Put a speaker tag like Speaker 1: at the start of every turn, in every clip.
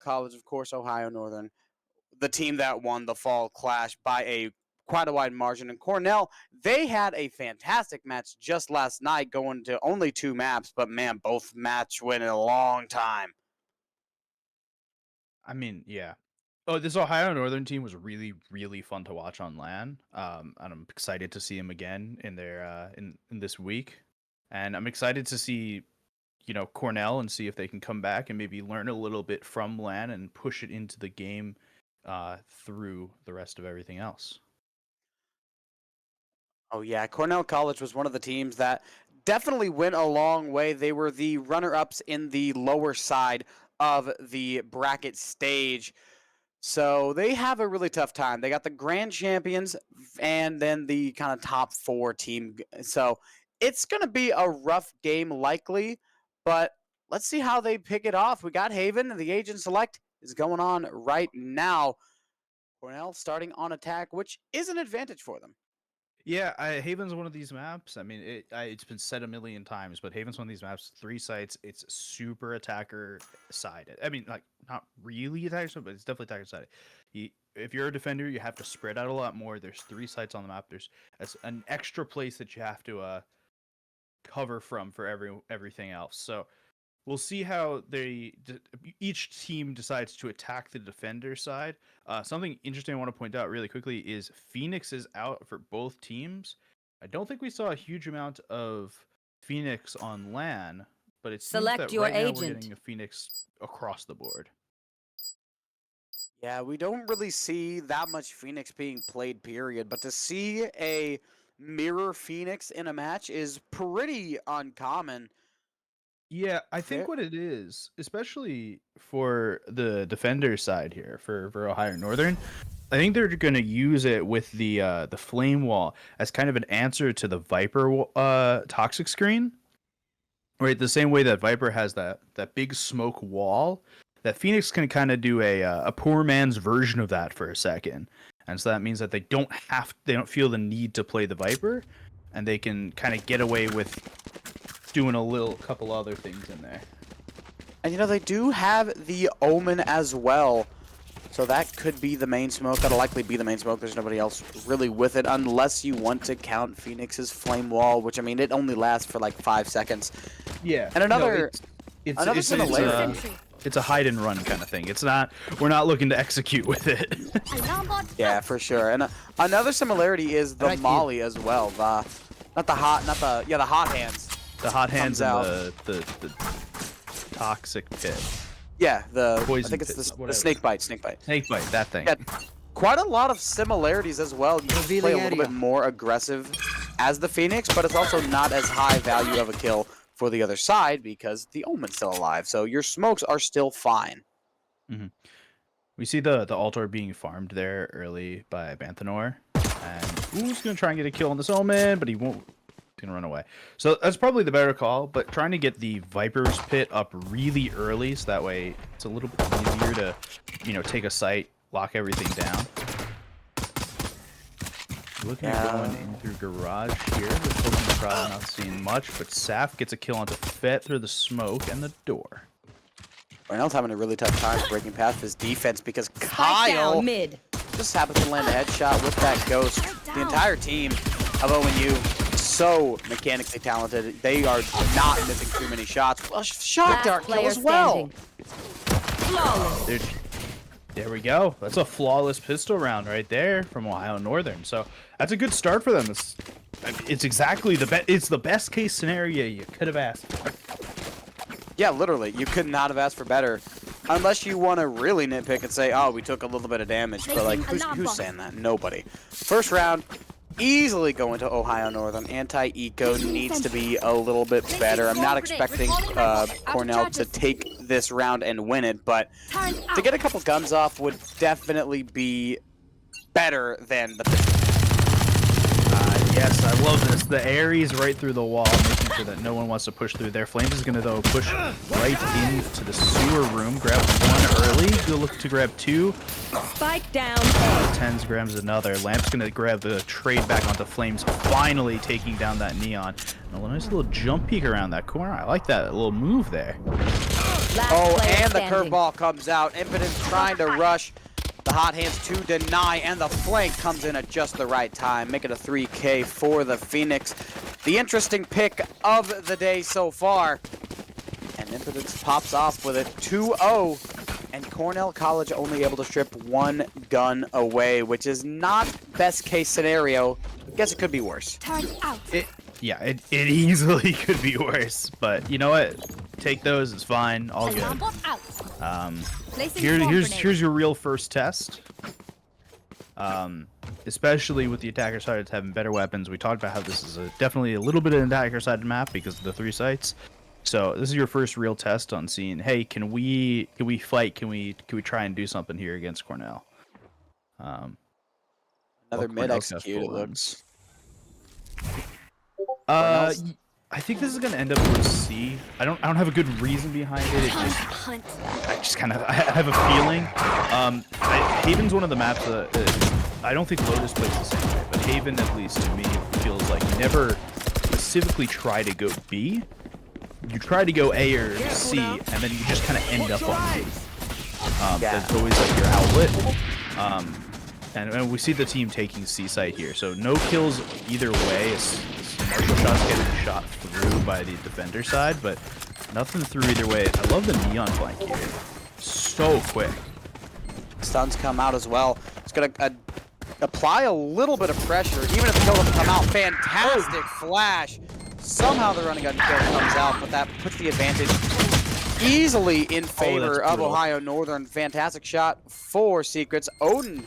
Speaker 1: College, of course, Ohio Northern, the team that won the fall clash by quite a wide margin. And Cornell, they had a fantastic match just last night, going to only 2 maps, but man, both match went in a long time.
Speaker 2: I mean, yeah. Oh, this Ohio Northern team was really, really fun to watch on LAN. And I'm excited to see them again in their in this week. And I'm excited to see, Cornell and see if they can come back and maybe learn a little bit from LAN and push it into the game through the rest of everything else.
Speaker 1: Oh yeah, Cornell College was one of the teams that definitely went a long way. They were the runner-ups in the lower side of the bracket stage. So they have a really tough time. They got the grand champions and then the kind of top 4 team. So it's going to be a rough game likely, but let's see how they pick it off. We got Haven, the agent select is going on right now. Cornell starting on attack, which is an advantage for them.
Speaker 2: Yeah, Haven's one of these maps. I mean, it's been said a million times, but Haven's one of these maps. 3 sites. It's super attacker sided. I mean, like not really attacker sided, but it's definitely attacker sided. If you're a defender, you have to spread out a lot more. There's 3 sites on the map. There's an extra place that you have to cover from for everything else. So we'll see how each team decides to attack the defender side. Something interesting I want to point out really quickly is Phoenix is out for both teams. I don't think we saw a huge amount of Phoenix on LAN, but it seems that right now we're getting a Phoenix across the board.
Speaker 1: Yeah, we don't really see that much Phoenix being played, period. But to see a mirror Phoenix in a match is pretty uncommon.
Speaker 2: Yeah, I think what it is, especially for the defender side here for Ohio Northern, I think they're going to use it with the flame wall as kind of an answer to the Viper toxic screen. Right, the same way that Viper has that big smoke wall, that Phoenix can kind of do a poor man's version of that for a second. And so that means that they don't feel the need to play the Viper, and they can kind of get away with doing a couple other things in there.
Speaker 1: And they do have the Omen as well. So that could be the main smoke. That'll likely be the main smoke. There's nobody else really with it unless you want to count Phoenix's flame wall, which I mean it only lasts for like 5 seconds.
Speaker 2: Yeah.
Speaker 1: And another similarity.
Speaker 2: It's a hide and run kind of thing. We're not looking to execute with it.
Speaker 1: Yeah, for sure. And another similarity is the Molly as well. The hot hands.
Speaker 2: The hot hands and the toxic pit.
Speaker 1: Yeah, I think
Speaker 2: it's
Speaker 1: the snake bite.
Speaker 2: Snake bite, that thing.
Speaker 1: Yeah, quite a lot of similarities as well. You can play a little bit more aggressive as the Phoenix, but it's also not as high value of a kill for the other side because the Omen's still alive. So your smokes are still fine.
Speaker 2: Mm-hmm. We see the altar being farmed there early by Banthanor. And who's going to try and get a kill on this Omen, but he won't. Gonna run away. So that's probably the better call, but trying to get the Viper's pit up really early so that way it's a little bit easier to, take a site, lock everything down. Looking at going in through garage here. The Pokemon's probably not seeing much, but Saf gets a kill onto Fett through the smoke and the door.
Speaker 1: Cornell's having a really tough time breaking past his defense because Kyle just happens to land a headshot with that ghost. The entire team of ONU so mechanically talented. They are not missing too many shots. Well, shot dart kill as well.
Speaker 2: There we go. That's a flawless pistol round right there from Ohio Northern. So that's a good start for them. It's exactly it's the best case scenario you could have asked for.
Speaker 1: Yeah, literally. You could not have asked for better. Unless you want to really nitpick and say, oh, we took a little bit of damage. But, like, who's saying that? Nobody. First round, easily going to Ohio Northern. Anti-eco needs to be a little bit better. I'm not expecting Cornell to take this round and win it, but to get a couple guns off would definitely be better than the...
Speaker 2: Yes, I love this. The Ares right through the wall, making sure that no one wants to push through there. Flames is going to, though, push right into the sewer room. Grab 1 early. Go look to grab 2.
Speaker 3: Spike down.
Speaker 2: Tens grabs another. Lamp's going to grab the trade back onto Flames, finally taking down that Neon. And a nice little jump peek around that corner. I like that little move there.
Speaker 1: Oh, and the curveball comes out. Impotence trying to rush. The hot hands to deny, and the flank comes in at just the right time, making a 3K for the Phoenix. The interesting pick of the day so far. And Impotence pops off with a 2-0. And Cornell College only able to strip one gun away, which is not best case scenario. I guess it could be worse.
Speaker 2: It easily could be worse, but you know what? Take those, it's fine, all good. Here's your real first test. Especially with the attacker side having better weapons. We talked about how this is definitely a little bit of an attacker side map because of the 3 sites. So this is your first real test on seeing, hey, can we fight? Can we try and do something here against Cornell?
Speaker 1: Another mid execute, it looks.
Speaker 2: I think this is gonna end up with C. I don't have a good reason behind it. It's just I have a feeling. Haven's one of the maps that I don't think Lotus plays the same way, but Haven, at least to me, feels like you never specifically try to go B. You try to go A or C, and then you just kind of end up on B. That's always like your outlet. And we see the team taking C site here, so no kills either way. Martial shots getting shot through by the defender side, but nothing through either way. I love the neon flank here. So quick.
Speaker 1: Stuns come out as well. It's going to apply a little bit of pressure, even if the kill doesn't come out. Fantastic flash. Somehow the running gun kill comes out, but that puts the advantage easily in favor of Ohio Northern. Fantastic shot for Secrets. Odin,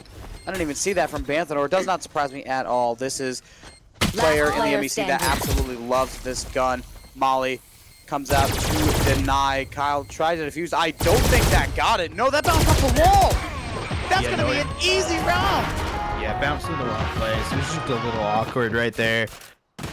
Speaker 1: I didn't even see that from Banthanor. It does not surprise me at all. This is player in the MEC that absolutely loves this gun. Molly comes out to deny. Kyle tries to defuse. I don't think that got it. No, that bounced off the wall. That's going to be an easy round.
Speaker 2: Yeah, bounced in the wrong place. It was just a little awkward right there.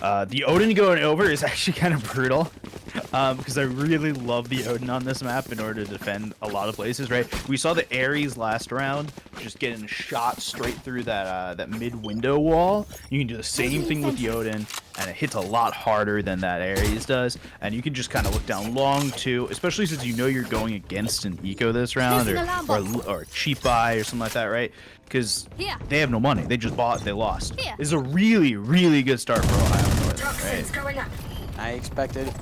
Speaker 2: The Odin going over is actually kind of brutal because I really love the Odin on this map in order to defend a lot of places, right? We saw the Ares last round just getting shot straight through that mid window wall. You can do the same thing with the Odin, and it hits a lot harder than that Ares does. And you can just kind of look down long too, especially since you know you're going against an eco this round or cheap buy or something like that, right? Because they have no money. They just bought, they lost. This is a really, really good start for Ohio Northern, right?
Speaker 1: I expected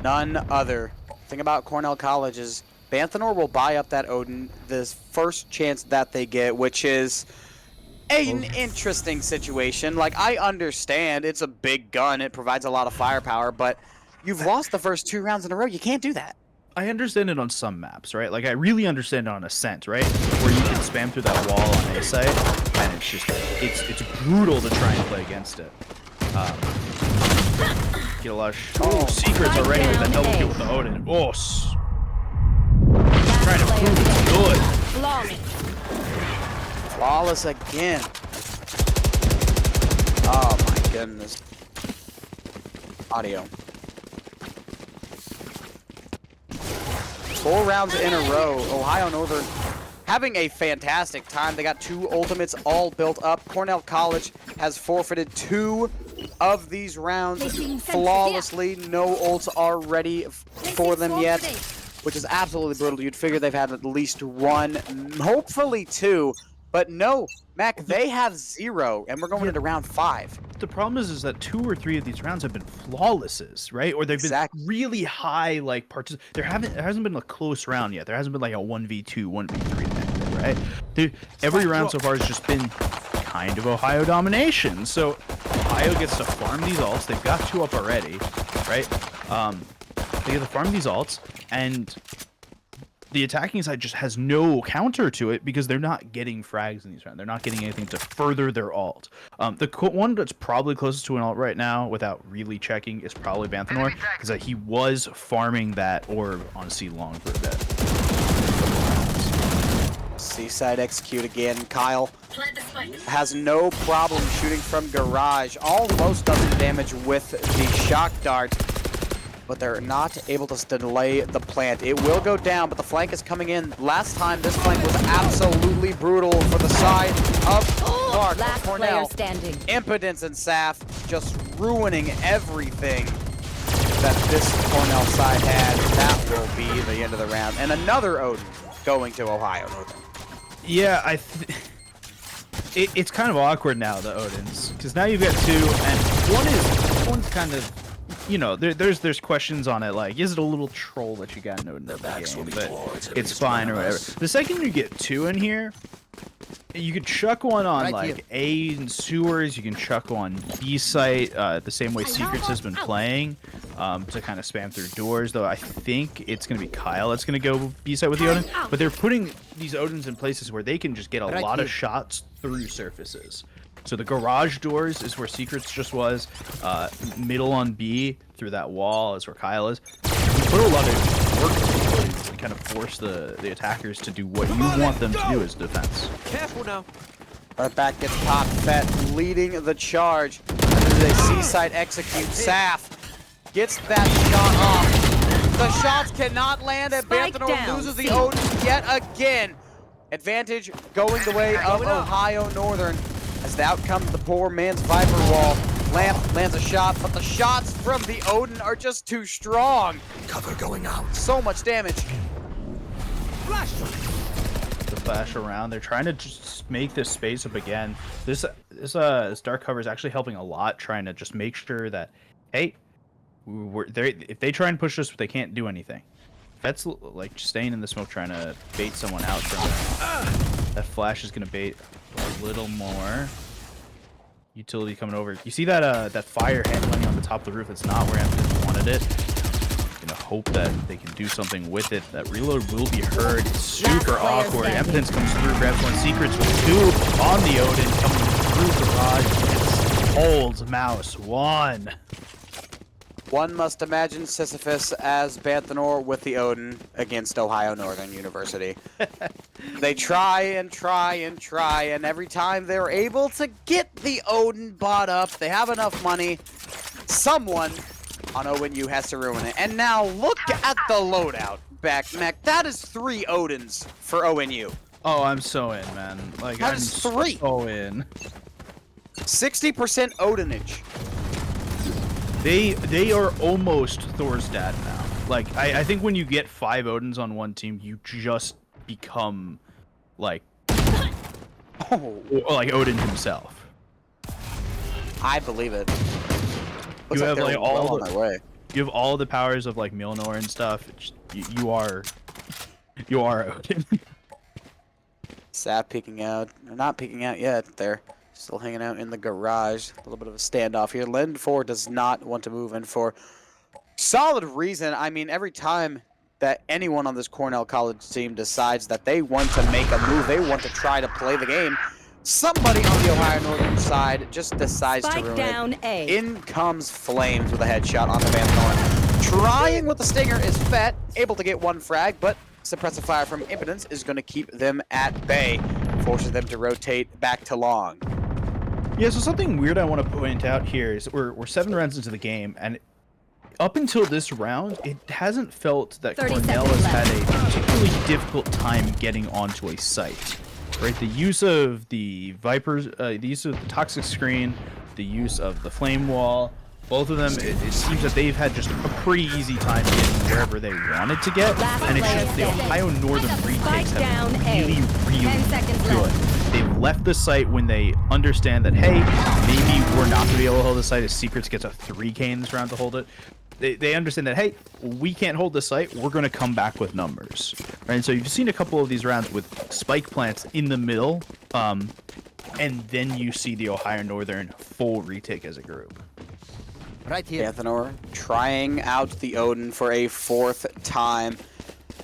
Speaker 1: none other. The thing about Cornell College is Banthanor will buy up that Odin the first chance that they get, which is an interesting situation. Like, I understand it's a big gun. It provides a lot of firepower, but you've lost the first 2 rounds in a row. You can't do that.
Speaker 2: I understand it on some maps, right? Like, I really understand it on Ascent, right? Where you can spam through that wall on A site, and it's just, it's brutal to try and play against it. Get a lot of secrets already with that double kill with the Odin. Oh, trying to prove it's good.
Speaker 1: Flawless again. Oh my goodness. Audio. 4 rounds in a row. Ohio Northern having a fantastic time. They got 2 ultimates all built up. Cornell College has forfeited 2 of these rounds flawlessly. No ults are ready for them yet, which is absolutely brutal. You'd figure they've had at least 1, hopefully 2. But no, Mac, they have 0, and we're going into round 5.
Speaker 2: The problem is that 2 or 3 of these rounds have been flawlesses, right? Or they've been really high, like, it hasn't been a close round yet. There hasn't been like a 1v2, 1v3, right? Every round so far has just been kind of Ohio domination. So Ohio gets to farm these ults. They've got 2 up already, right? They get to farm these ults, and the attacking side just has no counter to it because they're not getting frags in these rounds. They're not getting anything to further their ult. The one that's probably closest to an ult right now, without really checking, is probably Banthanor, because he was farming that orb on C long for a bit.
Speaker 1: C-side execute again. Kyle has no problem shooting from garage. Almost does the damage with the shock dart, but they're not able to delay the plant. It will go down, but the flank is coming in. Last time, this flank was absolutely brutal for the side of Clark. Cornell.
Speaker 3: Standing.
Speaker 1: Impotence and Saf just ruining everything. that this Cornell side had, that will be the end of the round. And another Odin going to Ohio Northern.
Speaker 2: Yeah, it's kind of awkward now, the Odins, because now you've got two, and one's kind of, you know, there's questions on it, like, is it a little troll that you got an Odin in the game, but it's fine or whatever. The second you get two in here, you could chuck one on like A and sewers. You can chuck on B site the same way Secrets has been playing to kind of spam through doors. Though I think it's going to be Kyle that's going to go B site with the Odin. But they're putting these Odins in places where they can just get a lot of shots through surfaces. So the garage doors is where Secrets just was. Middle on B through that wall is where Kyle is. You put a lot of work to kind of force the attackers to do what you want them to do as defense.
Speaker 3: Careful now.
Speaker 1: Right back gets popped. Fett leading the charge. The C-side execute. Saf gets that shot off. The shots cannot land, and Banthanor loses the Odin yet again. Advantage going the way of Ohio Northern. As the outcome, the poor man's Viper wall. Lamp lands a shot, but the shots from the Odin are just too strong.
Speaker 3: Cover going out.
Speaker 1: So much damage.
Speaker 3: Flash.
Speaker 2: The flash around. They're trying to just make this space up again. This dark cover is actually helping a lot, trying to just make sure that, hey, if they try and push us, they can't do anything. That's like staying in the smoke, trying to bait someone out from there. That flash is gonna bait a little more. Utility coming over. You see that that fire handling on the top of the roof? It's not where Empton wanted it. Gonna hope that they can do something with it. That reload will be heard. It's super awkward. Empton comes through, grabs one. Secrets with two on the Odin coming through garage. Holds mouse one.
Speaker 1: One must imagine Sisyphus as Banthanor with the Odin against Ohio Northern University. They try and try and try, and every time they're able to get the Odin bought up, they have enough money, someone on ONU has to ruin it. And now look at the loadout, MEC. That is 3 Odins for ONU.
Speaker 2: Oh, I'm so in, man. Like,
Speaker 1: That
Speaker 2: I'm
Speaker 1: is 3.
Speaker 2: so in.
Speaker 1: 60% Odinage.
Speaker 2: They are almost Thor's dad now. Like, I think when you get 5 Odins on one team, you just become like like Odin himself.
Speaker 1: I believe it. Looks
Speaker 2: You have
Speaker 1: they're
Speaker 2: like
Speaker 1: well
Speaker 2: all
Speaker 1: on their way.
Speaker 2: You have all the powers of like Milnor and stuff. It's just, you are Odin.
Speaker 1: Sap peeking out. They're not peeking out yet. They're still hanging out in the garage. A little bit of a standoff here. Lend 4 does not want to move in for solid reason. I mean, every time that anyone on this Cornell College team decides that they want to make a move, they want to try to play the game, somebody on the Ohio Northern side just decides to ruin it. In comes Flames with a headshot on the Banthanor. Trying with the Stinger is Fett, able to get 1 frag, but suppressive fire from Impotence is going to keep them at bay, forces them to rotate back to long.
Speaker 2: Yeah, so something weird I want to point out here is we're 7 rounds into the game, and up until this round, it hasn't felt that Cornell has had a particularly difficult time getting onto a site. Right, the use of the Vipers, the use of the toxic screen, the use of the flame wall, both of them, it seems that they've had just a pretty easy time getting wherever they wanted to get, and it's just the Ohio Northern retakes have really good. They've left the site when they understand that, hey, maybe we're not going to be able to hold the site. As Secrets gets a 3K in this round to hold it. They understand that, hey, we can't hold the site. We're going to come back with numbers. Right? And so you've seen a couple of these rounds with spike plants in the middle, and then you see the Ohio Northern full retake as a group.
Speaker 3: Right here.
Speaker 1: Banthanor trying out the Odin for a 4th time.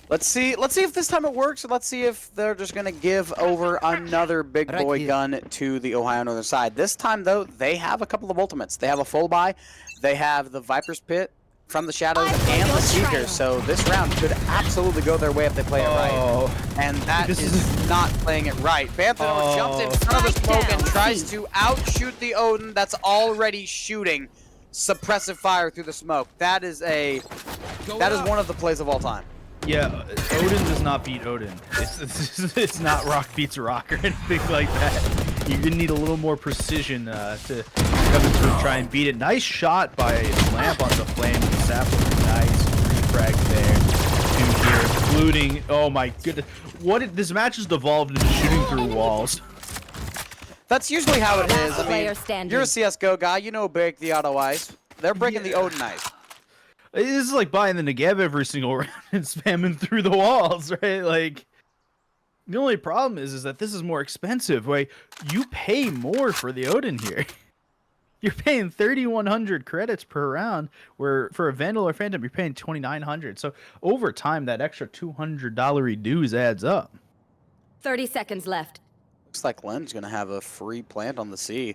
Speaker 1: Let's see if this time it works. Let's see if they're just gonna give over another big boy gun to the Ohio Northern side. This time though, they have a couple of ultimates. They have a full buy. They have the Viper's Pit from the Shadows and the Seekers. So this round could absolutely go their way if they play it right. And that is not playing it right. Banthanor jumps in front of the smoke and tries to outshoot the Odin that's already shooting suppressive fire through the smoke. That is one of the plays of all time.
Speaker 2: Yeah, Odin does not beat Odin. It's not rock beats rock or anything like that. You're gonna need a little more precision to come through and try and beat it. Nice shot by Lamp on the flame. Sap shooting. Oh my goodness. This match has devolved into shooting through walls.
Speaker 1: That's usually how it is. I
Speaker 4: Player
Speaker 1: mean,
Speaker 4: standing.
Speaker 1: you're a CSGO guy. You know break the auto ice. They're breaking the Odin ice.
Speaker 2: This is like buying the Negev every single round and spamming through the walls, right? Like, the only problem is that this is more expensive. Right? You pay more for the Odin here. You're paying 3,100 credits per round, where for a Vandal or Phantom, you're paying 2,900. So over time, that extra $200 dues adds up.
Speaker 4: 30 seconds left.
Speaker 1: Looks like Len's going to have a free plant on the C.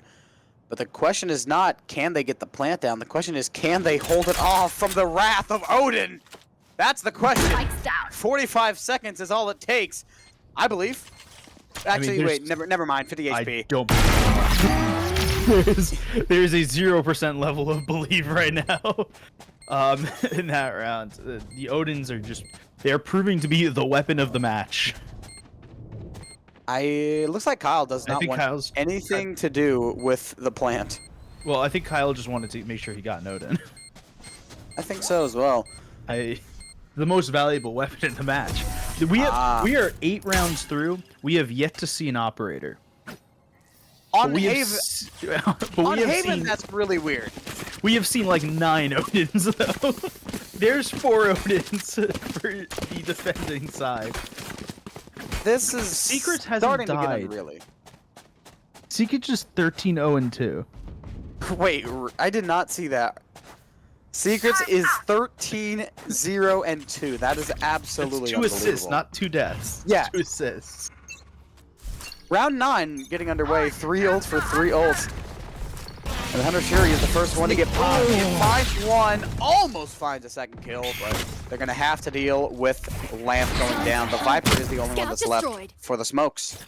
Speaker 1: But the question is not, can they get the plant down? The question is, can they hold it off from the wrath of Odin? That's the question.
Speaker 4: Lights down.
Speaker 1: 45 seconds is all it takes, I believe. Actually, wait, never mind. 50 HP.
Speaker 2: I don't there's a 0% level of belief right now in that round. The Odins are they're proving to be the weapon of the match.
Speaker 1: It looks like Kyle does not want anything to do with the plant.
Speaker 2: Well, I think Kyle just wanted to make sure he got an Odin.
Speaker 1: I think so as well.
Speaker 2: The most valuable weapon in the match. We are 8 rounds through. We have yet to see an operator.
Speaker 1: On Haven, that's really weird.
Speaker 2: We have seen like 9 Odins though. There's 4 Odins for the defending side.
Speaker 1: This is
Speaker 2: Secrets
Speaker 1: starting
Speaker 2: hasn't
Speaker 1: to
Speaker 2: died.
Speaker 1: get really.
Speaker 2: Secrets just 13-0-2.
Speaker 1: Wait, I did not see that. Secrets is 13-0-2. That is absolutely
Speaker 2: That's 2 assists,
Speaker 1: unbelievable.
Speaker 2: not 2 deaths.
Speaker 1: Yeah.
Speaker 2: 2 assists.
Speaker 1: Round 9 getting underway. 3 ults for 3 ults. And Hunter Fury is the first one to get popped. He finds one, almost finds a second kill, but they're going to have to deal with Lamp going down. The Viper is the only one that's left for the smokes.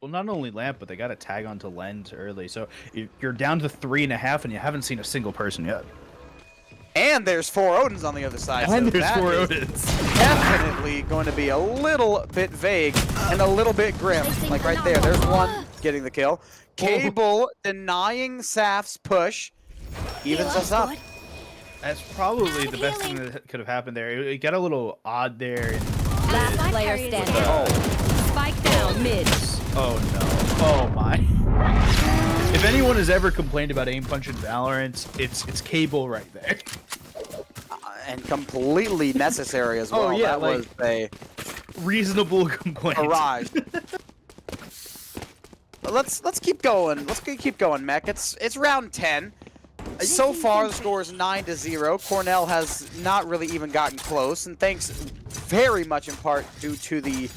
Speaker 2: Well, not only Lamp, but they got to tag onto Lens early. So you're down to 3.5, and you haven't seen a single person yet.
Speaker 1: And there's 4 Odins on the other side.
Speaker 2: And
Speaker 1: so
Speaker 2: there's
Speaker 1: that
Speaker 2: 4
Speaker 1: is
Speaker 2: Odins.
Speaker 1: Definitely going to be a little bit vague and a little bit grim. Like right there, there's one getting the kill. Cable denying Saf's push. Evens us up.
Speaker 2: That's probably the best thing that could have happened there. It got a little odd there.
Speaker 4: Last player standing.
Speaker 1: Oh.
Speaker 4: Spike down mid.
Speaker 2: Oh no. Oh my. If anyone has ever complained about aim punch in Valorant, it's Cable right there.
Speaker 1: And completely necessary as well.
Speaker 2: Oh yeah,
Speaker 1: that was a
Speaker 2: reasonable complaint.
Speaker 1: barrage. Let's keep going. Let's keep going, MEC. It's round 10. So far, the score is 9-0. Cornell has not really even gotten close, and thanks very much in part due to the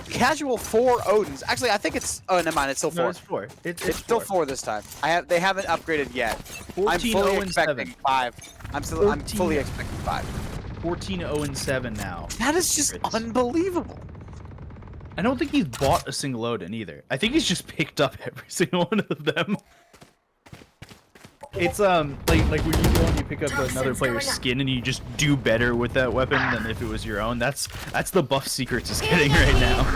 Speaker 1: casual 4 Odins. Actually, I think it's never mind. It's still 4.
Speaker 2: No, it's 4.
Speaker 1: It's still 4 this time. They haven't upgraded yet.
Speaker 2: 14,
Speaker 1: I'm fully
Speaker 2: 0, and
Speaker 1: expecting
Speaker 2: 7.
Speaker 1: 5. I'm fully expecting 5.
Speaker 2: 14-0-7 now.
Speaker 1: That is just unbelievable.
Speaker 2: I don't think he's bought a single Odin either. I think he's just picked up every single one of them. It's like when you go and you pick up another player's skin and you just do better with that weapon than if it was your own. That's the buff Secrets is getting right now.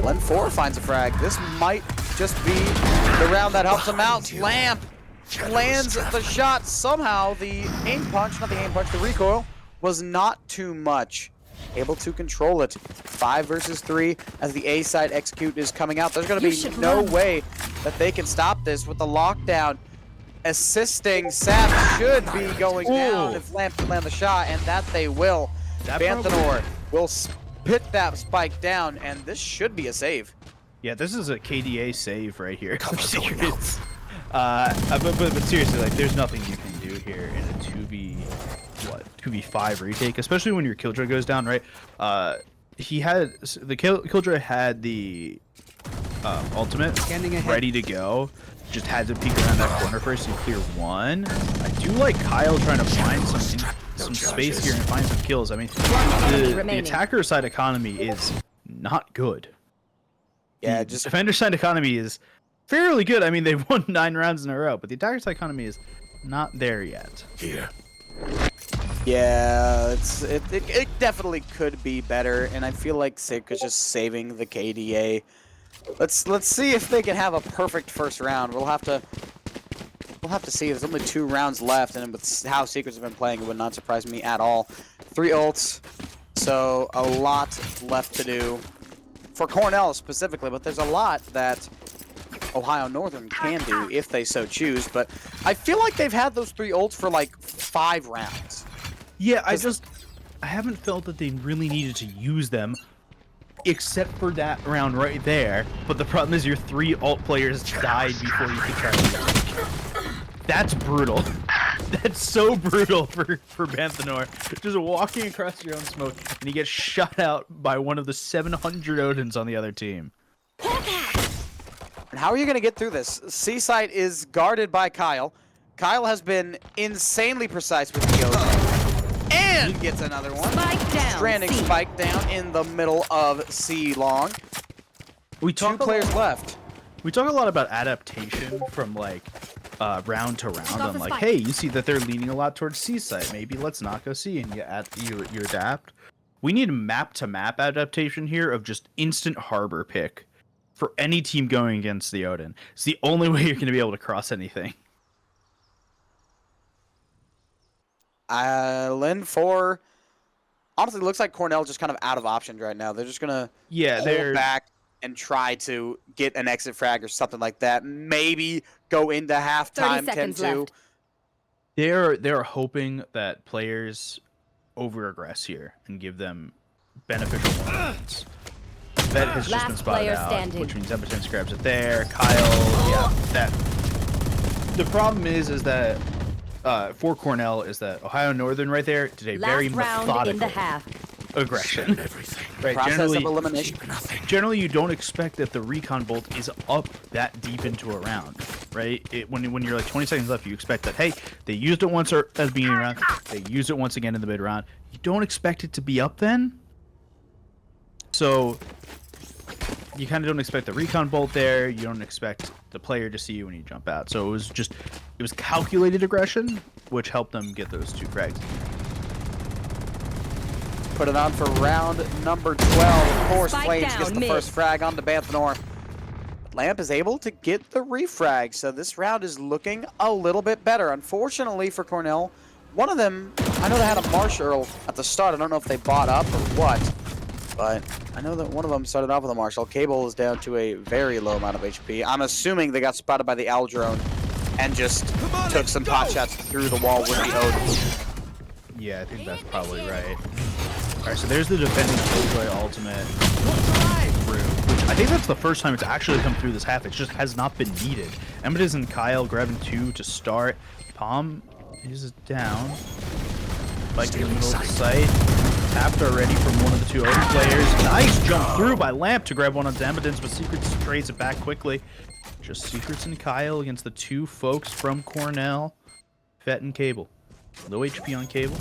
Speaker 1: Len 4 finds a frag. This might just be the round that helps him out. Lamp lands the shot. Somehow the aim punch, not the aim punch, the recoil was not too much. Able to control it. 5 versus 3 as the A side execute is coming out. There's going to be no way that they can stop this with the lockdown. Assisting Sap should be going down if Lamp can land the shot, and that they will. Banthanor will spit that spike down, and this should be a save.
Speaker 2: Yeah, this is a KDA save right here. For Secrets. But seriously, like, there's nothing you can do here in a 2v5 retake, especially when your Killjoy goes down, right? Killjoy had the ultimate ready to go. Just had to peek around that corner first and clear one. I do like Kyle trying to find some space here and find some kills. I mean, the attacker side economy is not good.
Speaker 1: Yeah,
Speaker 2: just defender side economy is fairly good. I mean, they've won 9 rounds in a row, but the attacker side economy is not there yet.
Speaker 1: Yeah, it definitely could be better, and I feel like Secret's just saving the KDA. Let's see if they can have a perfect first round. We'll have to see. There's only 2 rounds left, and with how Secrets have been playing, it would not surprise me at all. 3 ults. So a lot left to do for Cornell specifically, but there's a lot that Ohio Northern can do if they so choose. But I feel like they've had those 3 ults for like 5 rounds.
Speaker 2: Yeah, I haven't felt that they really needed to use them, except for that round right there. But the problem is your 3 ult players died before you could try to. That's brutal. That's so brutal for Banthanor. Just walking across your own smoke, and you get shot out by one of the 700 Odins on the other team.
Speaker 1: And how are you going to get through this? C-site is guarded by Kyle. Kyle has been insanely precise with the Odin. And gets another one.
Speaker 4: Spike down.
Speaker 1: Stranding
Speaker 4: C.
Speaker 1: spike down in the middle of C long.
Speaker 2: We
Speaker 1: 2 players left.
Speaker 2: We talk a lot about adaptation from like round to round.
Speaker 4: Off
Speaker 2: I'm
Speaker 4: the
Speaker 2: like,
Speaker 4: spike.
Speaker 2: hey, you see that they're leaning a lot towards C side. Maybe let's not go C, and you adapt. We need map to map adaptation here of just instant harbor pick for any team going against the Odin. It's the only way you're going to be able to cross anything.
Speaker 1: Lynn 4. Honestly, looks like Cornell just kind of out of options right now. They're just gonna hold back and try to get an exit frag or something like that. Maybe go into
Speaker 4: 30
Speaker 1: halftime
Speaker 4: seconds
Speaker 1: 10-2.
Speaker 4: left.
Speaker 2: They're hoping that players over aggress here and give them beneficial moments. Vet has just
Speaker 4: Last
Speaker 2: been spotted
Speaker 4: player
Speaker 2: out,
Speaker 4: standing.
Speaker 2: which means Emerson grabs it there. Kyle, yeah, that. The problem is that for Cornell is that Ohio Northern right there did a very
Speaker 4: Last round in the
Speaker 2: methodical
Speaker 4: half.
Speaker 2: aggression. Right,
Speaker 1: Process of elimination.
Speaker 2: generally you don't expect that the recon bolt is up that deep into a round, right? When you're like 20 seconds left, you expect that, hey, they used it once at the beginning round, they used it once again in the mid round. You don't expect it to be up then. So you kind of don't expect the recon bolt there. You don't expect the player to see you when you jump out. So it was calculated aggression, which helped them get those 2 frags.
Speaker 1: Put it on for round number 12. Of course,
Speaker 4: Spike
Speaker 1: Flames
Speaker 4: down,
Speaker 1: gets the
Speaker 4: mid.
Speaker 1: first frag on the Banthanor. Lamp is able to get the refrag, so this round is looking a little bit better. Unfortunately for Cornell, one of them, I know they had a Marshall at the start. I don't know if they bought up or what, but I know that one of them started off with a Marshall. Cable is down to a very low amount of HP. I'm assuming they got spotted by the Aldrone and just took some pot shots through the wall with the Odin.
Speaker 2: Yeah, I think that's probably right. Alright, so there's the defending Killjoy ultimate through, which I think that's the first time it's actually come through this half. It just has not been needed. Emmett and Kyle grabbing 2 to start. Palm is down. Like in the middle of the site. Tapped already from one of the 2 Odin players. Nice jump through by Lamp to grab one on Emmett, but Secrets trades it back quickly. Just Secrets and Kyle against the 2 folks from Cornell. Vet and Cable. Low HP on Cable.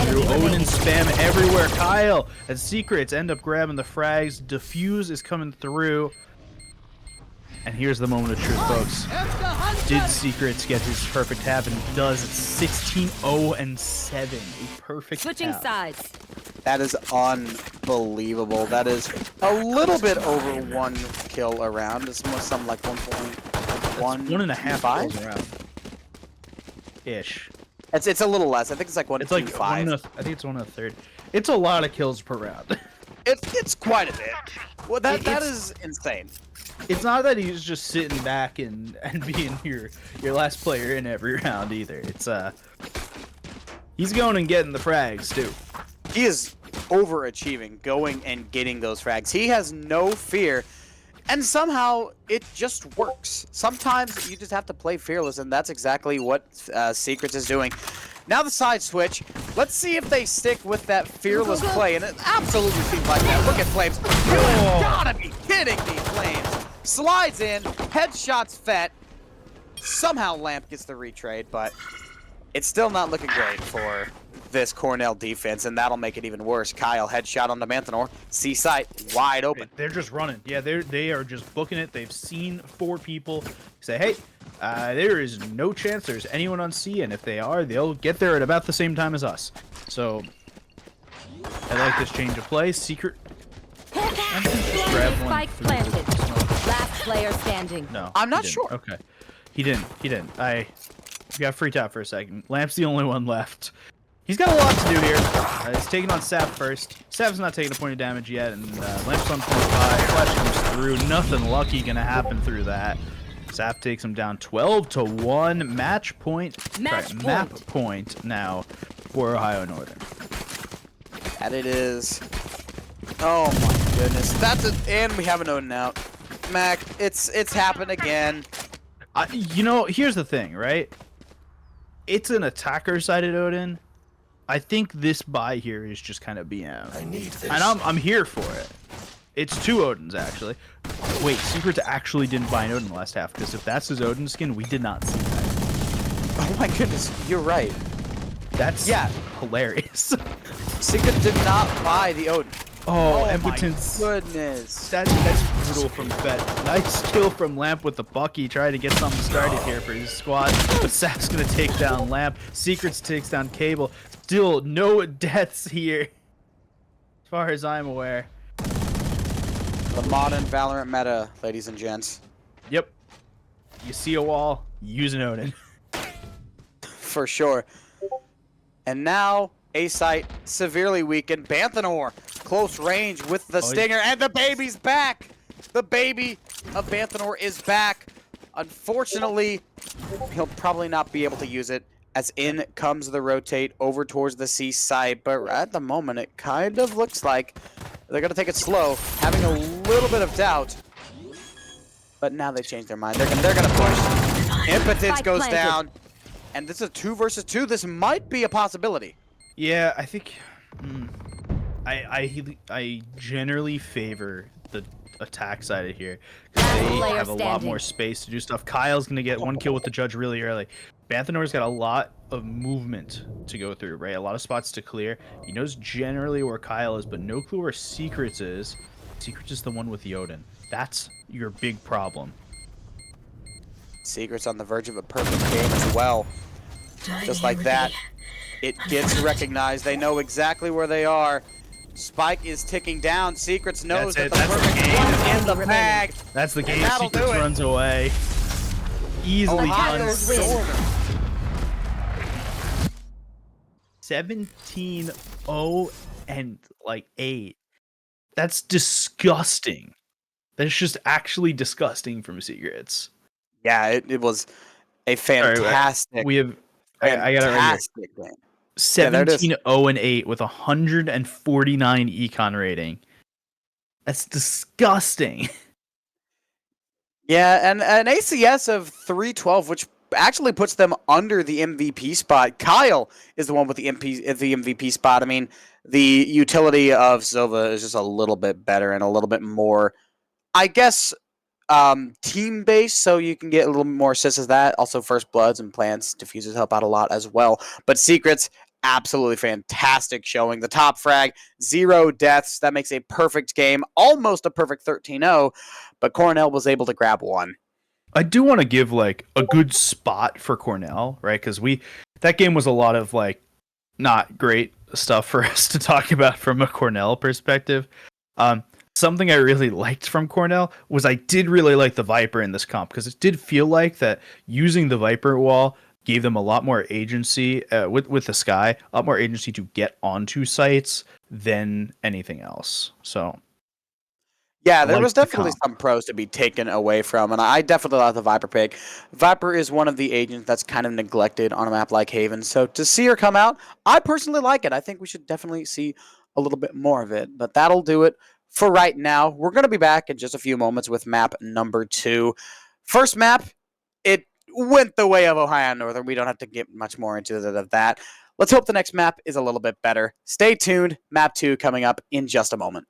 Speaker 2: Through Odin spam everywhere. Kyle and Secrets end up grabbing the frags. Diffuse is coming through. And here's the moment of truth, folks. Did Secrets get his perfect tap? And he does. It's 16-0-7. A perfect
Speaker 4: Switching
Speaker 2: tap.
Speaker 4: sides.
Speaker 1: That is unbelievable. That is a little bit over 1 kill a round. It's more something like 1.1.
Speaker 2: 1.5 kills around. Ish.
Speaker 1: It's a little less. I think it's like 1.25.
Speaker 2: It's like I think it's 1/3. It's a lot of kills per round.
Speaker 1: It's quite a bit. Well, that
Speaker 2: It's-
Speaker 1: is insane.
Speaker 2: It's not that he's just sitting back and being your last player in every round either. It's he's going and getting the frags too.
Speaker 1: He is overachieving, going and getting those frags. He has no fear, and somehow it just works. Sometimes you just have to play fearless, and that's exactly what Secrets is doing. Now the side switch. Let's see if they stick with that fearless play, and it absolutely seems like that. Look at Flames. You have gotta be kidding me, Flames. Slides in, headshots Fet. Somehow Lamp gets the retrade, but it's still not looking great for this Cornell defense, and that'll make it even worse. Kyle, headshot on the Banthanor. C-site, wide open.
Speaker 2: They're just running. Yeah, they are just booking it. They've seen 4 people. Say, hey, there is no chance there's anyone on C, and if they are, they'll get there at about the same time as us. So, I like this change of play. Secret. Just grab one
Speaker 4: Spike
Speaker 2: through the
Speaker 4: planted.
Speaker 2: smoke.
Speaker 4: Last player standing.
Speaker 2: No,
Speaker 1: I'm
Speaker 2: he
Speaker 1: not
Speaker 2: didn't.
Speaker 1: sure.
Speaker 2: Okay, he didn't. I got freaked out for a second. Lamp's the only one left. He's got a lot to do here. He's taking on Sap first. Sap's not taking a point of damage yet, and Lamp's on 25. Flash comes through. Nothing lucky gonna happen through that. Sap takes him down 12-1. Match point. Map point now for Ohio Northern.
Speaker 1: That it is. Oh my goodness. That's it. And we have an Odin out. Mac, it's happened again.
Speaker 2: You know, here's the thing, right? It's an attacker-sided Odin. I think this buy here is just kind of BM.
Speaker 3: I need this.
Speaker 2: And I'm here for it. It's 2 Odins, actually. Wait, Secrets actually didn't buy an Odin the last half, because if that's his Odin skin, we did not see that.
Speaker 1: Oh my goodness, you're right.
Speaker 2: That's hilarious.
Speaker 1: Secret did not buy the Odin.
Speaker 2: Oh,
Speaker 1: My
Speaker 2: impotence.
Speaker 1: goodness.
Speaker 2: That's brutal from Fett. Nice kill from Lamp with the Bucky, trying to get something started here for his squad. But Sap's gonna take down Lamp. Secrets takes down Cable. Still no deaths here, as far as I'm aware.
Speaker 1: The modern Valorant meta, ladies and gents.
Speaker 2: Yep. You see a wall, use an Odin.
Speaker 1: For sure. And now, A-Site severely weakened. Banthanor, close range with the Stinger, and the baby's back! The baby of Banthanor is back. Unfortunately, he'll probably not be able to use it, as in comes the rotate over towards the C side. But at the moment, it kind of looks like they're going to take it slow, having a little bit of doubt. But now they changed their mind. They're gonna push. Impotence goes down. And this is a 2 versus 2. This might be a possibility.
Speaker 2: Yeah, I think I generally favor the attack side of here, because they have a lot more space to do stuff. Kyle's gonna get 1 kill with the Judge really early. Banthanor's got a lot of movement to go through, right? A lot of spots to clear. He knows generally where Kyle is, but no clue where Secrets is. Secrets is the one with the Odin. That's your big problem.
Speaker 1: Secrets on the verge of a perfect game as well. Just like that, it gets recognized. They know exactly where they are. Spike is ticking down. Secrets knows that the perfect one is in the bag.
Speaker 2: That's the game.
Speaker 1: That'll
Speaker 2: Secrets runs away. Easily done. 17-0 and like 8. That's disgusting. That's just actually disgusting from Secrets.
Speaker 1: Yeah, it was a fantastic.
Speaker 2: We have. I got it right here.
Speaker 1: Game.
Speaker 2: 17-0 and 8 with 149 econ rating. That's disgusting.
Speaker 1: Yeah, and an ACS of 312, which actually puts them under the MVP spot. Kyle is the one with the MVP spot. I mean, the utility of Silva is just a little bit better and a little bit more, I guess, team-based, so you can get a little more assists as that. Also, First Bloods and Plants, Diffusers help out a lot as well. But Secrets, absolutely fantastic showing. The top frag, 0 deaths. That makes a perfect game, almost a perfect 13-0, but Cornell was able to grab 1.
Speaker 2: I do want to give like a good spot for Cornell, right? Because that game was a lot of like not great stuff for us to talk about from a Cornell perspective. Something I really liked from Cornell was I did really like the Viper in this comp, because it did feel like that using the Viper wall gave them a lot more agency with the Sky, a lot more agency to get onto sites than anything else. So
Speaker 1: yeah, there was definitely some pros to be taken away from, and I definitely like the Viper pick. Viper is one of the agents that's kind of neglected on a map like Haven, so to see her come out, I personally like it. I think we should definitely see a little bit more of it, but that'll do it for right now. We're going to be back in just a few moments with map number 2. First map, it went the way of Ohio Northern. We don't have to get much more into that. Let's hope the next map is a little bit better. Stay tuned. Map 2 coming up in just a moment.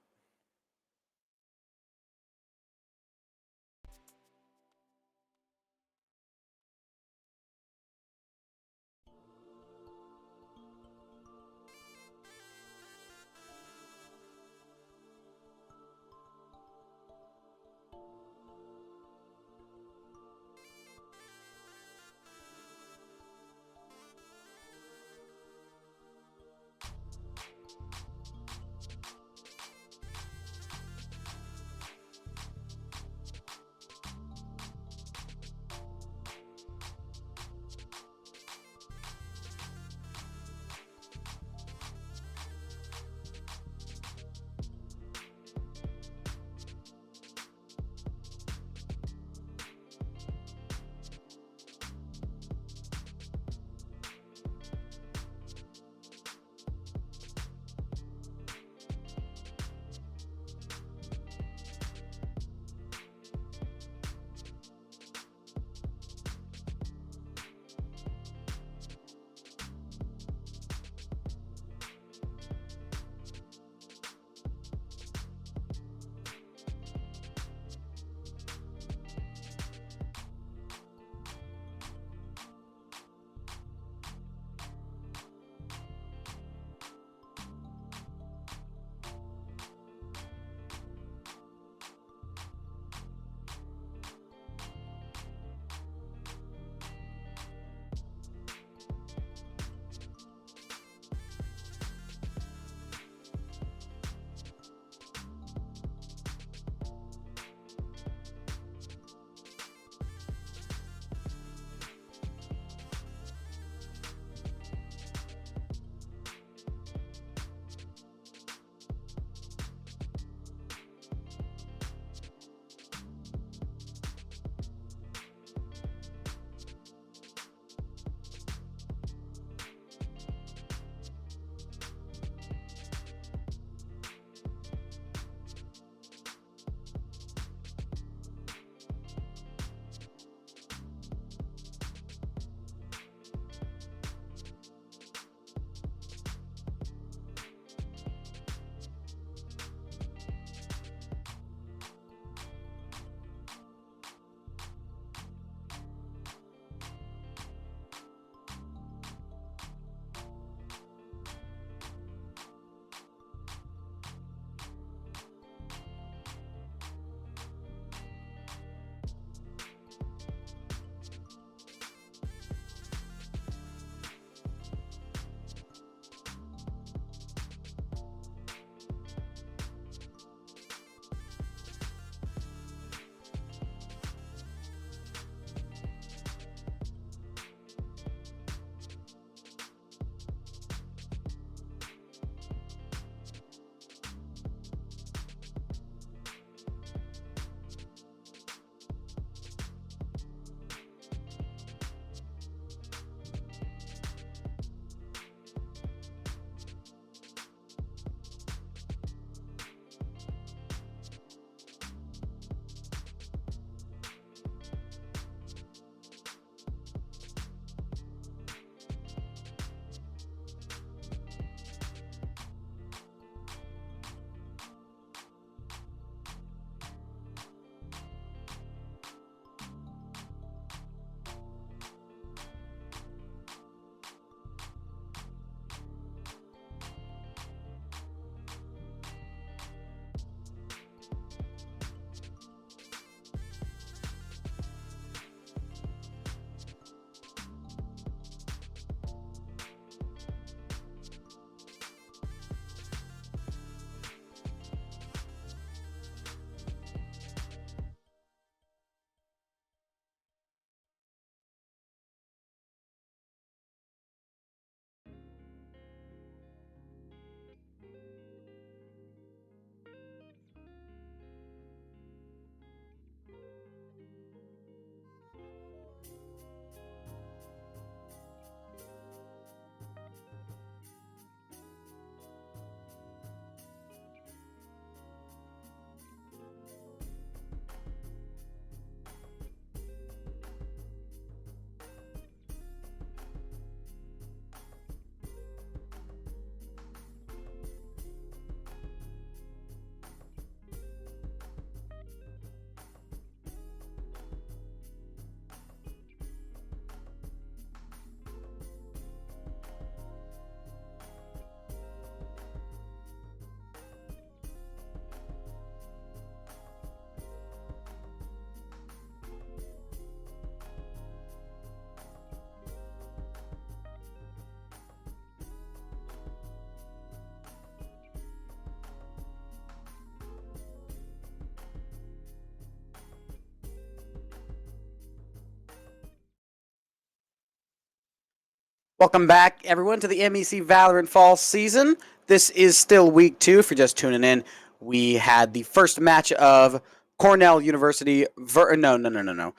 Speaker 1: Welcome back, everyone, to the MEC Valorant Fall season. This is still week 2. If you're just tuning in, we had the first match of Cornell University. Ohio
Speaker 2: No.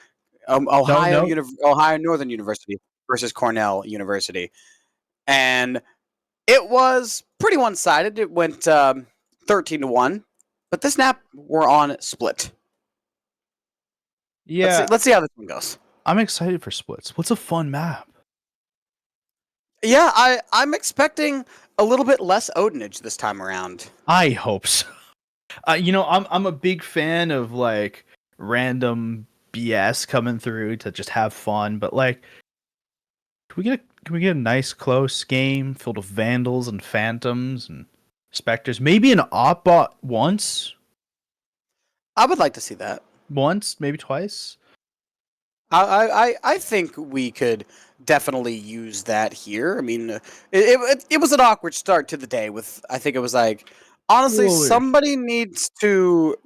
Speaker 1: Ohio Northern University versus Cornell University, and it was pretty one-sided. It went 13-1, but this snap we're on split.
Speaker 2: Yeah,
Speaker 1: Let's see how this one goes.
Speaker 2: I'm excited for splits. What's a fun map?
Speaker 1: Yeah, I'm expecting a little bit less Odinage this time around.
Speaker 2: I hope so. I'm a big fan of like random BS coming through to just have fun, but like, can we get a nice close game filled with vandals and phantoms and specters? Maybe an op bot once,
Speaker 1: I would like to see that.
Speaker 2: maybe twice.
Speaker 1: I think we could definitely use that here. I mean, it was an awkward start to the day. With I think it was like honestly,
Speaker 2: Totally.
Speaker 1: somebody needs to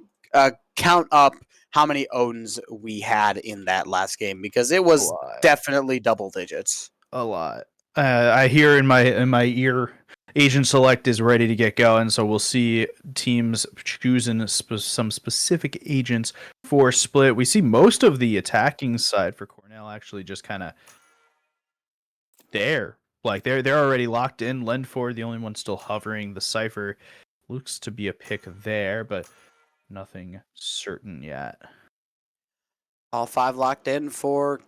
Speaker 1: count up how many Odins we had in that last game because it was definitely double digits.
Speaker 2: A lot. I hear in my ear, Agent Select is ready to get going, so we'll see teams choosing some specific agents for split. We see most of the attacking side for Cornell actually just kind of there. Like they're already locked in. Lendford, the only one still hovering. The Cypher looks to be a pick there, but nothing certain yet.
Speaker 1: All 5 locked in for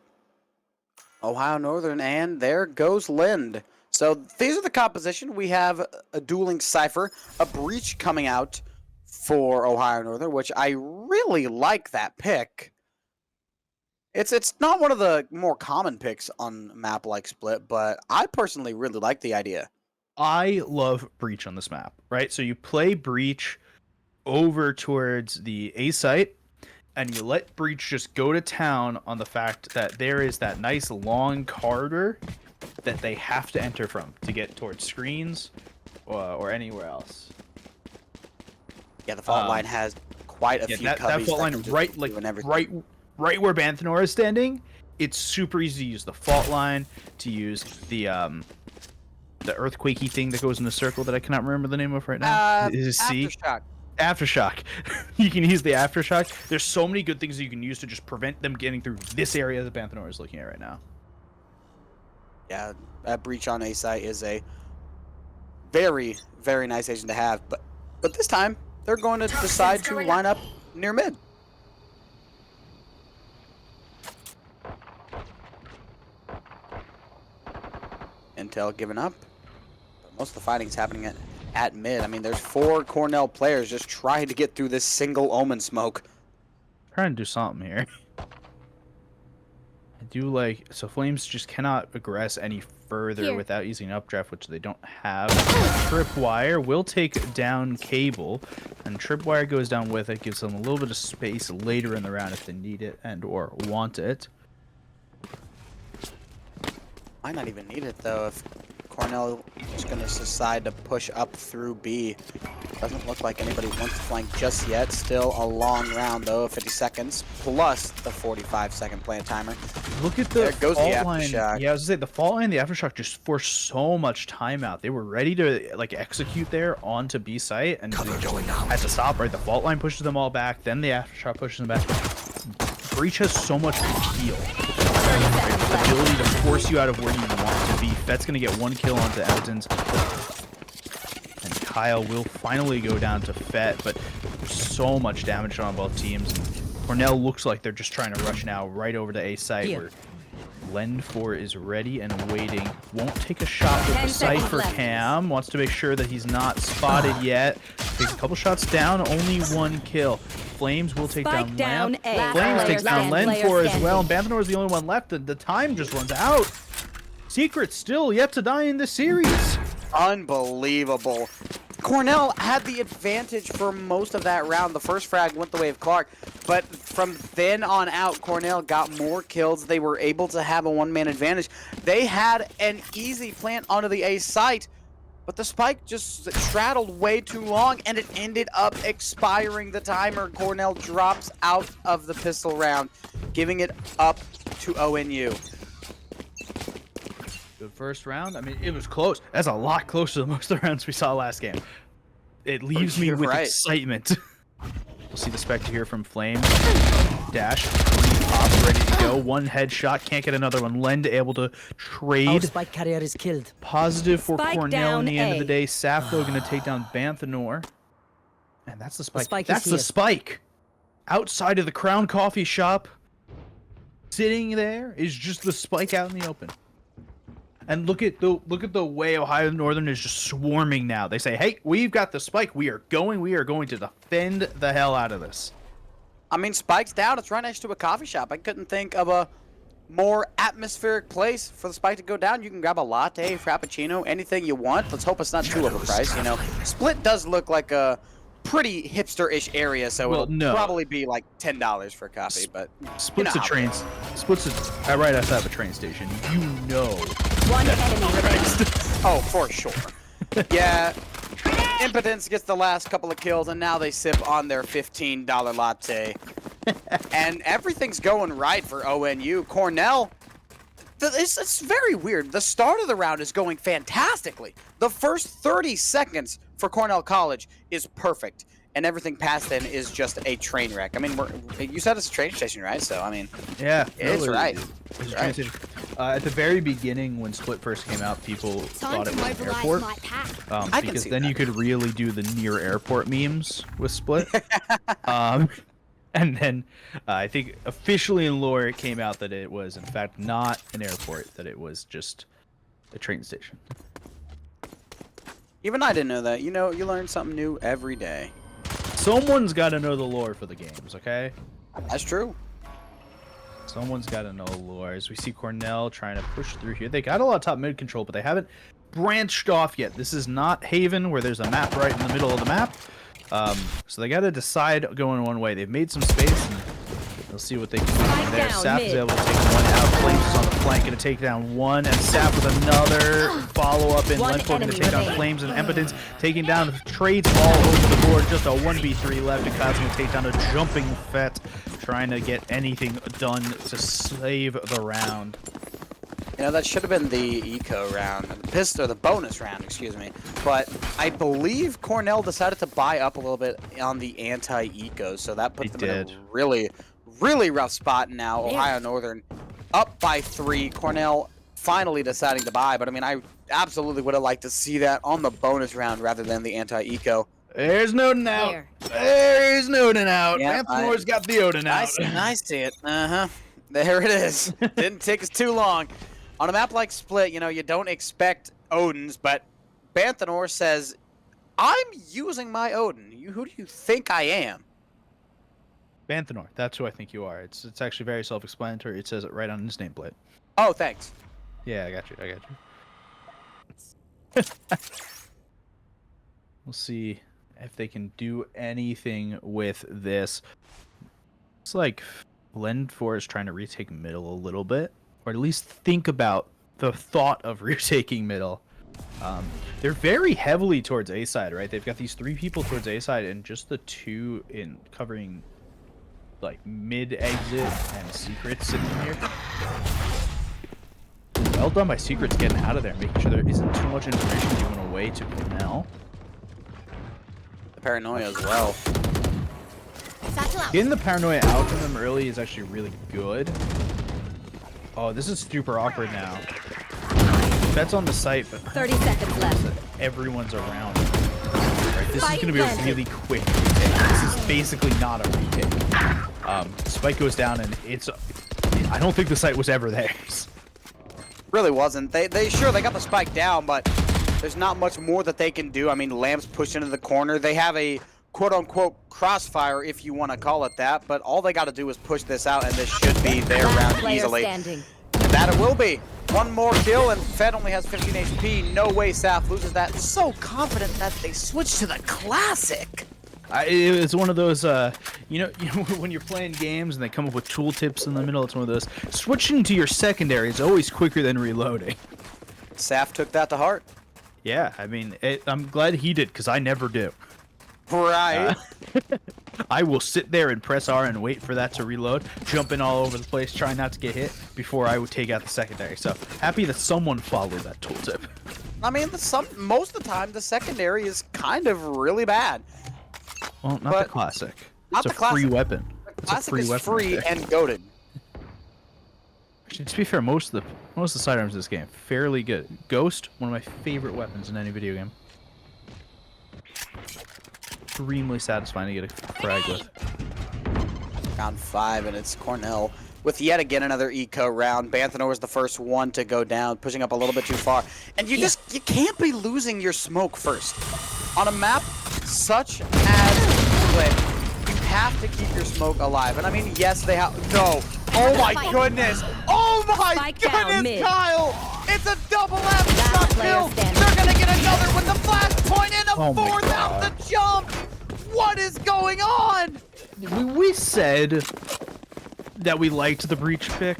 Speaker 1: Ohio Northern, and there goes Lind. So these are the composition. We have a dueling Cypher, a Breach coming out for Ohio Northern, which I really like that pick. It's not one of the more common picks on a map like Split, but I personally really like the idea.
Speaker 2: I love Breach on this map, right? So you play Breach over towards the A site, and you let Breach just go to town on the fact that there is that nice long corridor that they have to enter from to get towards screens or anywhere else.
Speaker 1: Yeah, the fault line has quite a few
Speaker 2: that
Speaker 1: cubbies.
Speaker 2: Fault line right where Banthanor is standing. It's super easy to use the fault line, to use the earthquakey thing that goes in a circle that I cannot remember the name of right now. Is C? Aftershock. You can use the aftershock. There's so many good things that you can use to just prevent them getting through this area that Banthanor is looking at right now.
Speaker 1: Yeah, that Breach on A site is a very, very nice agent to have. But this time, they're going to decide to line up near mid. Intel giving up. But most of the fighting is happening at mid. I mean, there's 4 Cornell players just trying to get through this single Omen smoke.
Speaker 2: Trying to do something here. I do like... So Flames just cannot aggress any further without using updraft, which they don't have. Tripwire will take down Cable, and Tripwire goes down with it, gives them a little bit of space later in the round if they need it and or want it.
Speaker 1: Might not even need it, though, if Cornell is going to decide to push up through B. Doesn't look like anybody wants to flank just yet. Still a long round, though, 50 seconds, plus the 45-second plant timer.
Speaker 2: Look at the
Speaker 1: there goes the
Speaker 2: fault line.
Speaker 1: aftershock.
Speaker 2: Yeah, I was going to say, the fault line and the aftershock just forced so much time out. They were ready to like execute there onto B site, and they had to stop, right? The fault line pushes them all back, then the aftershock pushes them back. Breach has so much heal. The ability to force you out of where you want to be. Fett's going to get 1 kill onto Evans. And Kyle will finally go down to Fett, but there's so much damage on both teams. Cornell looks like they're just trying to rush now right over to A site where Lend4 is ready and waiting. Won't take a shot with the Cypher cam. Wants to make sure that he's not spotted yet. Takes a couple shots down, only 1 kill. Flames will take down Lamp. Flames takes down Lend4 as well, and Banthanor is the only one left. The time just runs out. Secret still yet to die in this series.
Speaker 1: Unbelievable. Cornell had the advantage for most of that round. The first frag went the way of Clark, but from then on out, Cornell got more kills. They were able to have a 1-man advantage. They had an easy plant onto the A site, but the spike just straddled way too long, and it ended up expiring the timer. Cornell drops out of the pistol round, giving it up to ONU.
Speaker 2: The first round, I mean, it was close. That's a lot closer than most of the rounds we saw last game. It leaves me
Speaker 1: You're
Speaker 2: with
Speaker 1: right.
Speaker 2: excitement. We'll see the Spectre here from Flame. Dash, 3 pops, ready to go. 1 headshot, can't get another one. Lend able to
Speaker 3: Our
Speaker 2: trade.
Speaker 3: spike carrier is killed.
Speaker 2: Positive for
Speaker 4: Spike
Speaker 2: Cornell in
Speaker 4: down
Speaker 2: the end of the
Speaker 4: A.
Speaker 2: day. Saflo going to take down Banthanor. And that's the spike.
Speaker 3: spike is
Speaker 2: That's the
Speaker 3: here.
Speaker 2: spike. Outside of the Crown Coffee Shop, sitting there is just the spike out in the open. And look at the way Ohio Northern is just swarming now. They say, "Hey, we've got the spike. We are going to defend the hell out of this."
Speaker 1: I mean, Spike's down. It's right next to a coffee shop. I couldn't think of a more atmospheric place for the Spike to go down. You can grab a latte, frappuccino, anything you want. Let's hope it's not too overpriced. You know, Split does look like a pretty hipster-ish area, so
Speaker 2: Well,
Speaker 1: it'll
Speaker 2: no.
Speaker 1: probably be like $10 for a coffee. But
Speaker 2: Split's
Speaker 1: know
Speaker 2: a
Speaker 1: how
Speaker 2: train. Split's right outside of a train station. You know.
Speaker 4: One enemy remaining.
Speaker 1: oh, for sure. Yeah. Impotence gets the last couple of kills, and now they sip on their $15 latte. And everything's going right for ONU. Cornell, it's very weird. The start of the round is going fantastically. The first 30 seconds for Cornell College is perfect, and everything past then is just a train wreck. I mean, you said it's a train station, right? So, I mean,
Speaker 2: Yeah,
Speaker 1: it's right.
Speaker 2: It's a
Speaker 1: Right.
Speaker 2: train station. At the very beginning, when Split first came out, people thought it was an airport.
Speaker 1: I can
Speaker 2: Because
Speaker 1: see
Speaker 2: then
Speaker 1: that.
Speaker 2: you could really do the near airport memes with Split. And then I think officially in lore it came out that it was in fact not an airport, that it was just a train station.
Speaker 1: Even I didn't know that. You know, you learn something new every day.
Speaker 2: Someone's got to know the lore for the games, okay?
Speaker 1: That's true.
Speaker 2: Someone's got to know the lore. As we see Cornell trying to push through here. They got a lot of top mid control, but they haven't branched off yet. This is not Haven, where there's a map right in the middle of the map. So they got to decide going one way. They've made some space, and they'll see what they can do from there.
Speaker 4: down,
Speaker 2: Sap is
Speaker 4: mid.
Speaker 2: able to take one out. Flames is on the flank, going to take down one, and Sap with another follow-up in.
Speaker 4: One
Speaker 2: Lentford going to
Speaker 4: enemy
Speaker 2: take down
Speaker 4: remaining.
Speaker 2: Flames, and Impotence taking down trades all over the board. Just a 1v3 left, and Kaz going to take down a jumping Fett, trying to get anything done to save the round.
Speaker 1: You know, that should have been the eco round, or the bonus round, excuse me. But I believe Cornell decided to buy up a little bit on the anti-eco, so that puts
Speaker 2: They
Speaker 1: them in
Speaker 2: did.
Speaker 1: a really, really rough spot now. Ohio Northern up by 3. Cornell finally deciding to buy, but I mean, I absolutely would have liked to see that on the bonus round rather than the anti-eco.
Speaker 2: There's no Odin out.
Speaker 4: There.
Speaker 2: There's no Odin out.
Speaker 1: Yeah,
Speaker 2: Anthony's got the Odin out.
Speaker 1: I see it. Uh-huh. There it is. Didn't take us too long. On a map like Split, you know, you don't expect Odins, but Banthanor says, I'm using my Odin. Who do you think I am?
Speaker 2: Banthanor, that's who I think you are. It's actually very self-explanatory. It says it right on his nameplate.
Speaker 1: Oh, thanks.
Speaker 2: Yeah, I got you. We'll see if they can do anything with this. It's like Lend4 is trying to retake middle a little bit, or at least think about the thought of retaking middle. They're very heavily towards A side, right? They've got these 3 people towards A side, and just the 2 in covering like mid exit and Secrets sitting here. Well done by Secrets getting out of there, making sure there isn't too much information given away to Cornell.
Speaker 1: The paranoia as well.
Speaker 2: Getting the paranoia out from them early is actually really good. Oh, this is super awkward now. That's on the site, but
Speaker 4: 30 seconds left.
Speaker 2: everyone's around. Right, this is
Speaker 4: Spike
Speaker 2: going to be a
Speaker 4: planted.
Speaker 2: really quick retake. This is basically not a retake. Spike goes down, and I don't think the site was ever theirs.
Speaker 1: Really wasn't. They got the spike down, but there's not much more that they can do. I mean, Lamps pushed into the corner. They have a quote-unquote crossfire, if you want to call it that, but all they got to do is push this out, and this should be their
Speaker 4: Last
Speaker 1: round
Speaker 4: player
Speaker 1: easily.
Speaker 4: standing.
Speaker 1: And that it will be. One more kill, and Fed only has 15 HP. No way Saf loses that. So confident that they switched to the classic.
Speaker 2: It's one of those, you know, when you're playing games and they come up with tooltips in the middle, it's one of those. Switching to your secondary is always quicker than reloading.
Speaker 1: Saf took that to heart.
Speaker 2: Yeah, I mean, I'm glad he did, because I never do.
Speaker 1: Right.
Speaker 2: I will sit there and press R and wait for that to reload, jumping all over the place, trying not to get hit before I would take out the secondary. So happy that someone followed that tooltip.
Speaker 1: I mean, most of the time, the secondary is kind of really bad.
Speaker 2: Well, not
Speaker 1: But
Speaker 2: the classic.
Speaker 1: not
Speaker 2: It's
Speaker 1: the
Speaker 2: a free
Speaker 1: classic.
Speaker 2: weapon.
Speaker 1: The
Speaker 2: It's a
Speaker 1: classic
Speaker 2: free
Speaker 1: is
Speaker 2: weapon
Speaker 1: free
Speaker 2: right there.
Speaker 1: and goated.
Speaker 2: Actually, to be fair, most of the sidearms in this game fairly good. Ghost, one of my favorite weapons in any video game. Extremely satisfying to get a frag with.
Speaker 1: Round 5, and it's Cornell with yet again another eco round. Banthano was the first one to go down, pushing up a little bit too far. And you can't be losing your smoke first. On a map such as Split, you have to keep your smoke alive. And I mean, yes, they have. No. Oh my goodness. Oh my
Speaker 4: Spike down
Speaker 1: goodness,
Speaker 4: mid.
Speaker 1: Kyle. It's a double F
Speaker 4: Last
Speaker 1: shot
Speaker 4: player
Speaker 1: kill.
Speaker 4: standing.
Speaker 1: They're going to get another with the flash point and a
Speaker 2: Oh my
Speaker 1: fourth out
Speaker 2: God.
Speaker 1: the jump. What is going on?
Speaker 2: We said that we liked the breach pick,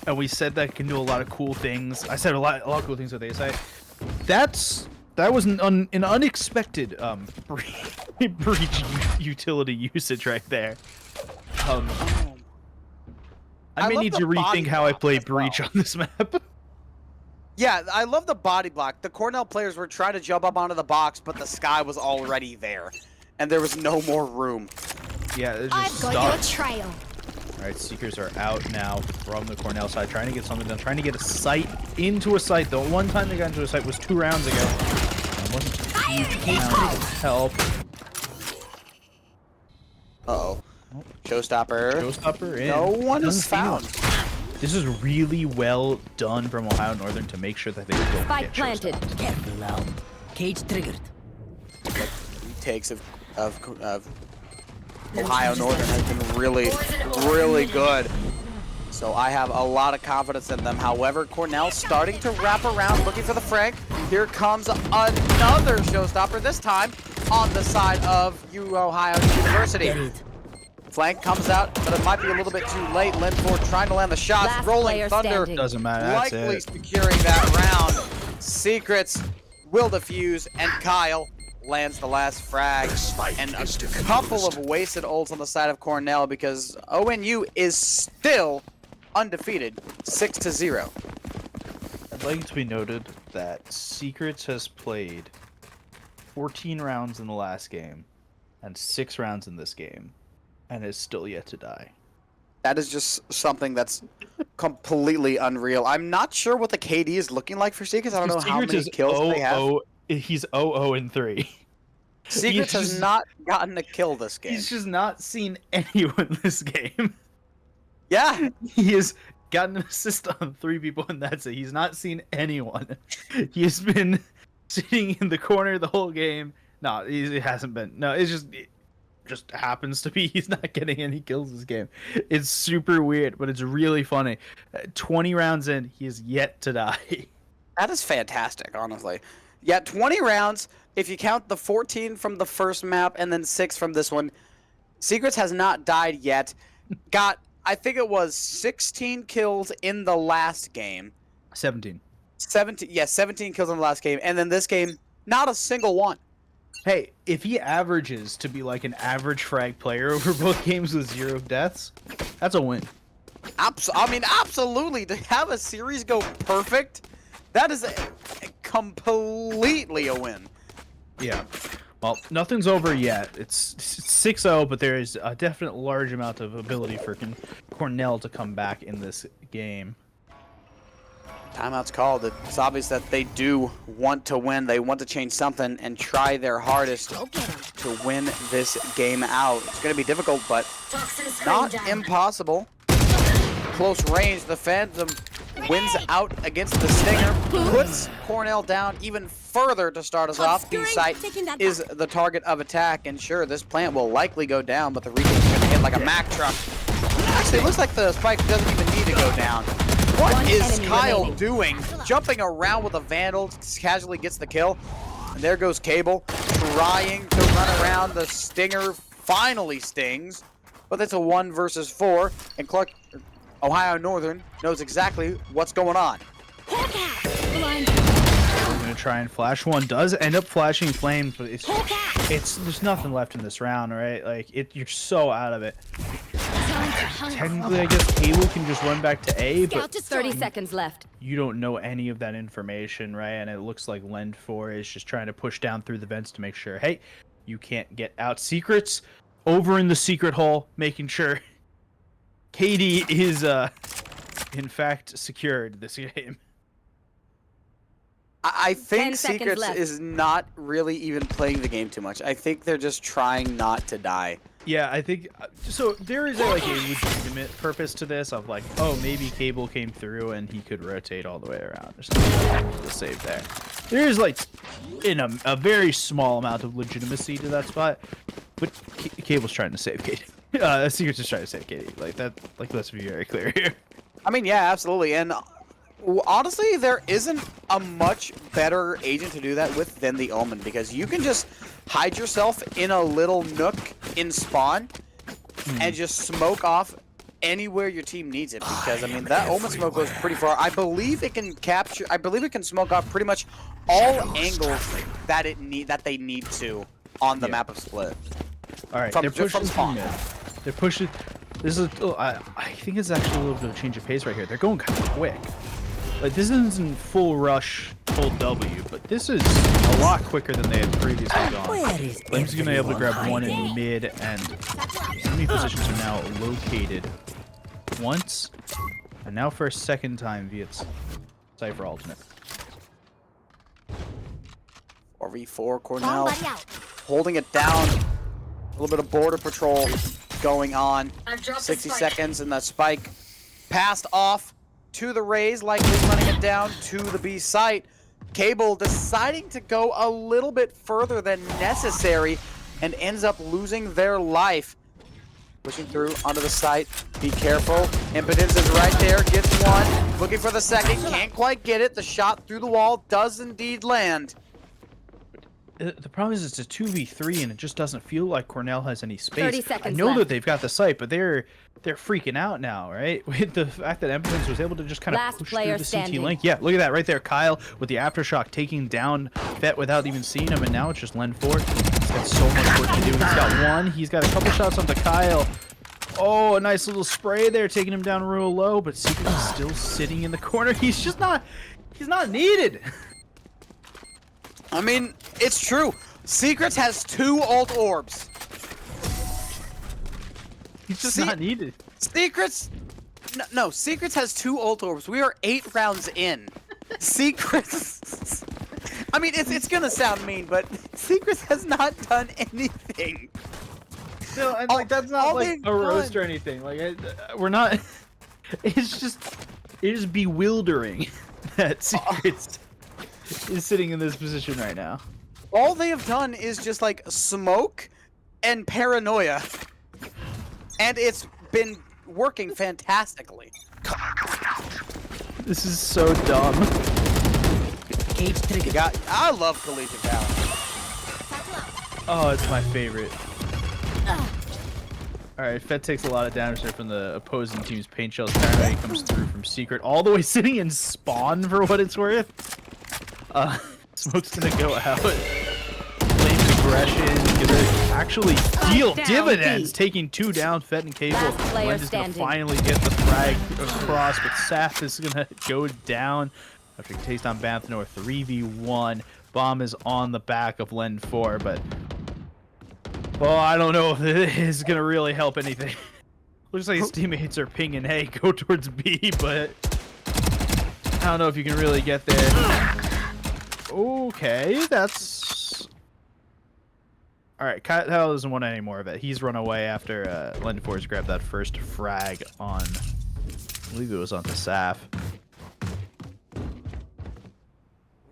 Speaker 2: and we said that it can do a lot of cool things. I said a lot of cool things with A-site. That was an unexpected breach utility usage right there. I
Speaker 1: I
Speaker 2: may
Speaker 1: love
Speaker 2: need
Speaker 1: the
Speaker 2: to
Speaker 1: body
Speaker 2: rethink how I
Speaker 1: block
Speaker 2: play
Speaker 1: as well.
Speaker 2: breach on this map.
Speaker 1: Yeah, I love the body block. The Cornell players were trying to jump up onto the box, but the sky was already there, and there was no more room.
Speaker 2: Yeah, it's
Speaker 4: I've
Speaker 2: just
Speaker 4: got you a
Speaker 2: stop.
Speaker 4: trail.
Speaker 2: Alright, Seekers are out now from the Cornell side, trying to get something done, trying to get a sight into a site. The one time they got into a site was 2 rounds ago. It wasn't a huge amount of help.
Speaker 1: Uh-oh. Showstopper.
Speaker 2: Showstopper in.
Speaker 1: No one is
Speaker 2: Doesn't seem
Speaker 1: found.
Speaker 2: like- This is really well done from Ohio Northern to make sure that they don't
Speaker 4: Spike
Speaker 2: get
Speaker 4: planted.
Speaker 2: showstopped.
Speaker 3: Careful now. Cage triggered.
Speaker 1: Takes of Ohio Northern has been really good. So I have a lot of confidence in them. However, Cornell starting to wrap around, looking for the frag. Here comes another showstopper, this time on the side of Ohio University.
Speaker 3: Buried.
Speaker 1: Flank comes out, but it might be a little bit too late. Linford trying to land the shots.
Speaker 4: Last
Speaker 1: Rolling
Speaker 4: player
Speaker 1: Thunder
Speaker 4: standing.
Speaker 2: Doesn't matter, that's
Speaker 1: likely
Speaker 2: it.
Speaker 1: securing that round. Secrets will defuse, and Kyle lands the last frag. And a couple of wasted ults on the side of Cornell because ONU is still undefeated, 6-0.
Speaker 2: I'd like it to be noted that Secrets has played 14 rounds in the last game and 6 rounds in this game and is still yet to die.
Speaker 1: That is just something that's completely unreal. I'm not sure what the KD is looking like for Secrets. I don't know how many kills they have.
Speaker 2: He's 0-0-3.
Speaker 1: Secrets has
Speaker 2: just-
Speaker 1: not gotten a kill this game.
Speaker 2: He's just not seen anyone this game.
Speaker 1: Yeah,
Speaker 2: He has gotten an assist on 3 people, and that's it. He's not seen anyone. He has been sitting in the corner the whole game. No, it hasn't been. No, it just happens to be he's not getting any kills this game. It's super weird, but it's really funny. 20 rounds in, he is yet to die.
Speaker 1: that is fantastic, honestly. Yeah, 20 rounds. If you count the 14 from the first map and then 6 from this one, Secrets has not died yet. Got, I think it was 16 kills in the last game.
Speaker 2: 17.
Speaker 1: 17 kills in the last game. And then this game, not a single one.
Speaker 2: Hey, if he averages to be like an average frag player over both games with 0 deaths, that's a win.
Speaker 1: I mean, absolutely. To have a series go perfect, that is completely a win.
Speaker 2: Yeah. Well, nothing's over yet. It's 6-0, but there is a definite large amount of ability for Cornell to come back in this game.
Speaker 1: Timeout's called. It's obvious that they do want to win. They want to change something and try their hardest to win this game out. It's going to be difficult, but not impossible. Close range, the Phantom wins out against the Stinger, puts Cornell down even further to start us off. B site is the target of attack, and sure, this plant will likely go down, but the Regan's going to hit like a Mack truck. Actually, it looks like the spike doesn't even need to go down. What
Speaker 4: One
Speaker 1: is
Speaker 4: enemy
Speaker 1: Kyle
Speaker 4: remaining.
Speaker 1: doing? Jumping around with a Vandal, casually gets the kill. And there goes Cable, trying to run around. The Stinger finally stings, but it's a 1 versus 4, and Ohio Northern knows exactly what's going on.
Speaker 2: I'm gonna try and flash one. Does end up flashing flames, but it's there's nothing left in this round, right? Like you're so out of it. Technically, I guess Cable can just run back to A, but
Speaker 4: 30 seconds left.
Speaker 2: you don't know any of that information, right? And it looks like Lend 4 is just trying to push down through the vents to make sure, hey, you can't get out. Secrets over in the secret hole, making sure KD is in fact secured this game.
Speaker 1: I
Speaker 4: 10
Speaker 1: think
Speaker 4: seconds
Speaker 1: Secrets
Speaker 4: left.
Speaker 1: is not really even playing the game too much. I think they're just trying not to die.
Speaker 2: Yeah, I think so. There is a legitimate purpose to this of like, oh, maybe Cable came through and he could rotate all the way around or something to save there. There is like a very small amount of legitimacy to that spot, but Cable's trying to save Katie. Secret's just trying to save Katie. Like that. Like let's be very clear here.
Speaker 1: I mean, yeah, absolutely. And honestly, there isn't a much better agent to do that with than the Omen, because you can just hide yourself in a little nook in spawn and just smoke off anywhere your team needs it. Because I mean, that Omen smoke goes pretty far. I believe it can capture. I believe it can smoke off pretty much all angles that they need to on the map of Split.
Speaker 2: All right,
Speaker 1: They're pushing from spawn.
Speaker 2: They're pushing. This is. I think it's actually a little bit of a change of pace right here. They're going kind of quick. Like this isn't full rush, full W, but this is a lot quicker than they had previously gone. Lem's gonna be able to grab one in mid, and enemy positions are now located once, and now for a second time via its Cypher alternate.
Speaker 1: 4v4 Cornell holding it down. A little bit of border patrol going on. 60 seconds, and that spike passed off to the Rays, likely running it down to the B site. Cable deciding to go a little bit further than necessary and ends up losing their life. Pushing through onto the site. Be careful. Impotence is right there. Gets one. Looking for the second. Can't quite get it. The shot through the wall does indeed land.
Speaker 2: The problem is it's a 2v3 and it just doesn't feel like Cornell has any space.
Speaker 4: 30 seconds
Speaker 2: I know
Speaker 4: left.
Speaker 2: that they've got the site, but they're freaking out now, right? With the fact that Impotence was able to just kind of
Speaker 4: Last
Speaker 2: push
Speaker 4: player
Speaker 2: through the
Speaker 4: standing.
Speaker 2: CT link. Yeah, look at that right there. Kyle with the aftershock taking down Fett without even seeing him, and now it's just Lend 4. He's got so much work to do. He's got one. He's got a couple shots onto Kyle. Oh, a nice little spray there, taking him down real low, but Secret is still sitting in the corner. He's not needed.
Speaker 1: I mean, it's true. Secrets has 2 ult orbs.
Speaker 2: He's just not needed.
Speaker 1: Secrets... No, Secrets has 2 ult orbs. We are 8 rounds in. Secrets... I mean, it's gonna sound mean, but Secrets has not done anything.
Speaker 2: No, and like that's not
Speaker 1: all
Speaker 2: like
Speaker 1: they've
Speaker 2: a roast
Speaker 1: done-
Speaker 2: or anything. Like we're not. It is bewildering that Secrets is sitting in this position right now.
Speaker 1: All they have done is just like smoke and paranoia. And it's been working fantastically.
Speaker 2: This is so dumb.
Speaker 3: Cage triggered.
Speaker 1: I love Collegiate Valorant.
Speaker 2: Oh, it's my favorite. Alright, Fett takes a lot of damage there from the opposing team's paint shells. Paranoia comes through from Secret, all the way sitting in spawn for what it's worth. Smoke's gonna go out. Flames aggression, gonna actually deal
Speaker 4: down,
Speaker 2: dividends,
Speaker 4: B.
Speaker 2: taking 2 down. Fett and Cable.
Speaker 4: Last player
Speaker 2: Lend is gonna
Speaker 4: standing.
Speaker 2: finally get the frag across, but Saf is gonna go down after taste on Banthanor 3v1. Bomb is on the back of Lend 4, but well, I don't know if it is gonna really help anything. Looks like his teammates are pinging, hey, go towards B, but I don't know if you can really get there. Okay, that's... Alright, Kyle doesn't want any more of it. He's run away after Lend 4's grabbed that first frag on... I believe it was on the Saf.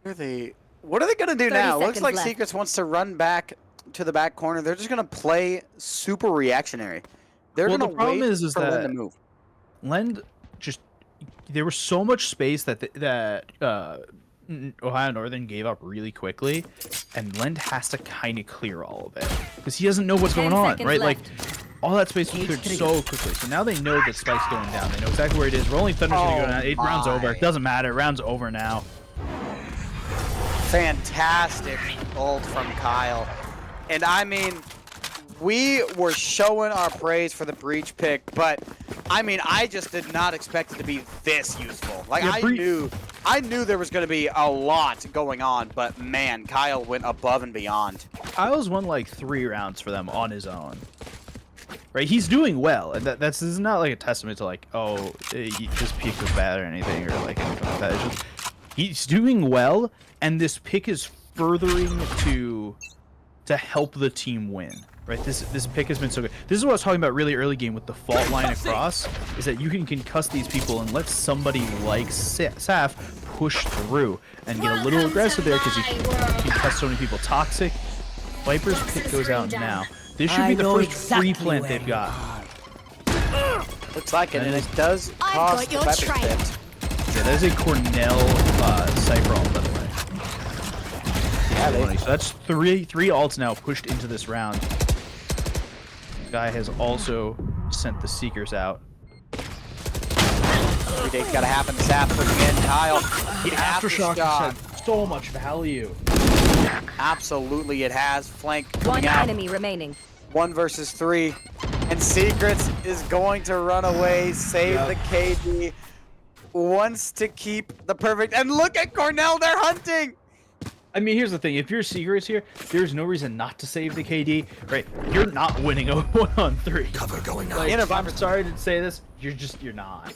Speaker 1: What are they gonna do
Speaker 4: 30
Speaker 1: now? Looks
Speaker 4: seconds
Speaker 1: like
Speaker 4: left.
Speaker 1: Secrets wants to run back to the back corner. They're just gonna play super reactionary. They're
Speaker 2: Well,
Speaker 1: gonna
Speaker 2: the problem
Speaker 1: wait
Speaker 2: is
Speaker 1: for Lynn
Speaker 2: that-
Speaker 1: to move.
Speaker 2: Lend just... There was so much space that Ohio Northern gave up really quickly, and Lend has to kind of clear all of it because he doesn't know what's
Speaker 4: 10
Speaker 2: going on,
Speaker 4: seconds
Speaker 2: right?
Speaker 4: left.
Speaker 2: Like all that space was cleared so quickly. So now they know that Spike's going down. They know exactly where it is. Rolling Thunder's gonna go down. 8 rounds over. It doesn't matter. Round's over now.
Speaker 1: Fantastic ult from Kyle. And I mean, we were showing our praise for the breach pick, but I mean, I just did not expect it to be this useful. Like,
Speaker 2: Yeah,
Speaker 1: I knew there was going to be a lot going on, but man, Kyle went above and beyond.
Speaker 2: Kyle's won like 3 rounds for them on his own. Right, he's doing well, and this is not like a testament to like, oh, this pick was bad or anything, or like anything like that. It's just, he's doing well, and this pick is furthering to help the team win. Right, this pick has been so good. This is what I was talking about really early game with the fault line across, is that you can concuss these people and let somebody like Saf push through and get a little aggressive there because you can concuss so many people. Toxic, Viper's pick goes out now. This should be the first free plant they've got.
Speaker 1: Looks like it, and it does cost the Viper's pick.
Speaker 2: Yeah, there's a Cornell Cypher ult, by the way. Yeah, so that's three ults now pushed into this round. Guy has also sent the Seekers out.
Speaker 1: Every day's gotta happen. Sap pushing in. Kyle.
Speaker 2: The Aftershock has had so much value.
Speaker 1: Absolutely, it has. Flank coming
Speaker 4: One
Speaker 1: out.
Speaker 4: enemy remaining.
Speaker 1: 1 versus 3. And Secrets is going to run away, save the KD. Wants to keep the perfect. And look at Cornell, they're hunting!
Speaker 2: I mean, here's the thing. If you're Secrets here, there's no reason not to save the KD, right? You're not winning a 1-on-3.
Speaker 3: Cover going on.
Speaker 2: Like, I'm sorry to say this, you're not.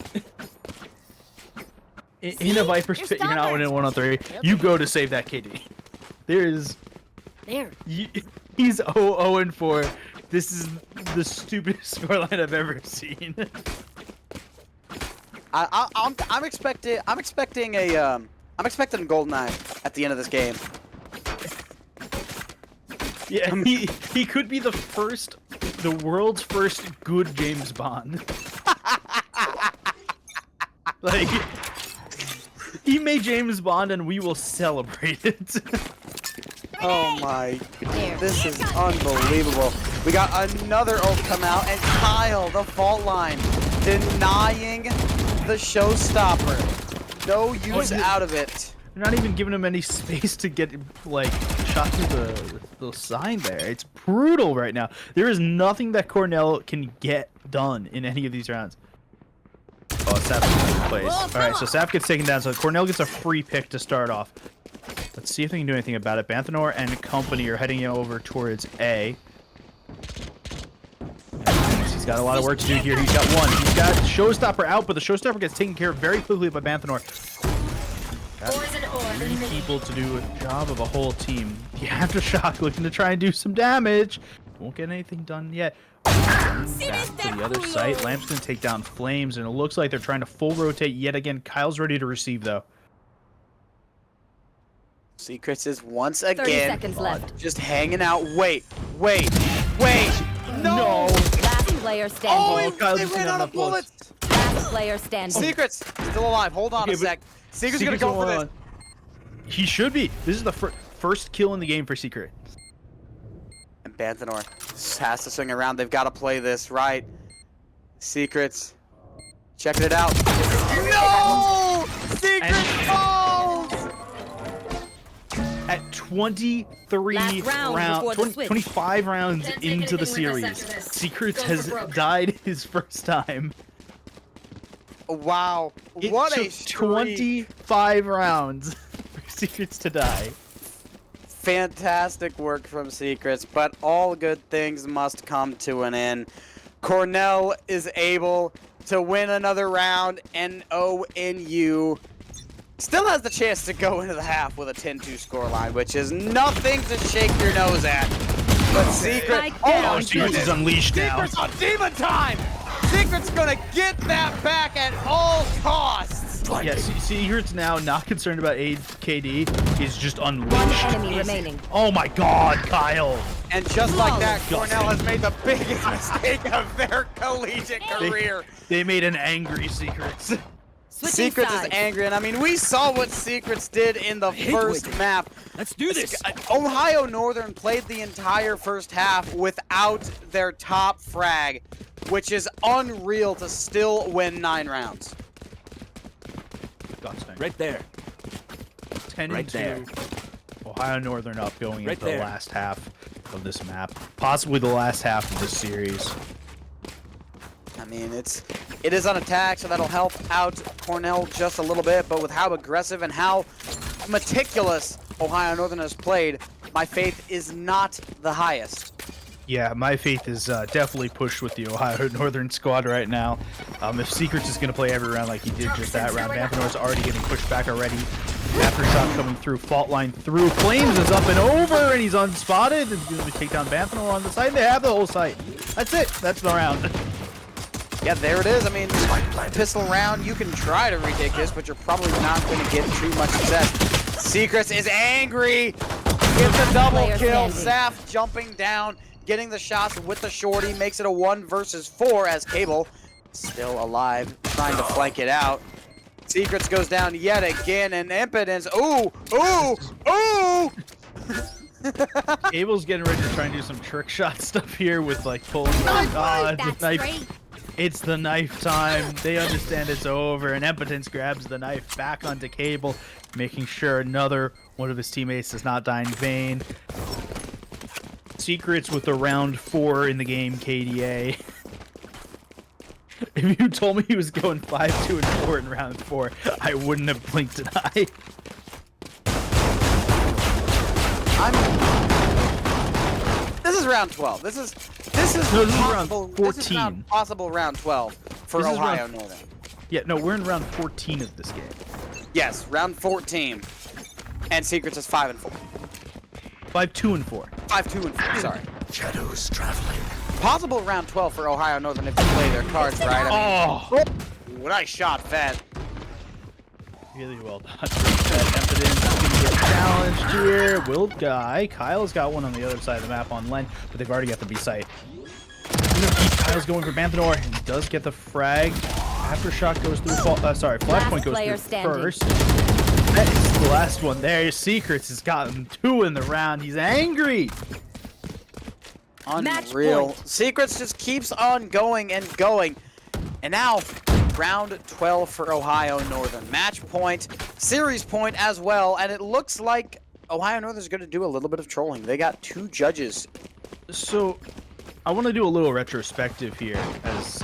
Speaker 2: In a Viper's pit, you're not winning a 1-on-3. You go to save that KD. He's 0-4. This is the stupidest scoreline I've ever seen.
Speaker 1: I'm expecting a GoldenEye at the end of this game.
Speaker 2: Yeah, he could be the world's first good James Bond. Like, he made James Bond and we will celebrate it.
Speaker 1: Oh my, this is unbelievable. We got another ult come out, and Kyle, the fault line, denying the showstopper. No use out of it.
Speaker 2: They're not even giving him any space to get, like, shot through the sign there. It's brutal right now. There is nothing that Cornell can get done in any of these rounds. Oh, Sap in place. Alright, so Sap gets taken down, so Cornell gets a free pick to start off. Let's see if they can do anything about it. Banthanor and company are heading over towards A. He's got a lot of work to do here. He's got one. He's got Showstopper out, but the Showstopper gets taken care of very quickly by Banthanor. Got 3 people to do a job of a whole team. The Aftershock looking to try and do some damage. Won't get anything done yet. Back to the other site. Lamp's going to take down Flames, and it looks like they're trying to full rotate yet again. Kyle's ready to receive, though.
Speaker 1: Secrets is once
Speaker 4: 30
Speaker 1: again
Speaker 4: seconds left.
Speaker 1: just hanging out. Wait. No.
Speaker 4: Last player standing.
Speaker 2: Kyle's
Speaker 1: they
Speaker 2: just
Speaker 1: ran
Speaker 2: not
Speaker 1: out
Speaker 2: enough
Speaker 1: of bullets.
Speaker 4: Last player standing.
Speaker 1: Secrets still alive. Hold on a sec. Secret's gonna go for this.
Speaker 2: He should be. This is the first kill in the game for Secret.
Speaker 1: And Banthanor has to swing around. They've got to play this right. Secrets. Checking it out. No! Secret falls!
Speaker 2: At 23
Speaker 4: Last round before the switch.
Speaker 2: 25 rounds into the series, Secrets has died his first time.
Speaker 1: Wow.
Speaker 2: It
Speaker 1: What
Speaker 2: took
Speaker 1: a streak.
Speaker 2: 25 rounds for Secrets to die.
Speaker 1: Fantastic work from Secrets, but all good things must come to an end. Cornell is able to win another round, and ONU still has the chance to go into the half with a 10-2 scoreline, which is nothing to shake your nose at. But Secret,
Speaker 2: Oh, Secrets is unleashed now.
Speaker 1: Secret's on demon time! Secret's gonna get that back at all costs!
Speaker 2: Yeah, Secret's now not concerned about KD. He's just unleashed.
Speaker 4: One enemy remaining.
Speaker 2: Oh my god, Kyle!
Speaker 1: And just like that, Cornell has made the biggest mistake of their collegiate career.
Speaker 2: They made an angry Secrets.
Speaker 4: Switching
Speaker 1: Secrets is
Speaker 4: sides.
Speaker 1: angry, and I mean, we saw what Secrets did in the first map.
Speaker 3: Let's do this.
Speaker 1: Ohio Northern played the entire first half without their top frag, which is unreal to still win 9 rounds.
Speaker 3: Right there.
Speaker 2: 10
Speaker 3: Right there.
Speaker 2: Ohio Northern up going
Speaker 3: Right
Speaker 2: into
Speaker 3: there.
Speaker 2: the last half of this map, possibly the last half of this series.
Speaker 1: I mean, it is on attack, so that'll help out Cornell just a little bit, but with how aggressive and how meticulous Ohio Northern has played, my faith is not the highest.
Speaker 2: Yeah, my faith is definitely pushed with the Ohio Northern squad right now. If Secrets is going to play every round like he did just that round, Vampanore's already getting pushed back already. Aftershock coming through, fault line through, Flames is up and over, and he's unspotted. He's going to take down Vampanour on the side. They have the whole site. That's it. That's the round.
Speaker 1: Yeah, there it is. I mean, pistol round, you can try to retake this, but you're probably not going to get too much success. Secrets is angry. Gets a double
Speaker 4: Player
Speaker 1: kill.
Speaker 4: standing.
Speaker 1: Zaf jumping down, getting the shots with the shorty, makes it a 1 versus 4 as Cable still alive, trying to flank it out. Secrets goes down yet again, and Impotence. Ooh, ooh, ooh!
Speaker 2: Abel's getting ready to try and do some trick shot stuff here with like pulling the knife. It's the knife time. They understand it's over, and Impotence grabs the knife back onto Cable, making sure another one of his teammates does not die in vain. Secrets with the round 4 in the game, KDA. If you told me he was going 5, 2, and 4 in round 4, I wouldn't have blinked an eye.
Speaker 1: This is round 12. This is
Speaker 2: No, this is round
Speaker 1: possible.
Speaker 2: 14.
Speaker 1: This is not possible round 12 for
Speaker 2: This is
Speaker 1: Ohio
Speaker 2: round-
Speaker 1: Northern.
Speaker 2: Yeah, no, we're in round 14 of this game.
Speaker 1: Yes, round 14, and Secrets is 5 and 4.
Speaker 2: 5, 2, and 4.
Speaker 1: 5, 2, and 4. Sorry.
Speaker 3: Shadows traveling.
Speaker 1: Possible round 12 for Ohio Northern if they play their cards right. I mean, nice shot, Fed.
Speaker 2: Really well done. That Impotence gonna get challenged here. Will Guy. Kyle's got one on the other side of the map on Len, but they've already got the B site. Kyle's going for Banthanor, and he does get the frag. Aftershock goes through. Flashpoint goes
Speaker 4: player
Speaker 2: through
Speaker 4: standing.
Speaker 2: first. That is the last one there. Secrets has gotten 2 in the round. He's angry.
Speaker 4: Match
Speaker 1: Unreal.
Speaker 4: point.
Speaker 1: Secrets just keeps on going and going. And now, round 12 for Ohio Northern. Match point, series point as well, and it looks like Ohio Northern is going to do a little bit of trolling. They got 2 judges.
Speaker 2: So, I want to do a little retrospective here as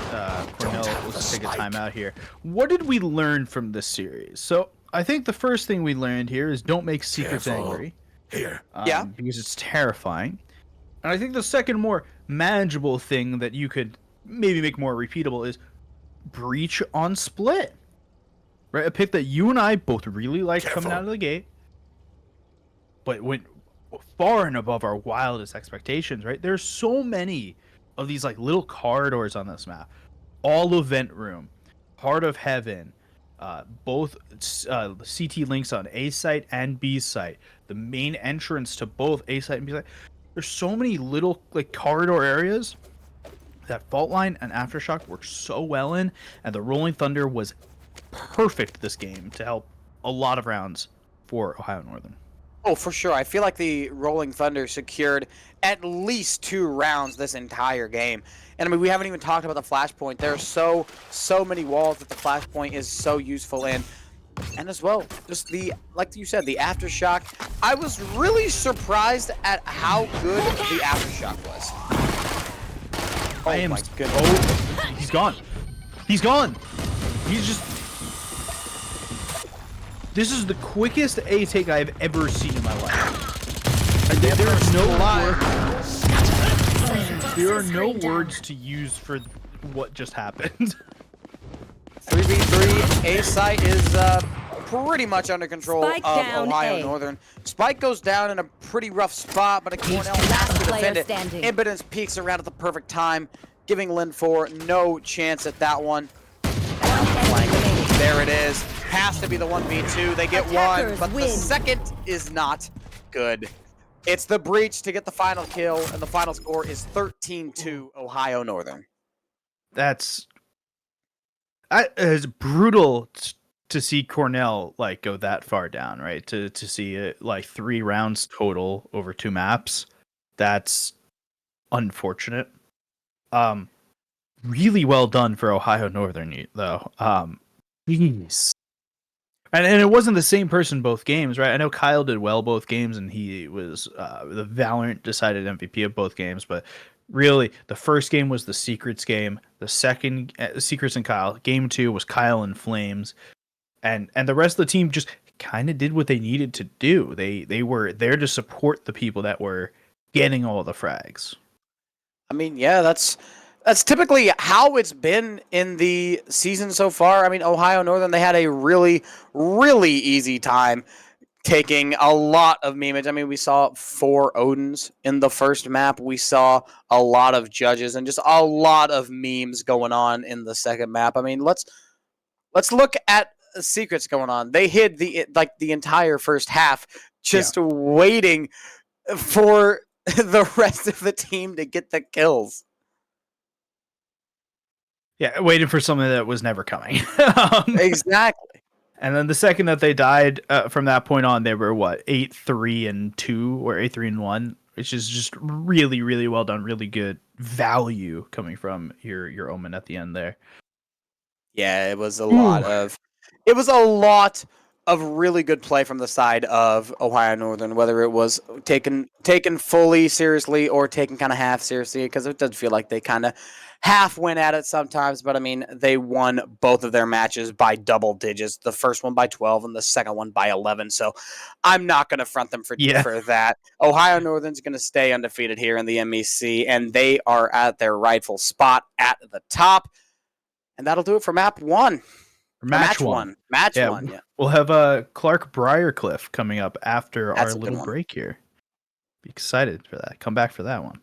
Speaker 2: Cornell was taking time out here. What did we learn from this series? So, I think the first thing we learned here is don't make Secrets
Speaker 3: Careful.
Speaker 2: angry.
Speaker 3: Here.
Speaker 1: Yeah.
Speaker 2: Because it's terrifying. And I think the second more manageable thing that you could maybe make more repeatable is Breach on Split. Right? A pick that you and I both really liked coming
Speaker 3: Careful.
Speaker 2: out of the gate, but went far and above our wildest expectations, right? There's so many of these like little corridors on this map. All Event Room, Heart of Heaven, both CT links on A site and B site, the main entrance to both A site and B site. There's so many little like corridor areas that Fault Line and Aftershock worked so well in, and the Rolling Thunder was perfect this game to help a lot of rounds for Ohio Northern.
Speaker 1: Oh, for sure. I feel like the Rolling Thunder secured at least 2 rounds this entire game. And I mean, we haven't even talked about the flashpoint. There are so many walls that the flashpoint is so useful in. And as well, just like you said, the Aftershock. I was really surprised at how good the Aftershock was.
Speaker 2: I am.
Speaker 1: my goodness.
Speaker 2: Oh, he's gone. He's gone. He's just. This is the quickest A take I've ever seen in my life. And there are no words to use for what just happened.
Speaker 1: 3v3, A site is pretty much under control
Speaker 4: Spike
Speaker 1: of
Speaker 4: down
Speaker 1: Ohio
Speaker 4: A.
Speaker 1: Northern. Spike goes down in a pretty rough spot, but a Cornell has to
Speaker 4: player
Speaker 1: defend it.
Speaker 4: standing.
Speaker 1: Impotence peeks around at the perfect time, giving Lin 4 no chance at that one. There it is. Has to be the 1v2. They get
Speaker 4: Attackers
Speaker 1: one, but the
Speaker 4: win.
Speaker 1: second is not good. It's the Breach to get the final kill, and the final score is 13-2 Ohio Northern.
Speaker 2: That's brutal to see Cornell like go that far down, right? To see it like 3 rounds total over 2 maps. That's unfortunate. Really well done for Ohio Northern though. Jeez. And it wasn't the same person both games, right? I know Kyle did well both games, and he was the Valorant decided MVP of both games. But really, the first game was the Secrets game. The second Secrets and Kyle. Game 2 was Kyle and Flames, and the rest of the team just kind of did what they needed to do. They were there to support the people that were getting all the frags.
Speaker 1: I mean, yeah, that's typically how it's been in the season so far. I mean, Ohio Northern, they had a really, really easy time taking a lot of memeage. I mean, we saw 4 Odins in the first map. We saw a lot of judges and just a lot of memes going on in the second map. I mean, let's look at secrets going on. They hid the entire first half just waiting for the rest of the team to get the kills.
Speaker 2: Yeah, waiting for something that was never coming.
Speaker 1: Exactly.
Speaker 2: And then the second that they died, from that point on, they were what 8-3-2 or 8-3-1, which is just really, really well done. Really good value coming from your Omen at the end there.
Speaker 1: Yeah, it was a lot of really good play from the side of Ohio Northern, whether it was taken fully seriously or taken kind of half seriously, because it does feel like they kind of half went at it sometimes. But I mean, they won both of their matches by double digits. The first one by 12 and the second one by 11. So I'm not going to front them for that. Ohio Northern's going to stay undefeated here in the MEC, and they are at their rightful spot at the top. And that'll do it for map 1.
Speaker 2: Match one.
Speaker 1: Match one, yeah.
Speaker 2: We'll have Clark Briarcliff coming up after
Speaker 1: That's
Speaker 2: our
Speaker 1: a good
Speaker 2: little
Speaker 1: one.
Speaker 2: break here. Be excited for that. Come back for that one.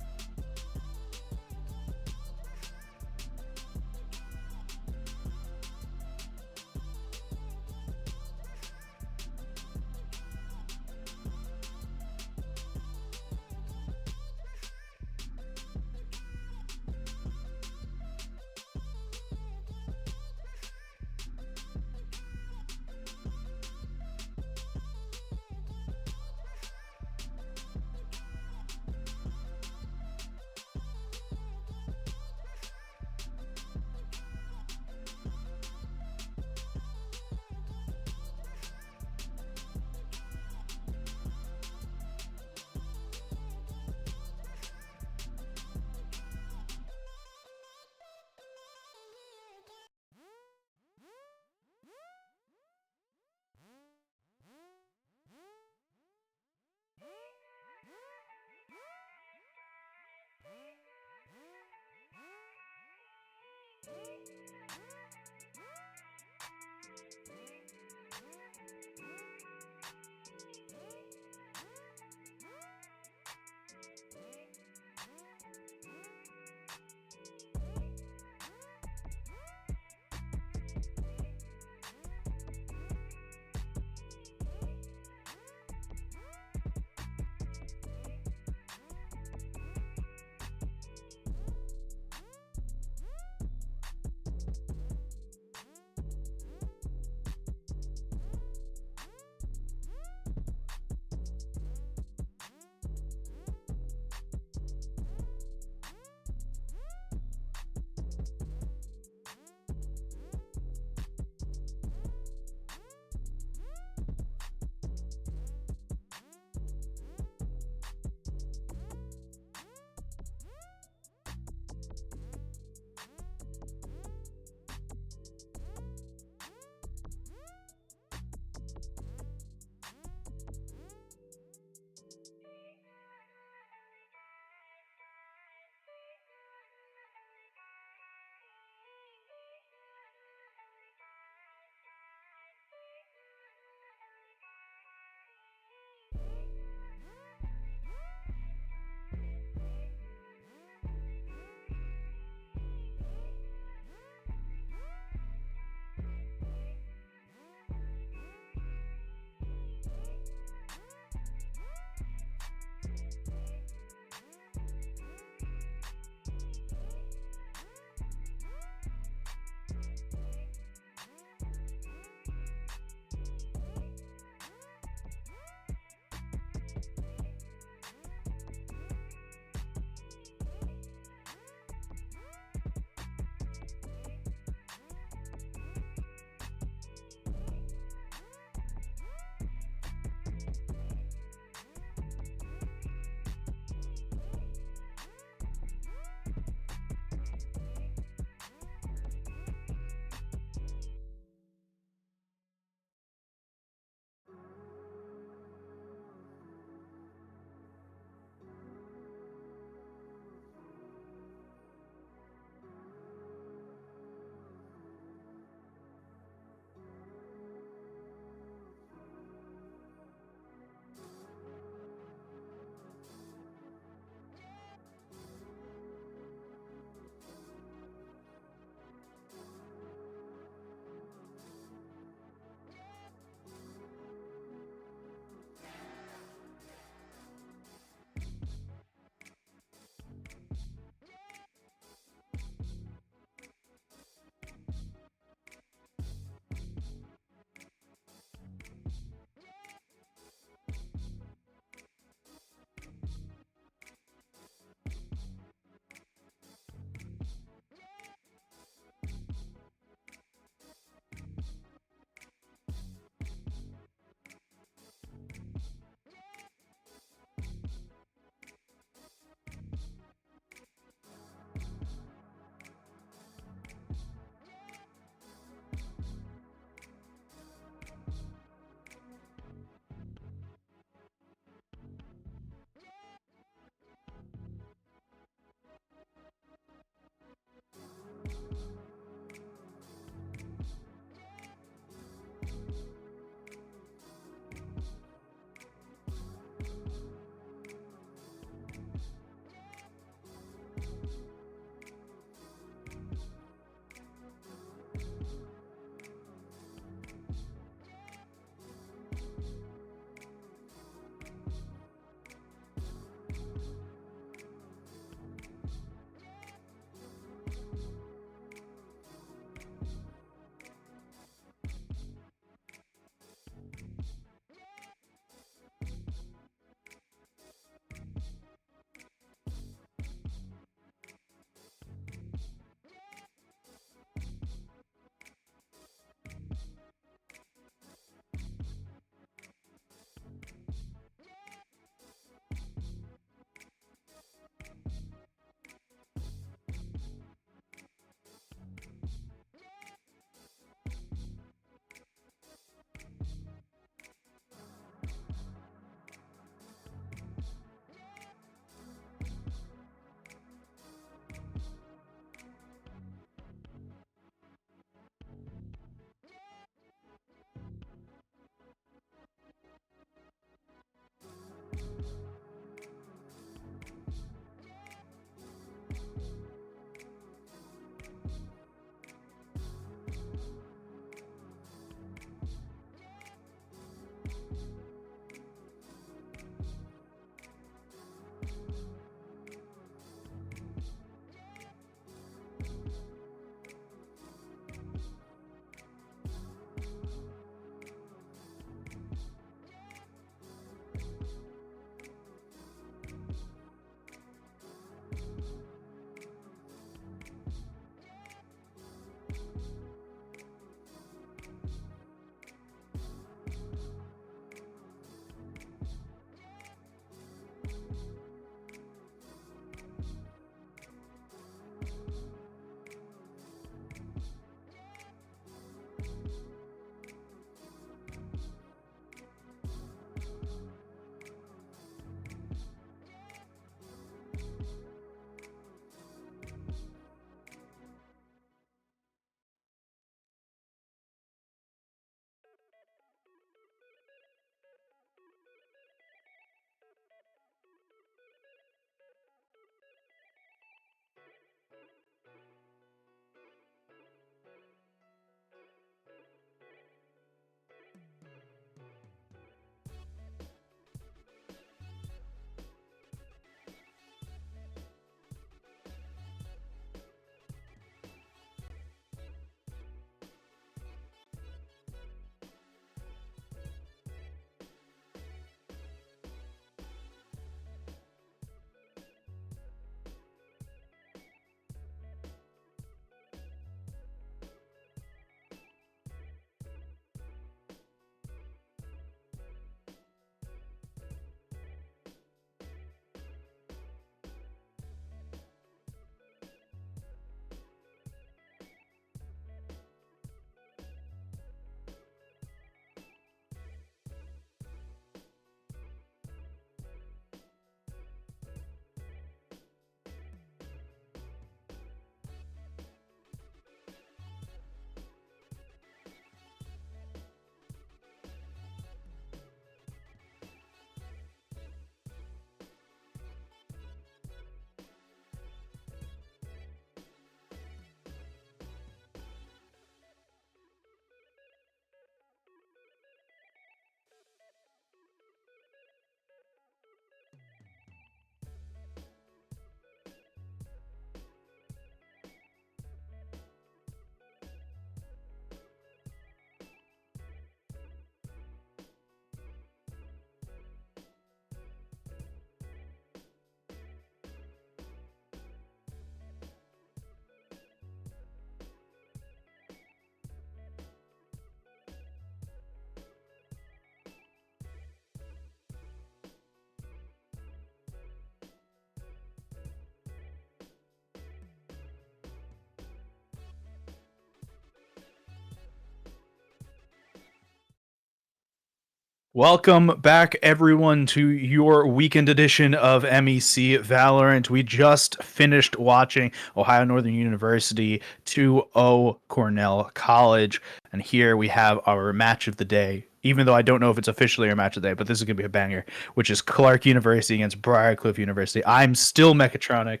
Speaker 2: Welcome back, everyone, to your weekend edition of MEC Valorant. We just finished watching Ohio Northern University 2-0 Cornell College, and here we have our match of the day. Even though I don't know if it's officially our match of the day, but this is going to be a banger, which is Clark University against Briarcliff University. I'm still Mechatronic.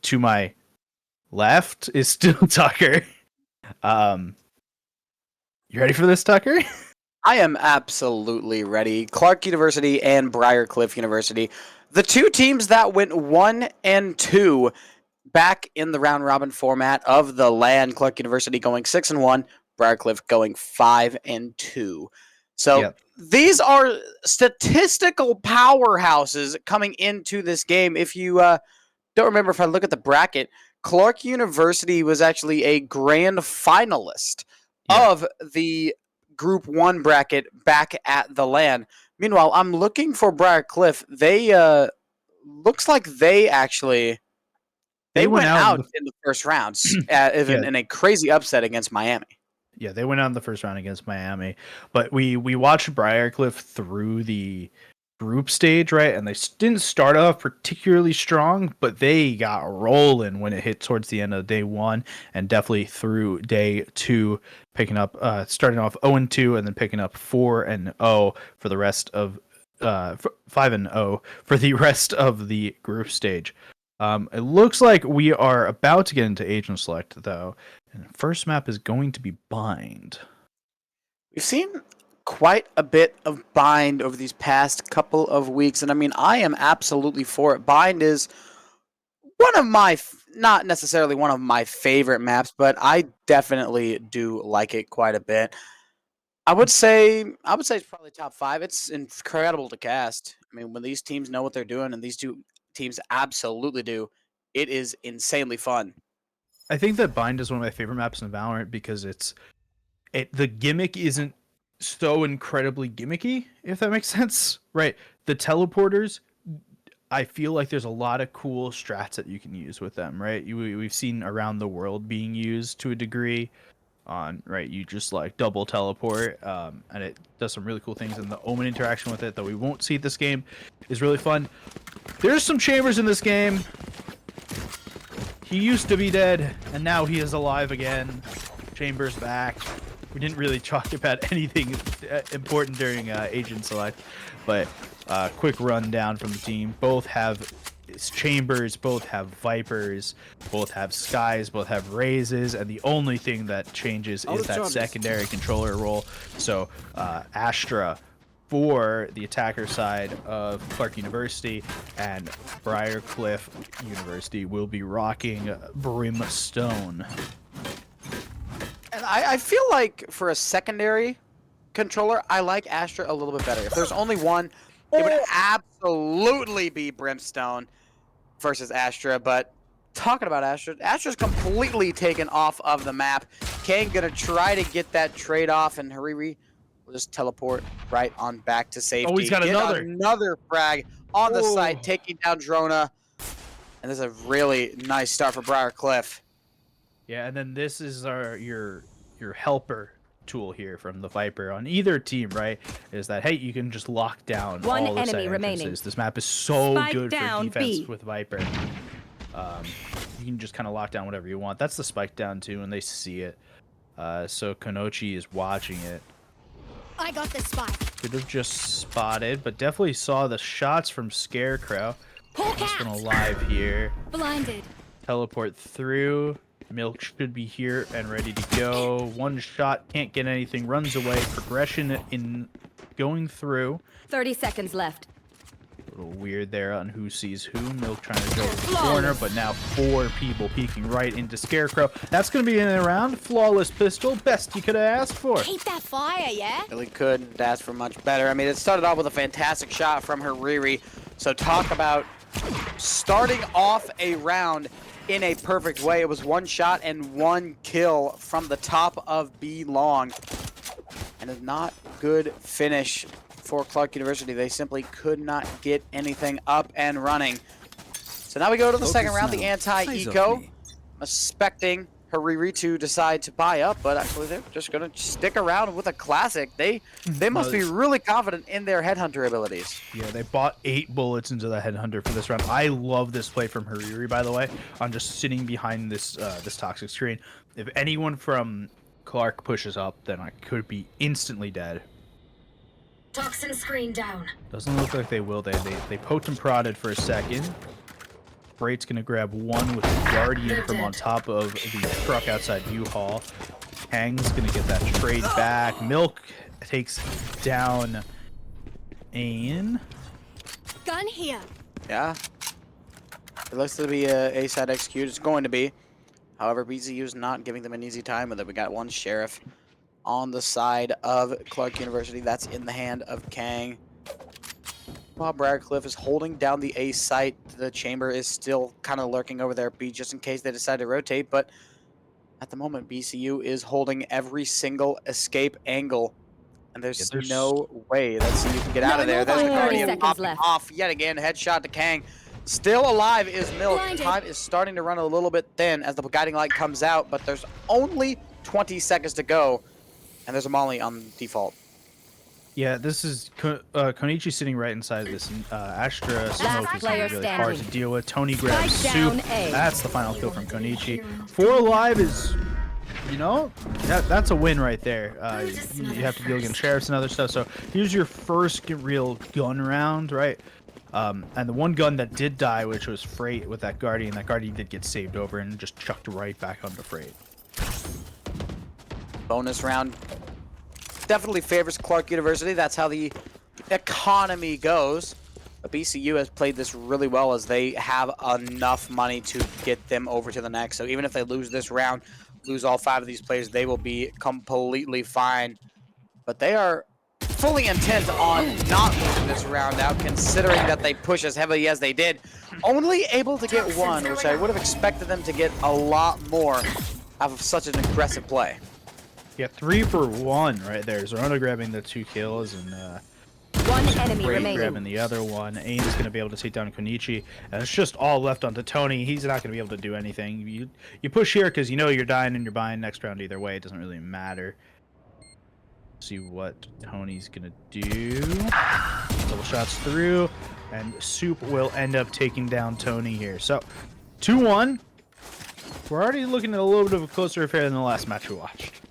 Speaker 2: To my left is still Tucker. You ready for this, Tucker?
Speaker 1: I am absolutely ready. Clark University and Briarcliff University, the two teams that went 1-2 back in the round robin format of the LAN. Clark University going 6-1, Briarcliff going 5-2. So
Speaker 2: Yep.
Speaker 1: these are statistical powerhouses coming into this game. If you don't remember, if I look at the bracket, Clark University was actually a grand finalist of the Group 1 bracket back at the LAN. Meanwhile, I'm looking for Briarcliff. They looks like they went out in the first round, even in a crazy upset against Miami.
Speaker 2: Yeah, they went out in the first round against Miami, but we watched Briarcliff through the group stage, right? And they didn't start off particularly strong, but they got rolling when it hit towards the end of day 1, and definitely through day 2, picking up, starting off 0-2, and then picking up 4-0 for the rest of 5-0 for the rest of the group stage. It looks like we are about to get into agent select, though. And the first map is going to be Bind.
Speaker 1: We've seen quite a bit of Bind over these past couple of weeks, and I mean, I am absolutely for it. Bind is one of my, not necessarily one of my favorite maps, but I definitely do like it quite a bit. I would say it's probably top 5. It's incredible to cast. I mean, when these teams know what they're doing, and these two teams absolutely do, it is insanely fun.
Speaker 2: I think that Bind is one of my favorite maps in Valorant because the gimmick isn't so incredibly gimmicky, if that makes sense, right? The teleporters, I feel like there's a lot of cool strats that you can use with them, right? We've seen around the world being used to a degree on, right? You just like double teleport, and it does some really cool things, and the Omen interaction with it that we won't see this game is really fun. There's some chambers in this game. He used to be dead, and now he is alive again. Chambers back. We didn't really talk about anything important during agent select, but quick rundown from the team. Both have chambers, both have vipers, both have skies, both have raises, and the only thing that changes is that secondary controller role. So Astra for the attacker side of Clark University, and Briarcliff University will be rocking Brimstone.
Speaker 1: And I feel like for a secondary controller, I like Astra a little bit better. If there's only one, it would absolutely be Brimstone versus Astra. But talking about Astra, Astra's completely taken off of the map. Kane gonna try to get that trade off, and Hariri will just teleport right on back to safety.
Speaker 2: Oh, he's got
Speaker 1: another frag on the site, taking down Drona. And this is a really nice start for Briarcliff.
Speaker 2: Yeah, and then this is your helper tool here from the Viper on either team, right? Is that, hey, you can just lock down
Speaker 4: One
Speaker 2: all the
Speaker 4: enemy
Speaker 2: side
Speaker 4: remaining.
Speaker 2: entrances. This map is so
Speaker 4: Spike
Speaker 2: good for
Speaker 4: down,
Speaker 2: defense
Speaker 4: B.
Speaker 2: with Viper. You can just kind of lock down whatever you want. That's the spike down too, and they see it. So Konochi is watching it.
Speaker 5: I got the spike.
Speaker 2: Could have just spotted, but definitely saw the shots from Scarecrow. Just gonna live here.
Speaker 5: Blinded.
Speaker 2: Teleport through. Milk should be here and ready to go. One shot, can't get anything, runs away. Progression in going through.
Speaker 4: 30 seconds left.
Speaker 2: A little weird there on who sees who. Milk trying to go to the corner, but now 4 people peeking right into Scarecrow. That's going to be in a round. Flawless pistol, best you could have asked for.
Speaker 5: Keep that fire, yeah?
Speaker 1: Really couldn't ask for much better. I mean, it started off with a fantastic shot from Hariri. So talk about starting off a round in a perfect way. It was 1 shot and 1 kill from the top of B long. And a not good finish for Clark University. They simply could not get anything up and running. So now we go to the second round, the anti-eco. I'm expecting Hariri to decide to buy up, but actually they're just going to stick around with a classic. They must be really confident in their headhunter abilities.
Speaker 2: Yeah, they bought 8 bullets into the headhunter for this round. I love this play from Hariri, by the way, on just sitting behind this this toxic screen. If anyone from Clark pushes up, then I could be instantly dead.
Speaker 6: Toxin screen down.
Speaker 2: Doesn't look like they will. They poked and prodded for a second. Freight's gonna grab one with the Guardian from on top of the truck outside U-Haul. Hang's gonna get that trade back. Milk takes down Ain.
Speaker 5: Gun here.
Speaker 1: Yeah. It looks to be a side execute. It's going to be. However, BZU is not giving them an easy time with it. We got one sheriff on the side of Clark University. That's in the hand of Kang. While Briarcliff is holding down the A site, the chamber is still kind of lurking over there B just in case they decide to rotate. But at the moment, BCU is holding every single escape angle. And there's no way that CU can get out of there. There's the Guardian popping off yet again. Headshot to Kang. Still alive is Milk. Time is starting to run a little bit thin as the guiding light comes out, but there's only 20 seconds to go. And there's a Molly on default.
Speaker 2: Yeah, this is Konichi sitting right inside this. Astra smoke is really hard to deal with. Tony grabs Soup. That's the final kill from Konichi. 4 alive is, you know, that's a win right there. You have to deal against sheriffs and other stuff. So here's your first real gun round, right? And the one gun that did die, which was Freight with that Guardian did get saved over and just chucked right back onto Freight.
Speaker 1: Bonus round definitely favors Clark University. That's how the economy goes. But BCU has played this really well as they have enough money to get them over to the next. So even if they lose this round, lose all 5 of these players, they will be completely fine. But they are fully intent on not losing this round out, considering that they push as heavily as they did. Only able to get 1, which I would have expected them to get a lot more out of such an aggressive play.
Speaker 2: Yeah, 3 for 1 right there. Zorona grabbing the 2 kills and
Speaker 4: 1 enemy
Speaker 2: Freight
Speaker 4: remaining.
Speaker 2: grabbing the other one. Ain is going to be able to take down Konichi. And it's just all left onto Tony. He's not going to be able to do anything. You push here because you know you're dying and you're buying next round either way. It doesn't really matter. See what Tony's going to do. Double shots through. And Soup will end up taking down Tony here. So, 2-1. We're already looking at a little bit of a closer affair than the last match we watched.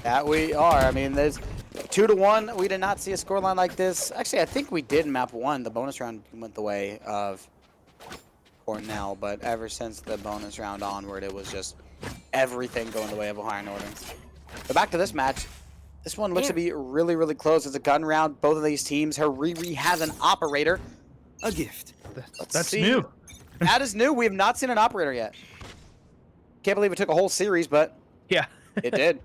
Speaker 1: That we are. I mean, there's 2-1. We did not see a scoreline like this. Actually, I think we did map 1. The bonus round went the way of Cornell, but ever since the bonus round onward, it was just everything going the way of Ohio Northern. But back to this match. This one looks to be really, really close. It's a gun round. Both of these teams. Hariri has an operator.
Speaker 3: A gift.
Speaker 2: That's new.
Speaker 1: That is new. We have not seen an operator yet. Can't believe it took a whole series, but
Speaker 2: Yeah.
Speaker 1: it did.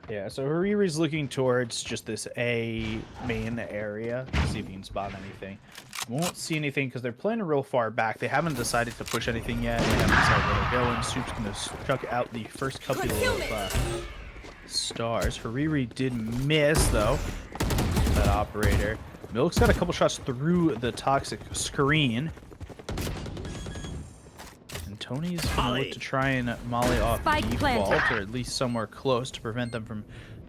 Speaker 2: Yeah, so Hariri's looking towards just this A main area to see if he can spot anything. Won't see anything because they're playing real far back. They haven't decided to push anything yet. They haven't decided where they're going. Soup's going to chuck out the first couple of stars. Hariri did miss, though, that operator. Milk's got a couple shots through the toxic screen. Tony's gonna look to try and molly off default, or at least somewhere close to prevent them from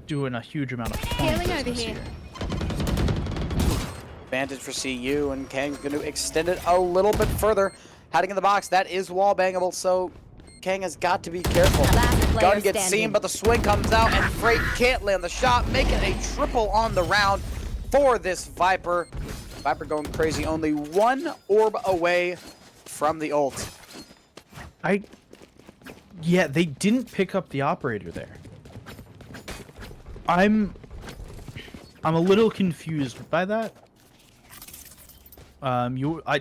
Speaker 2: doing a huge amount of point business here.
Speaker 1: Advantage for CU, and Kang's going to extend it a little bit further. Hiding in the box, that is wall bangable, so Kang has got to be careful. Gun gets seen, but the swing comes out, and Freight can't land the shot, making a triple on the round for this Viper. Viper going crazy, only 1 orb away from the ult.
Speaker 2: Yeah, they didn't pick up the operator there. I'm a little confused by that.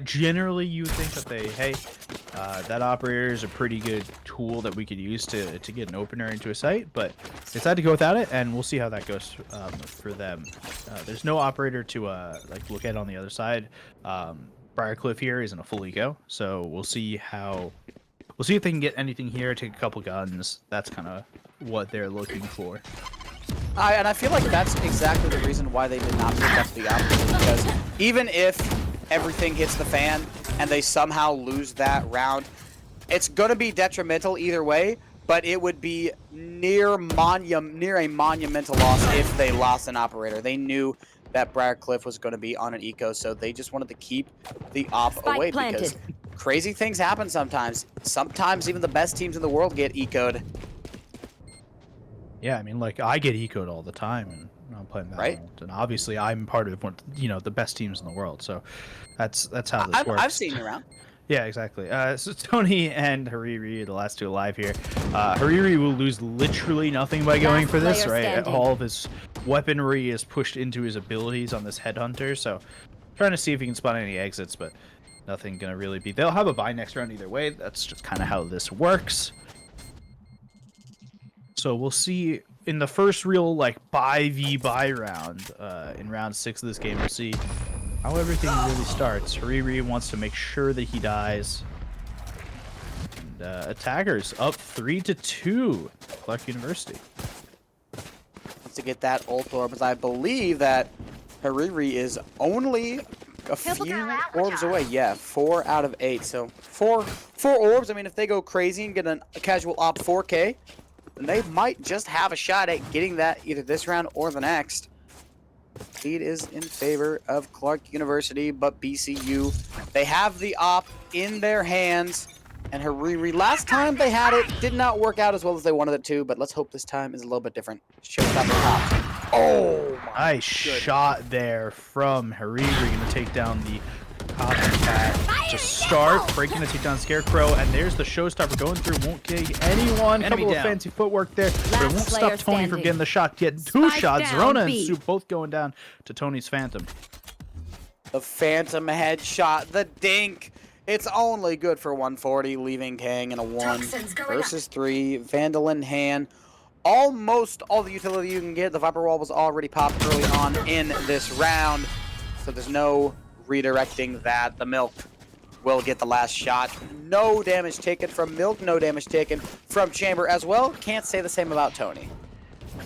Speaker 2: Generally you would think that that operator is a pretty good tool that we could use to get an opener into a site, but they decided to go without it, and we'll see how that goes for them. There's no operator to like look at on the other side. Briarcliff here isn't a full eco, so we'll see if they can get anything here, take a couple guns. That's kind of what they're looking for.
Speaker 1: And I feel like that's exactly the reason why they did not pick up the operator, because even if everything hits the fan and they somehow lose that round, it's going to be detrimental either way, but it would be near a monumental loss if they lost an operator. They knew that Briarcliff was going to be on an eco, so they just wanted to keep the op
Speaker 4: Spike
Speaker 1: away
Speaker 4: planted.
Speaker 1: because crazy things happen sometimes. Sometimes even the best teams in the world get eco'd.
Speaker 2: Yeah, I mean, like, I get eco'd all the time, and I'm playing Valorant,
Speaker 1: Right.
Speaker 2: and obviously I'm part of one, the best teams in the world. So that's how this works.
Speaker 1: I've seen you around.
Speaker 2: Yeah, exactly. So Tony and Hariri, the last two alive here. Hariri will lose literally nothing by going
Speaker 4: Last
Speaker 2: for this,
Speaker 4: player
Speaker 2: right?
Speaker 4: standing.
Speaker 2: All of his weaponry is pushed into his abilities on this headhunter, so trying to see if he can spot any exits, but nothing gonna really be. They'll have a buy next round either way. That's just kind of how this works. So we'll see in the first real like buy round, in round 6 of this game. We'll see how everything really starts. Hariri wants to make sure that he dies. And, attackers up 3-2. Clark University.
Speaker 1: Wants to get that ult orb, as I believe that Hariri is only a few orbs away. Yeah, 4 out of 8. So four orbs. I mean, if they go crazy and get a casual op 4K, then they might just have a shot at getting that either this round or the next. Lead is in favor of Clark University, but BCU, they have the op in their hands. And Hariri, last time they had it, did not work out as well as they wanted it to, but let's hope this time is a little bit different. Showstopper top. Oh my
Speaker 2: Nice shot there from Hariri, gonna take down the copycat to start, breaking the take down Scarecrow, and there's the showstopper going through, won't kick anyone.
Speaker 3: Enemy
Speaker 2: Couple of
Speaker 3: down.
Speaker 2: fancy footwork there, but it won't stop
Speaker 4: player
Speaker 2: Tony from
Speaker 4: standing.
Speaker 2: getting the shot. Get two
Speaker 4: Spike
Speaker 2: shots.
Speaker 4: down,
Speaker 2: Zerona and
Speaker 4: B.
Speaker 2: Soup both going down to Tony's Phantom.
Speaker 1: The Phantom headshot, the dink. It's only good for 140, leaving Kang in a 1
Speaker 6: Toxins going up.
Speaker 1: versus 3. Vandal in hand. Almost all the utility you can get. The Viper Wall was already popped early on in this round, so there's no redirecting that. The Milk will get the last shot. No damage taken from Milk, no damage taken from Chamber as well. Can't say the same about Tony.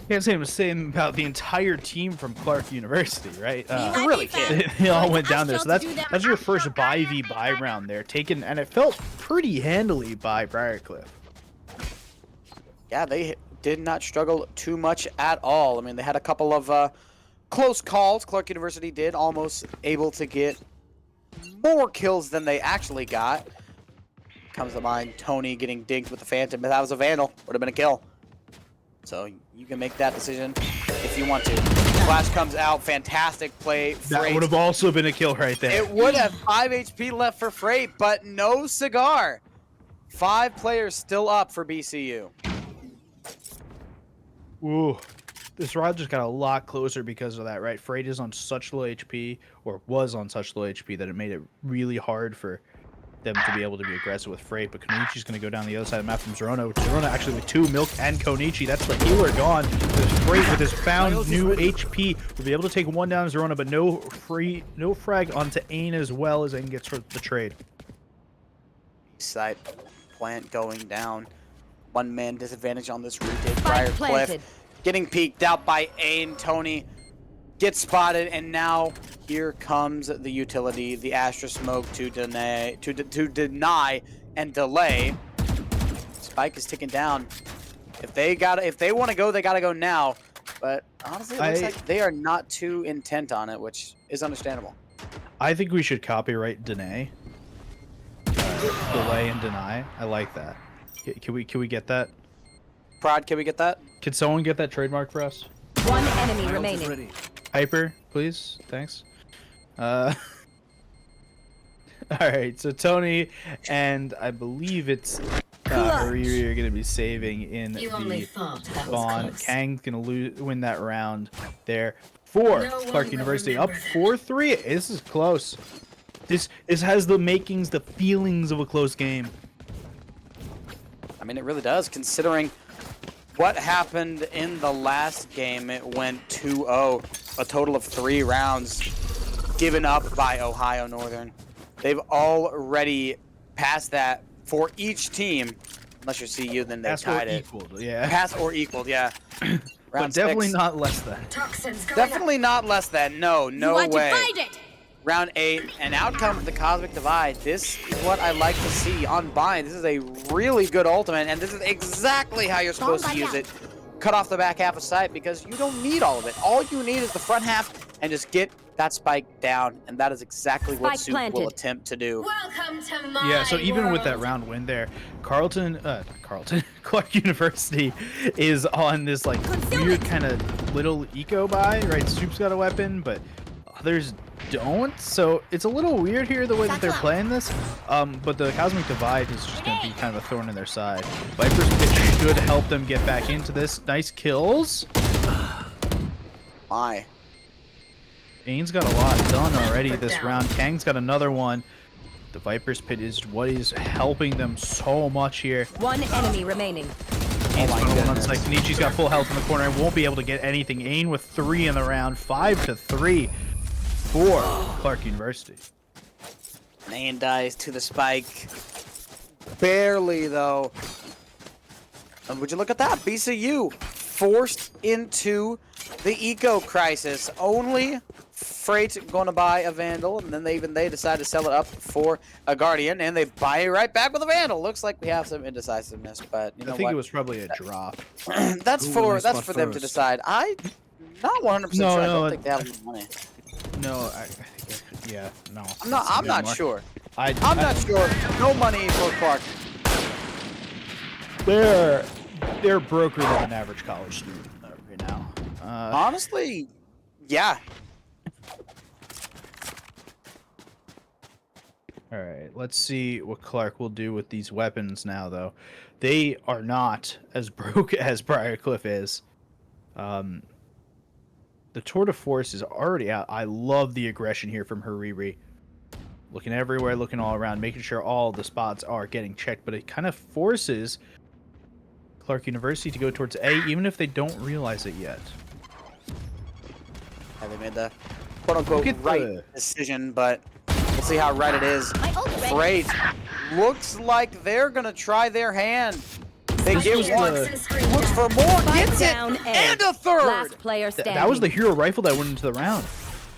Speaker 2: Can't say the same about the entire team from Clark University, right?
Speaker 1: You really can't.
Speaker 2: They all went down there, so that's your first buy round there, taken, and it felt pretty handily by Briarcliff.
Speaker 1: Yeah, they did not struggle too much at all. I mean, they had a couple of close calls. Clark University did, almost able to get more kills than they actually got. Comes to mind Tony getting dinked with the Phantom. If that was a Vandal, would have been a kill. So you can make that decision if you want to. Flash comes out, fantastic play.
Speaker 2: That
Speaker 1: Freight.
Speaker 2: would have also been a kill right there.
Speaker 1: It would have 5 HP left for Freight, but no cigar. 5 players still up for BCU.
Speaker 2: Ooh, this round just got a lot closer because of that, right? Freight is on such low HP, or was on such low HP, that it made it really hard for them to be able to be aggressive with Freight. But Konichi's going to go down the other side of the map from Zerona. Zerona actually with 2, Milk and Konichi. That's the healer gone. With Freight with his found new HP will be able to take 1 down Zerona, but no frag onto Ain as well, as Ain gets the trade.
Speaker 1: Side plant going down. 1-man disadvantage on this retake.
Speaker 4: Spike
Speaker 1: Briarcliff
Speaker 4: planted.
Speaker 1: getting peeked out by Ain. Tony gets spotted, and now here comes the utility, the Astra Smoke to deny and delay. Spike is ticking down. If they want to go, they gotta go now. But honestly, it looks like they are not too intent on it, which is understandable.
Speaker 2: I think we should copyright deny. Delay and deny. I like that. Can we get that?
Speaker 1: Prod, can we get that?
Speaker 2: Can someone get that trademark for us?
Speaker 4: One enemy remaining.
Speaker 3: Ready.
Speaker 2: Hyper, please. Thanks. All right, so Tony and I believe it's Hariri are going to be saving in
Speaker 6: You only
Speaker 2: the
Speaker 6: thought that was
Speaker 2: spawn.
Speaker 6: close.
Speaker 2: Kang's going to win that round there for
Speaker 6: No one
Speaker 2: Clark
Speaker 6: will
Speaker 2: University. Up
Speaker 6: remember
Speaker 2: 4-3. This is close. This has the makings, the feelings of a close game.
Speaker 1: I mean, it really does, considering what happened in the last game. It went 2-0, a total of 3 rounds given up by Ohio Northern. They've already passed that for each team, unless you're CU, then they
Speaker 2: Pass or
Speaker 1: tied it.
Speaker 2: equaled, yeah.
Speaker 1: Pass or equaled, yeah.
Speaker 2: But
Speaker 1: Round
Speaker 2: definitely
Speaker 1: 6.
Speaker 2: not less than.
Speaker 6: Toxins going
Speaker 1: Definitely not less than. No
Speaker 5: You want
Speaker 1: way.
Speaker 5: to find it?
Speaker 1: round 8, and out comes the Cosmic Divide. This is what I like to see on Bind. This is a really good ultimate, and this is exactly how you're supposed to use it. Cut off the back half of sight because you don't need all of it. All you need is the front half and just get that spike down, and that is exactly what Soup will attempt to do.
Speaker 6: Welcome to my
Speaker 2: Yeah, so even with that
Speaker 6: world.
Speaker 2: round win there, Clark University is on this like weird kind of little eco buy, right? Soup's got a weapon, but others don't. So it's a little weird here the way that they're playing this. But the Cosmic Divide is just going to be kind of a thorn in their side. Viper's Pit should help them get back into this. Nice kills.
Speaker 1: My.
Speaker 2: Ane's got a lot done already this round. Kang's got another one. The Viper's Pit is what is helping them so much here.
Speaker 4: One enemy remaining.
Speaker 2: Ane's got one on site. Kenichi's got full health in the corner and won't be able to get anything. Ain with 3 in the round. 5-3 for Clark University.
Speaker 1: Ain dies to the spike. Barely, though. And would you look at that? BCU forced into the eco crisis. Only Freight going to buy a Vandal, and then they decide to sell it up for a Guardian, and they buy it right back with a Vandal. Looks like we have some indecisiveness, but you know
Speaker 2: I think
Speaker 1: what?
Speaker 2: it was probably a drop.
Speaker 1: that's
Speaker 3: Ooh,
Speaker 1: for
Speaker 3: nice
Speaker 1: that's
Speaker 3: one
Speaker 1: for them to
Speaker 3: first.
Speaker 1: decide. I not 100% sure. I don't think they have enough money.
Speaker 2: No, I think yeah, no.
Speaker 1: I'm not sure.
Speaker 2: I'm
Speaker 1: I'm not sure. No money for Clark.
Speaker 2: They're broker than an average college student right now.
Speaker 1: Honestly, yeah.
Speaker 2: All right, let's see what Clark will do with these weapons now, though. They are not as broke as Briarcliff is. The Tour de Force is already out. I love the aggression here from Hariri. Looking everywhere, looking all around, making sure all the spots are getting checked, but it kind of forces Clark University to go towards A, even if they don't realize it yet.
Speaker 1: Yeah, they made the quote-unquote
Speaker 2: Look at
Speaker 1: right
Speaker 2: the-
Speaker 1: decision, but we'll see how right it is. Freight looks like they're gonna try their hand. They get
Speaker 2: was
Speaker 1: one,
Speaker 2: the-
Speaker 1: looks for more,
Speaker 4: Spike
Speaker 1: gets it,
Speaker 4: down A.
Speaker 1: and a third.
Speaker 4: Last player standing.
Speaker 2: That was the hero rifle that went into the round.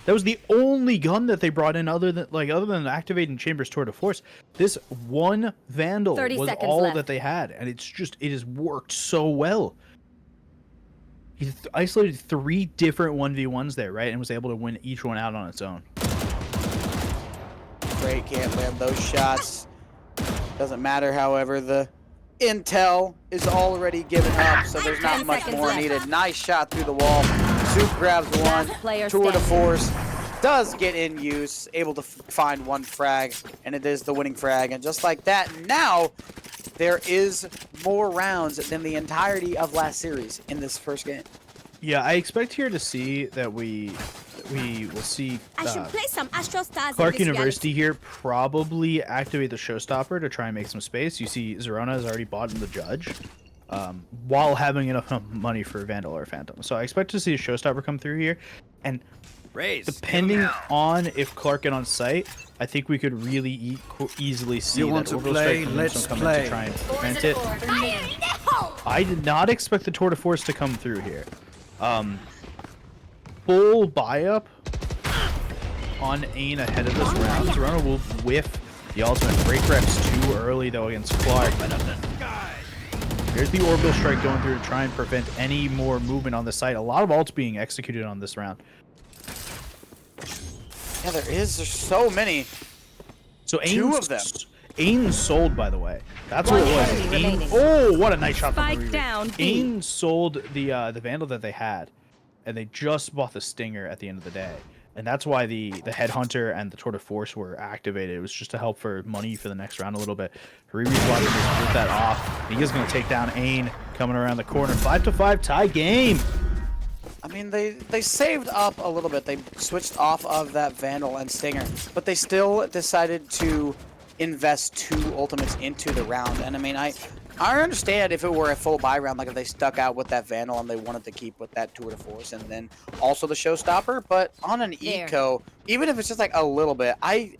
Speaker 2: That was the only gun that they brought in other than activating Chambers Tour de Force. This one Vandal
Speaker 4: 30
Speaker 2: was
Speaker 4: seconds
Speaker 2: all
Speaker 4: left.
Speaker 2: that they had, and it has worked so well. He isolated 3 different 1v1s there, right, and was able to win each one out on its own.
Speaker 1: Freight can't land those shots. Doesn't matter, however, the intel is already given up, so there's not
Speaker 4: 10
Speaker 1: much
Speaker 4: seconds
Speaker 1: more
Speaker 4: left.
Speaker 1: needed. Nice shot through the wall. Soup grabs one.
Speaker 4: Last player
Speaker 1: Tour de
Speaker 4: standing.
Speaker 1: Force does get in use, able to find one frag, and it is the winning frag. And just like that, now there is more rounds than the entirety of last series in this first game.
Speaker 2: Yeah, I expect here to see that we will see
Speaker 5: I should play some Astro Stars.
Speaker 2: Clark University here probably activate the Showstopper to try and make some space. You see Zerona has already bought in the Judge, while having enough money for Vandal or Phantom. So I expect to see a Showstopper come through here, and depending on if Clark get on site, I think we could really easily see
Speaker 3: You want
Speaker 2: that
Speaker 3: to
Speaker 2: Orbital
Speaker 3: play?
Speaker 2: Strike from
Speaker 3: Let's
Speaker 2: Moonstone come in
Speaker 3: play.
Speaker 2: to try and prevent it. I did not expect the Tour de Force to come through here. Full buy-up on Ain ahead of this round. Zerona will whiff the ultimate. Break reps too early, though, against Clark. Here's the Orbital Strike going through to try and prevent any more movement on the site. A lot of ults being executed on this round.
Speaker 1: Yeah, there's so many.
Speaker 2: So
Speaker 1: Two of them.
Speaker 2: Ain sold, by the way. That's what it
Speaker 4: One
Speaker 2: was.
Speaker 4: enemy
Speaker 2: Ain,
Speaker 4: remaining.
Speaker 2: oh, what a nice shot from
Speaker 4: Spike
Speaker 2: Hariri.
Speaker 4: down, B.
Speaker 2: Ain sold the Vandal that they had, and they just bought the Stinger at the end of the day. And that's why the Headhunter and the Tour de Force were activated. It was just to help for money for the next round a little bit. Hariri's watching to rip that off. He is going to take down Ain coming around the corner. 5-5 tie game.
Speaker 1: I mean, they saved up a little bit. They switched off of that Vandal and Stinger, but they still decided to invest 2 ultimates into the round. And I mean, I understand if it were a full buy round, like if they stuck out with that Vandal and they wanted to keep with that Tour de Force and then also the Showstopper, but on an
Speaker 4: There.
Speaker 1: eco, even if it's just like a little bit, I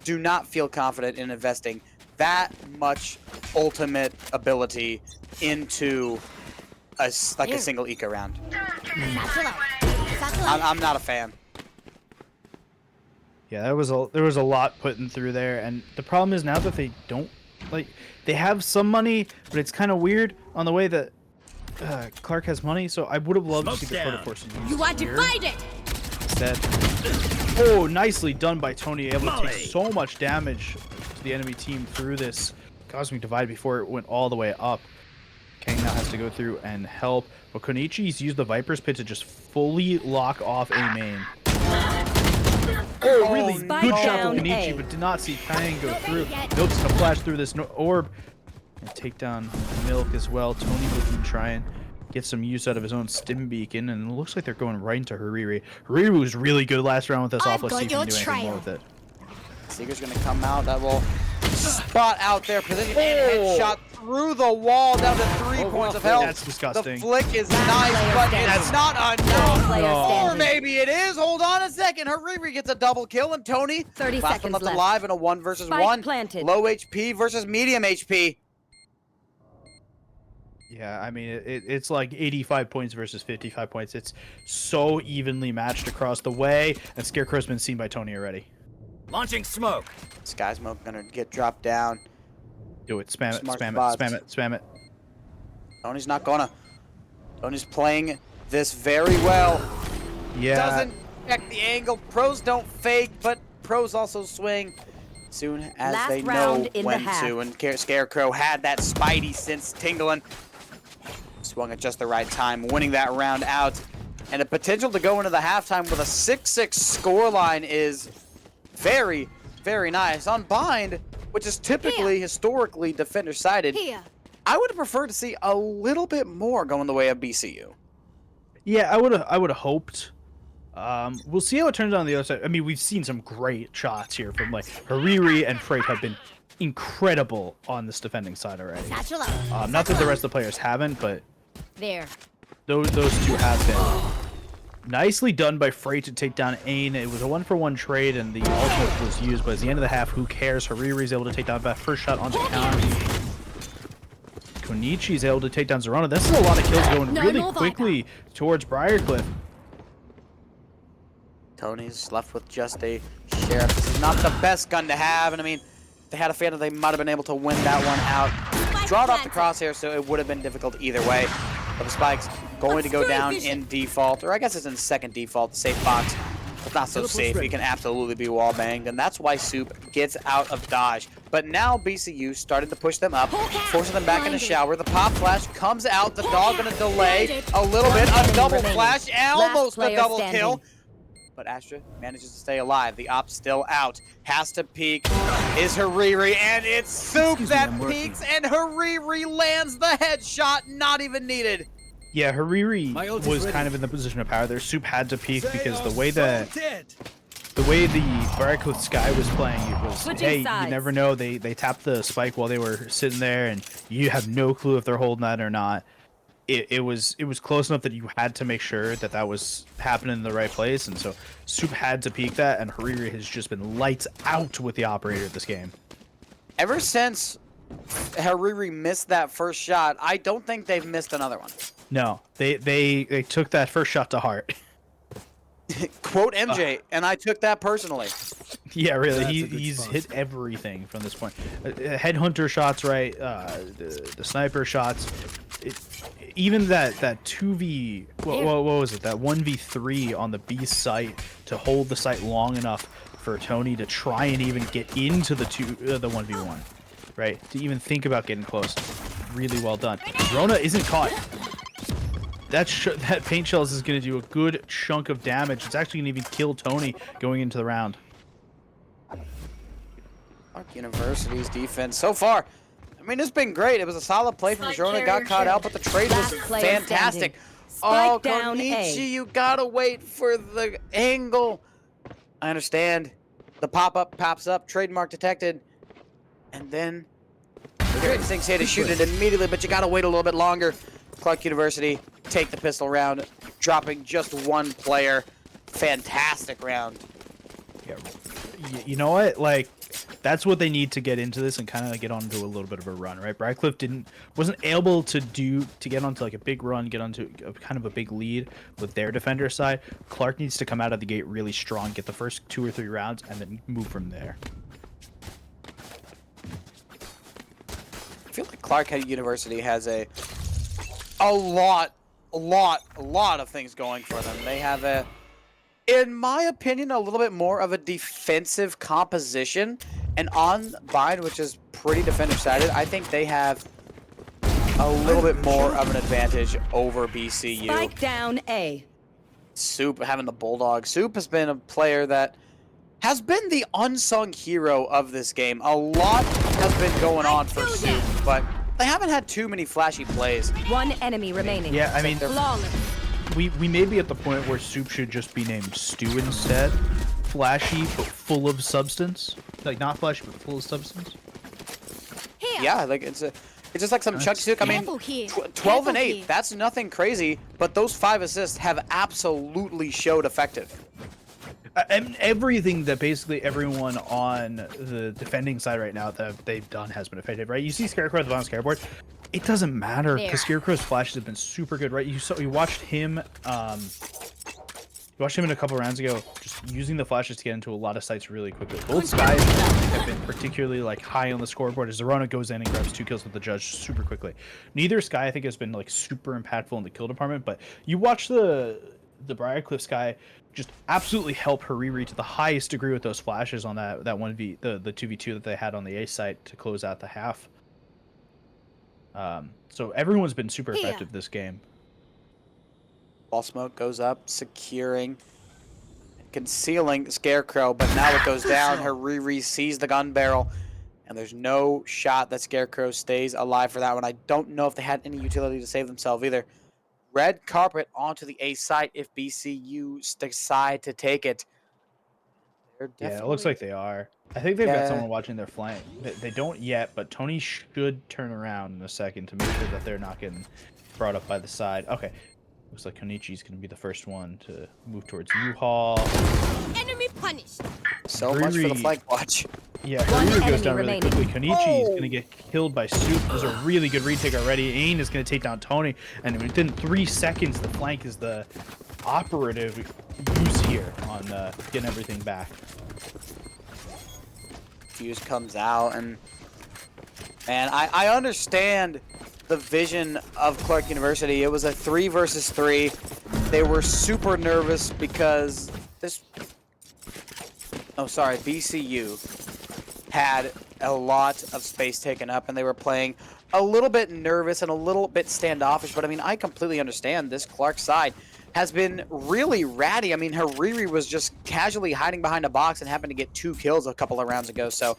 Speaker 1: do not feel confident in investing that much ultimate ability into a single eco round. I'm not a fan.
Speaker 2: Yeah, there was a lot putting through there, and the problem is now that they don't they have some money, but it's kind of weird on the way that Clark has money. So I would have loved to see the Proto Force used
Speaker 5: You are
Speaker 2: here
Speaker 5: divided.
Speaker 2: instead. Oh, nicely done by Tony, able to take so much damage to the enemy team through this Cosmic Divide before it went all the way up. Kang now has to go through and help, but Konichi's used the Viper's Pit to just fully lock off A main. Oh, really
Speaker 4: Spike
Speaker 2: good shot
Speaker 4: down
Speaker 2: from Konichi,
Speaker 4: A.
Speaker 2: but did not see Kang go through. Milk's gonna flash through this orb and take down Milk as well. Tony looking to try and get some use out of his own stim beacon, and it looks like they're going right into Hariri. Hariri was really good last round with this off. Let's see if he can do anything more with it.
Speaker 1: Seeker's gonna come out. That will spot out there. Position and headshot through the wall down to 3 points of health.
Speaker 2: That's disgusting.
Speaker 1: The flick is nice, but it's not enough.
Speaker 4: Player
Speaker 2: No.
Speaker 1: Or
Speaker 4: standing.
Speaker 1: maybe it is. Hold on a second. Hariri gets a double kill, and Tony
Speaker 4: 30
Speaker 1: last one
Speaker 4: seconds
Speaker 1: left
Speaker 4: left.
Speaker 1: alive in a 1 versus
Speaker 4: Spike
Speaker 1: 1.
Speaker 4: planted.
Speaker 1: Low HP versus medium HP.
Speaker 2: Yeah, I mean, it's like 85 points versus 55 points. It's so evenly matched across the way, and Scarecrow's been seen by Tony already.
Speaker 3: Launching smoke.
Speaker 1: Sky Smoke gonna get dropped down.
Speaker 2: Do it, spam it,
Speaker 1: Smart
Speaker 2: spam
Speaker 1: spots.
Speaker 2: it, spam it, spam it.
Speaker 1: Tony's not gonna. Tony's playing this very well.
Speaker 2: Yeah,
Speaker 1: Doesn't check the angle. Pros don't fake, but pros also swing soon as
Speaker 4: Last
Speaker 1: they know
Speaker 4: round in the
Speaker 1: when
Speaker 4: half.
Speaker 1: to. And Scarecrow had that Spidey sense tingling. Swung at just the right time, winning that round out. And the potential to go into the halftime with a 6-6 scoreline is very, very nice. On Bind, which is typically, historically, defender-sided,
Speaker 5: Here.
Speaker 1: I would have preferred to see a little bit more going the way of BCU.
Speaker 2: yeah, I would have hoped. We'll see how it turns out on the other side. I mean, we've seen some great shots here from like Hariri and Freight have been incredible on this defending side already.
Speaker 5: Satchel out.
Speaker 2: Not that the rest of the players haven't, but
Speaker 5: There.
Speaker 2: those two have been. Nicely done by Freight to take down Ain. It was a 1-for-1 trade, and the ultimate was used, but at the end of the half, who cares? Hariri's able to take down that first shot onto counter. Konichi's able to take down Zerona. This is a lot of kills going
Speaker 5: No,
Speaker 2: really
Speaker 5: no,
Speaker 2: quickly towards Briarcliff.
Speaker 1: Tony's left with just a Sheriff. This is not the best gun to have, and I mean, they had a feeling they might have been able to win that one out. Draw it off the crosshair, so it would have been difficult either way. But the Spike's going to go down in default, or I guess it's in second default, the safe box. It's not so safe. He can absolutely be wall banged, and that's why Soup gets out of dodge. But now BCU started to push them up, forcing them back in the shower. The pop flash comes out. The dog gonna delay a little bit. A double flash, almost a
Speaker 4: player
Speaker 1: double
Speaker 4: standing.
Speaker 1: kill. But Astra manages to stay alive. The op's still out. Has to peek. Is Hariri, and it's Soup that peeks, and Hariri lands the headshot. Not even needed.
Speaker 2: Yeah, Hariri
Speaker 3: My ult is
Speaker 2: was
Speaker 3: ready.
Speaker 2: kind of in the position of power there. Soup had to peek because the way the Briarcliff Sky was playing, it was,
Speaker 4: Switching
Speaker 2: hey, you
Speaker 4: sides.
Speaker 2: never know. They tapped the spike while they were sitting there, and you have no clue if they're holding that or not. It was close enough that you had to make sure that that was happening in the right place, and so Soup had to peek that, and Hariri has just been lights out with the operator this game.
Speaker 1: Ever since Hariri missed that first shot, I don't think they've missed another one.
Speaker 2: No, they took that first shot to heart.
Speaker 1: Quote MJ, and I took that personally.
Speaker 2: Yeah, really,
Speaker 3: That's a good
Speaker 2: he's
Speaker 3: spot.
Speaker 2: hit everything from this point. Headhunter shots, right? The sniper shots. Even that 2v, what was it? That 1v3 on the B site to hold the site long enough for Tony to try and even get into the 1v1, right? To even think about getting close. Really well done. Rona isn't caught. That paint shells is going to do a good chunk of damage. It's actually going to even kill Tony going into the round.
Speaker 1: Clark University's defense so far, I mean, it's been great. It was a solid play from Jordan. Got caught out, but the trade was
Speaker 4: Last player
Speaker 1: fantastic.
Speaker 4: standing.
Speaker 1: Oh,
Speaker 4: Spike down
Speaker 1: Konichi,
Speaker 4: A.
Speaker 1: you gotta wait for the angle. I understand. The pop-up pops up, trademark detected, and then the instincts here to shoot it immediately, but you gotta wait a little bit longer. Clark University take the pistol round, dropping just one player. Fantastic round.
Speaker 2: Yeah, you know what? Like, that's what they need to get into this and kind of get onto a little bit of a run, right? Brightcliff wasn't able to get onto like a big run, get onto kind of a big lead with their defender side. Clark needs to come out of the gate really strong, get the first 2 or 3 rounds, and then move from there.
Speaker 1: I feel like Clark University has a lot of things going for them. They have in my opinion, a little bit more of a defensive composition, and on Bind, which is pretty defender-sided, I think they have a little bit more of an advantage over BCU.
Speaker 4: Spike down A.
Speaker 1: Soup having the Bulldog. Soup has been a player that has been the unsung hero of this game. A lot has been going on for Soup, but they haven't had too many flashy plays.
Speaker 4: One enemy remaining.
Speaker 2: Yeah, I mean,
Speaker 4: Flawless.
Speaker 2: we may be at the point where Soup should just be named Stew instead. Flashy, but full of substance. Like, not flashy, but full of substance.
Speaker 5: Here.
Speaker 1: Yeah, like it's just like some Chuck Soup. I mean,
Speaker 5: Careful here.
Speaker 1: 12 and
Speaker 5: Careful
Speaker 1: 8,
Speaker 5: here.
Speaker 1: that's nothing crazy, but those 5 assists have absolutely showed effective.
Speaker 2: And everything that basically everyone on the defending side right now that they've done has been effective, right? You see Scarecrow at the bottom scoreboard. It doesn't matter because
Speaker 5: There.
Speaker 2: Scarecrow's flashes have been super good, right? You watched him in a couple rounds ago, just using the flashes to get into a lot of sites really quickly. Both guys have been particularly like high on the scoreboard as Zerona goes in and grabs 2 kills with the judge super quickly. Neither Sky I think has been like super impactful in the kill department, but you watch the Briarcliff Sky just absolutely help Hariri to the highest degree with those flashes on that 1v the 2v2 that they had on the A site to close out the half. So everyone's been super effective this game.
Speaker 1: Ball smoke goes up, securing, concealing Scarecrow, but now it goes down. Hariri sees the gun barrel, and there's no shot that Scarecrow stays alive for that one. I don't know if they had any utility to save themselves either. Red carpet onto the A site if BCU decide to take it.
Speaker 2: Yeah, it looks like they are. I think they've got someone watching their flank. They don't yet, but Tony should turn around in a second to make sure that they're not getting brought up by the side. Okay. Looks like Konichi's going to be the first one to move towards U-Haul.
Speaker 5: Enemy punished.
Speaker 1: So much for the flank watch.
Speaker 2: Yeah,
Speaker 4: One
Speaker 2: Hariri goes
Speaker 4: enemy
Speaker 2: down really
Speaker 4: remaining.
Speaker 2: quickly. Konichi's going to get killed by Soup. There's a really good retake already. Ain is going to take down Tony. And within 3 seconds, the flank is the operative use here on getting everything back.
Speaker 1: Fuse comes out, and I understand the vision of Clark University. It was a 3 versus 3. They were super nervous because BCU had a lot of space taken up, and they were playing a little bit nervous and a little bit standoffish. But I mean, I completely understand this Clark side has been really ratty. I mean, Hariri was just casually hiding behind a box and happened to get 2 kills a couple of rounds ago. So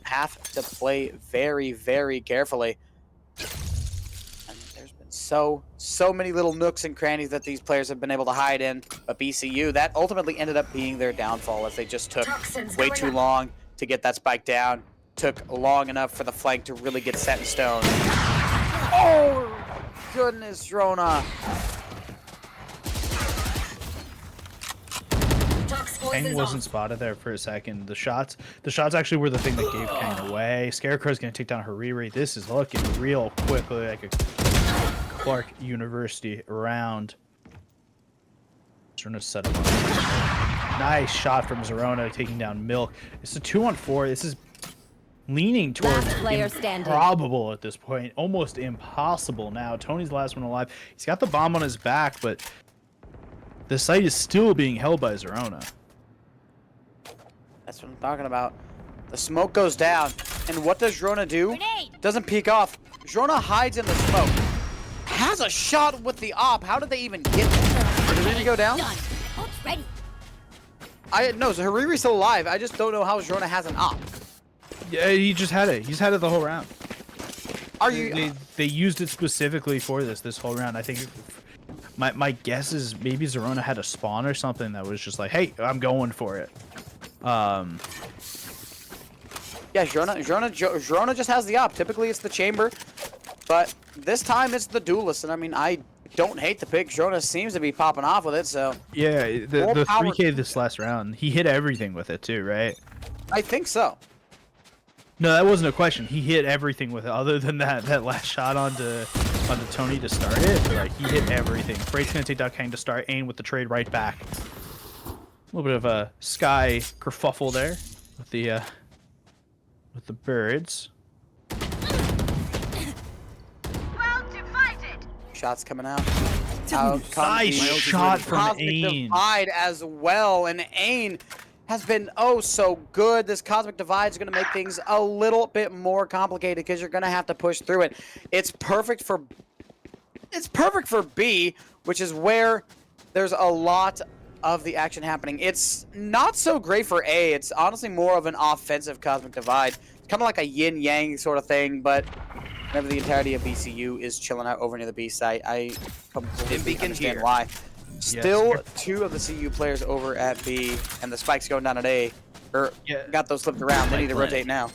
Speaker 1: have to play very, very carefully. And there's been so many little nooks and crannies that these players have been able to hide in. But BCU, that ultimately ended up being their downfall, as they just took way too long to get that spike down. Took long enough for the flank to really get set in stone. Oh, goodness, Rona.
Speaker 2: Kang wasn't spotted there for a second. The shots actually were the thing that gave Kang away. Scarecrow's gonna take down Hariri. This is looking real quickly like a Clark University round. Zerona set up. Nice shot from Zerona taking down Milk. It's a 2-on-4. This is leaning towards
Speaker 4: Last player standing.
Speaker 2: improbable at this point. Almost impossible now. Tony's the last one alive. He's got the bomb on his back, but the site is still being held by Zerona.
Speaker 1: That's what I'm talking about. The smoke goes down, and what does Rona do?
Speaker 5: Grenade.
Speaker 1: Doesn't peek off. Rona hides in the smoke. Has a shot with the op. How did they even get there? Did Hariri go down?
Speaker 5: Done. Ult's ready.
Speaker 1: No, so Hariri's still alive. I just don't know how Rona has an op.
Speaker 2: Yeah, he just had it. He's had it the whole round.
Speaker 1: Are you?
Speaker 2: They used it specifically for this whole round. I think my guess is maybe Zerona had a spawn or something that was just like, hey, I'm going for it.
Speaker 1: Yeah, Rona just has the op. Typically, it's the chamber, but this time it's the duelist. And I mean, I don't hate the pick. Rona seems to be popping off with it, so
Speaker 2: Yeah, the
Speaker 1: More power
Speaker 2: 3K this last round, he hit everything with it too, right?
Speaker 1: I think so.
Speaker 2: No, that wasn't a question. He hit everything with it, other than that last shot onto Tony to start it. Like, he hit everything. Freight's gonna take down Kang to start, Ain with the trade right back. A little bit of a sky kerfuffle there with the birds.
Speaker 1: Shots coming out. Out comes
Speaker 2: Nice
Speaker 1: the
Speaker 2: shot from
Speaker 1: Cosmic
Speaker 2: Ain.
Speaker 1: Divide as well, and Ain has been oh so good. This Cosmic Divide is going to make things a little bit more complicated because you're going to have to push through it. It's perfect for B, which is where there's a lot of the action happening. It's not so great for A. It's honestly more of an offensive Cosmic Divide. It's kind of like a yin-yang sort of thing, but whenever the entirety of BCU is chilling out over near the B site, I completely understand why. Still, 2 of the CU players over at B, and the spike's going down at A. Got those flipped around. They need to rotate now.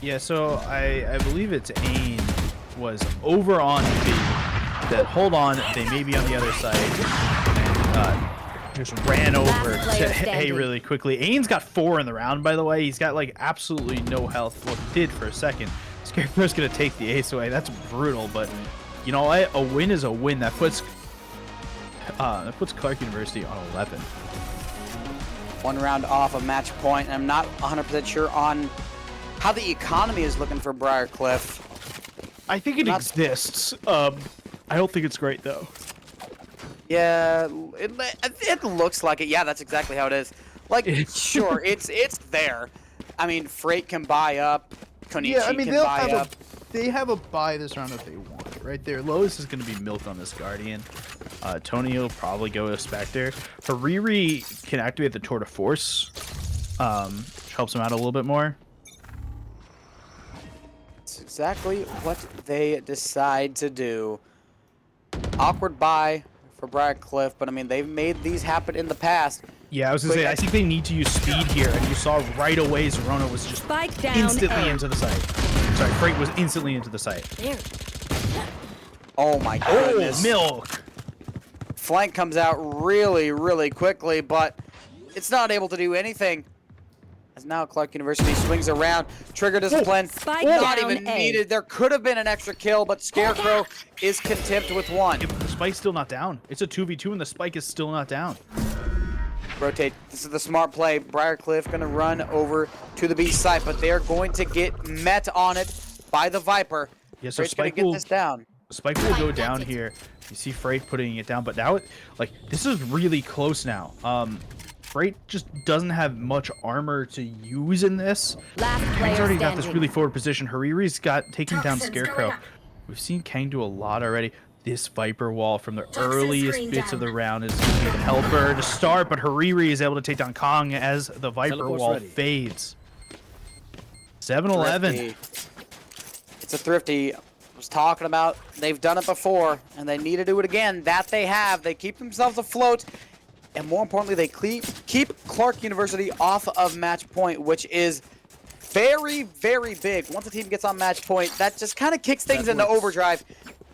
Speaker 2: Yeah, so I believe it's Ain was over on B. That hold on, they may be on the other side. And just ran over to A really quickly. Ain's got 4 in the round, by the way. He's got like absolutely no health. Well, he did for a second. Scarecrow's gonna take the ace away. That's brutal, but you know what? A win is a win. That puts Clark University on 11.
Speaker 1: 1 round off of match point, and I'm not 100% sure on how the economy is looking for Briarcliff.
Speaker 2: I think it exists. I don't think it's great though.
Speaker 1: Yeah, it looks like it. Yeah, that's exactly how it is. Like, sure, it's there. I mean, Freight can buy up. Konichi can buy up.
Speaker 2: They have a buy this round if they want it, right there. Lois is going to be milked on this Guardian. Tony will probably go with Spectre. Hariri can activate the Tour de Force, which helps him out a little bit more.
Speaker 1: That's exactly what they decide to do. Awkward buy for Briarcliff, but I mean, they've made these happen in the past.
Speaker 2: Yeah, I was going to say, I think they need to use speed here, and you saw right away Zerona was just instantly into the site. Sorry, Freight was instantly into the site.
Speaker 5: There.
Speaker 1: Oh my goodness.
Speaker 2: Oh, milk!
Speaker 1: Flank comes out really, really quickly, but it's not able to do anything. As now Clark University swings around. Trigger discipline, not even needed. There could have been an extra kill, but Scarecrow is contempt with 1.
Speaker 2: Yeah, the spike's still not down. It's a 2v2 and the spike is still not down.
Speaker 1: Rotate. This is the smart play. Briarcliff going to run over to the B site, but they're going to get met on it by the Viper.
Speaker 2: Yeah, so
Speaker 1: Freight's going to get this down.
Speaker 2: Spike will go down here. You see Freight putting it down, but now this is really close now. Freight just doesn't have much armor to use in this. Kang's already got this really forward position. Hariri's got taking down Scarecrow. We've seen Kang do a lot already. This Viper wall from the earliest bits of the round is going to help her to start, but Hariri is able to take down Kong as the Viper wall fades. 7-11.
Speaker 1: It's a thrifty. I was talking about they've done it before, and they need to do it again. That they have. They keep themselves afloat, and more importantly, they keep Clark University off of match point, which is very, very big. Once a team gets on match point, that just kind of kicks things into overdrive.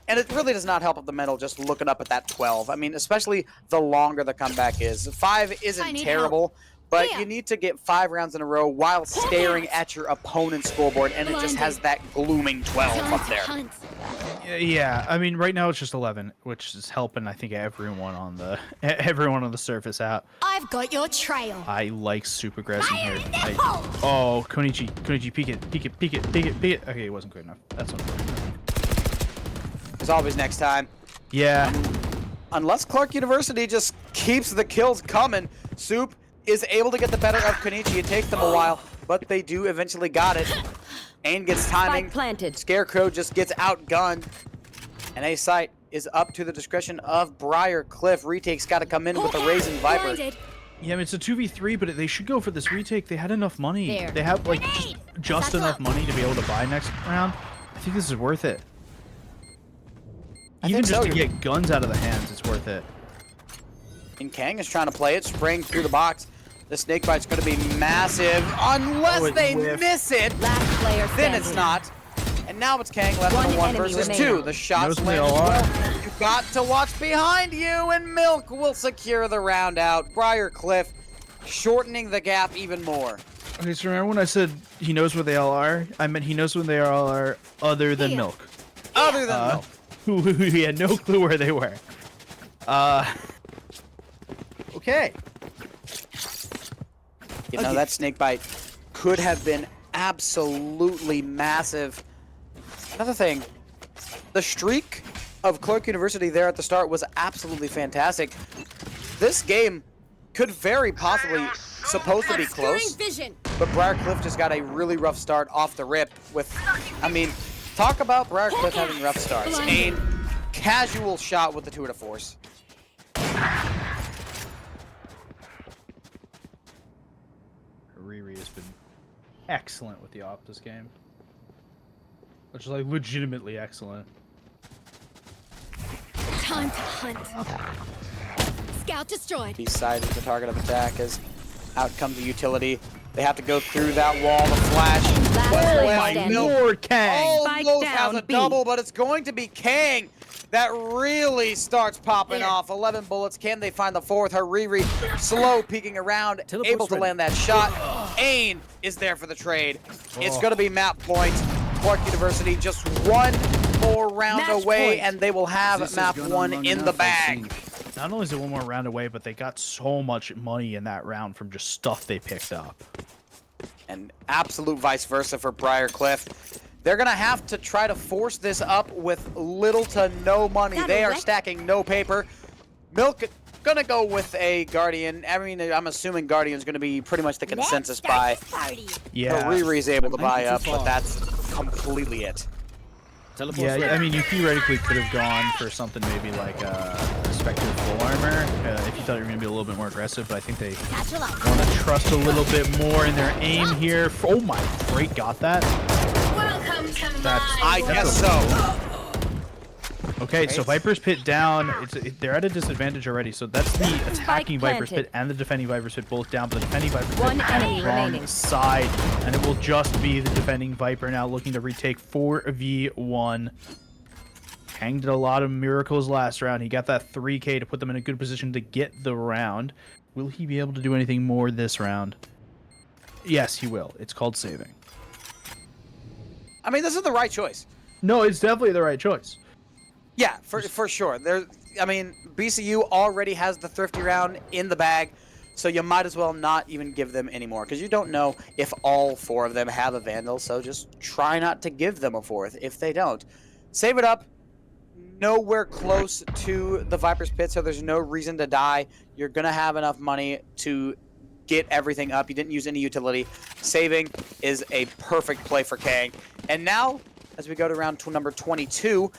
Speaker 1: And it really does not help up the middle just looking up at that 12. I mean, especially the longer the comeback is. 5 isn't terrible, but you need to get 5 rounds in a row while staring at your opponent's scoreboard, and it just has that glooming 12 up there.
Speaker 2: Yeah, I mean, right now it's just 11, which is helping, I think, everyone on the surface out.
Speaker 5: I've got your trail.
Speaker 2: I like super aggressive here. Oh, Konichi, peek it. Okay, it wasn't good enough. That's not good.
Speaker 1: There's always next time.
Speaker 2: Yeah.
Speaker 1: Unless Clark University just keeps the kills coming, Soup is able to get the better of Konichi. It takes them a while, but they do eventually got it. Ain gets timing. Scarecrow just gets outgunned. And A site is up to the discretion of Briarcliff. Retake's got to come in with the Raisin Viper.
Speaker 2: Yeah, I mean, it's a 2v3, but they should go for this retake. They had enough money. They have, like, just enough money to be able to buy next round. I think this is worth it. Even just to get guns out of the hands, it's worth it.
Speaker 1: And Kang is trying to play it, spraying through the box. The snake bite's going to be massive, unless they miss it. Then it's not. And now it's Kang left on 1 versus 2. The shots land as well. You got to watch behind you, and Milk will secure the round out. Briarcliff shortening the gap even more.
Speaker 2: Okay, so remember when I said he knows where they all are? I meant he knows where they all are other than
Speaker 5: Here.
Speaker 2: Milk.
Speaker 1: Other than Milk.
Speaker 2: Who he had no clue where they were. Okay.
Speaker 1: You know, that snake bite could have been absolutely massive. Another thing, the streak of Clark University there at the start was absolutely fantastic. This game could very possibly supposed to be
Speaker 5: Obscuring
Speaker 1: close,
Speaker 5: vision.
Speaker 1: but Briarcliff just got a really rough start off the rip with, I mean, talk about Briarcliff having rough starts. A casual shot with the tour de force.
Speaker 2: Riri has been excellent with the op this game. Which is like legitimately excellent.
Speaker 5: Time to hunt. Scout destroyed.
Speaker 1: East side is the target of attack as out comes the utility. They have to go through that wall, the flash.
Speaker 4: Last
Speaker 1: Oh
Speaker 4: player
Speaker 1: my
Speaker 4: standing.
Speaker 2: Lord, Kang!
Speaker 4: Spike
Speaker 1: Almost has
Speaker 4: down,
Speaker 1: a
Speaker 4: B.
Speaker 1: double, but it's going to be Kang that really starts popping
Speaker 5: Here.
Speaker 1: off. 11 bullets. Can they find the fourth? Hariri slow peeking around,
Speaker 3: Teleport's
Speaker 1: able to
Speaker 3: ready.
Speaker 1: land that shot. Ain is there for the trade. It's going to be map point. Clark University just one more round
Speaker 4: Match
Speaker 1: away,
Speaker 4: point.
Speaker 1: and they will have
Speaker 3: This has
Speaker 1: map
Speaker 3: gone on
Speaker 1: one
Speaker 3: long
Speaker 1: in the
Speaker 3: enough, I
Speaker 1: bag.
Speaker 3: think.
Speaker 2: Not only is it one more round away, but they got so much money in that round from just stuff they picked up.
Speaker 1: And absolute vice versa for Briarcliff. They're going to have to try to force this up with little to no money.
Speaker 5: That
Speaker 1: They are
Speaker 5: wreck?
Speaker 1: stacking no paper. Milk going to go with a Guardian. I mean, I'm assuming Guardian's going to be pretty much the consensus buy.
Speaker 5: Party.
Speaker 2: Yeah.
Speaker 1: Riri's able to buy up,
Speaker 3: too
Speaker 1: but
Speaker 3: far.
Speaker 1: that's completely it.
Speaker 3: Teleport's
Speaker 2: Yeah,
Speaker 3: ready.
Speaker 2: I mean, you theoretically could have gone for something maybe like Spectre full armor if you thought you were going to be a little bit more aggressive, but I think they
Speaker 5: Satchel out.
Speaker 2: want to trust a little bit more in their aim here. Oh my, Freight got that.
Speaker 6: Welcome to
Speaker 2: That's-
Speaker 6: my
Speaker 1: I guess so.
Speaker 2: Okay, so Viper's Pit down. They're at a disadvantage already, so that's the attacking Viper's
Speaker 4: planted.
Speaker 2: Pit and the defending Viper's Pit both down, but the defending Viper's
Speaker 4: One
Speaker 2: Pit on
Speaker 4: enemy
Speaker 2: the wrong
Speaker 4: remaining.
Speaker 2: side, and it will just be the defending Viper now looking to retake 4v1. Kang did a lot of miracles last round. He got that 3K to put them in a good position to get the round. Will he be able to do anything more this round? Yes, he will. It's called saving.
Speaker 1: I mean, this is the right choice.
Speaker 2: No, it's definitely the right choice.
Speaker 1: Yeah, for sure. I mean, BCU already has the thrifty round in the bag, so you might as well not even give them any more, because you don't know if all four of them have a Vandal, so just try not to give them a fourth if they don't. Save it up. Nowhere close to the Viper's Pit, so there's no reason to die. You're going to have enough money to get everything up. You didn't use any utility. Saving is a perfect play for Kang. And now, as we go to round number 22,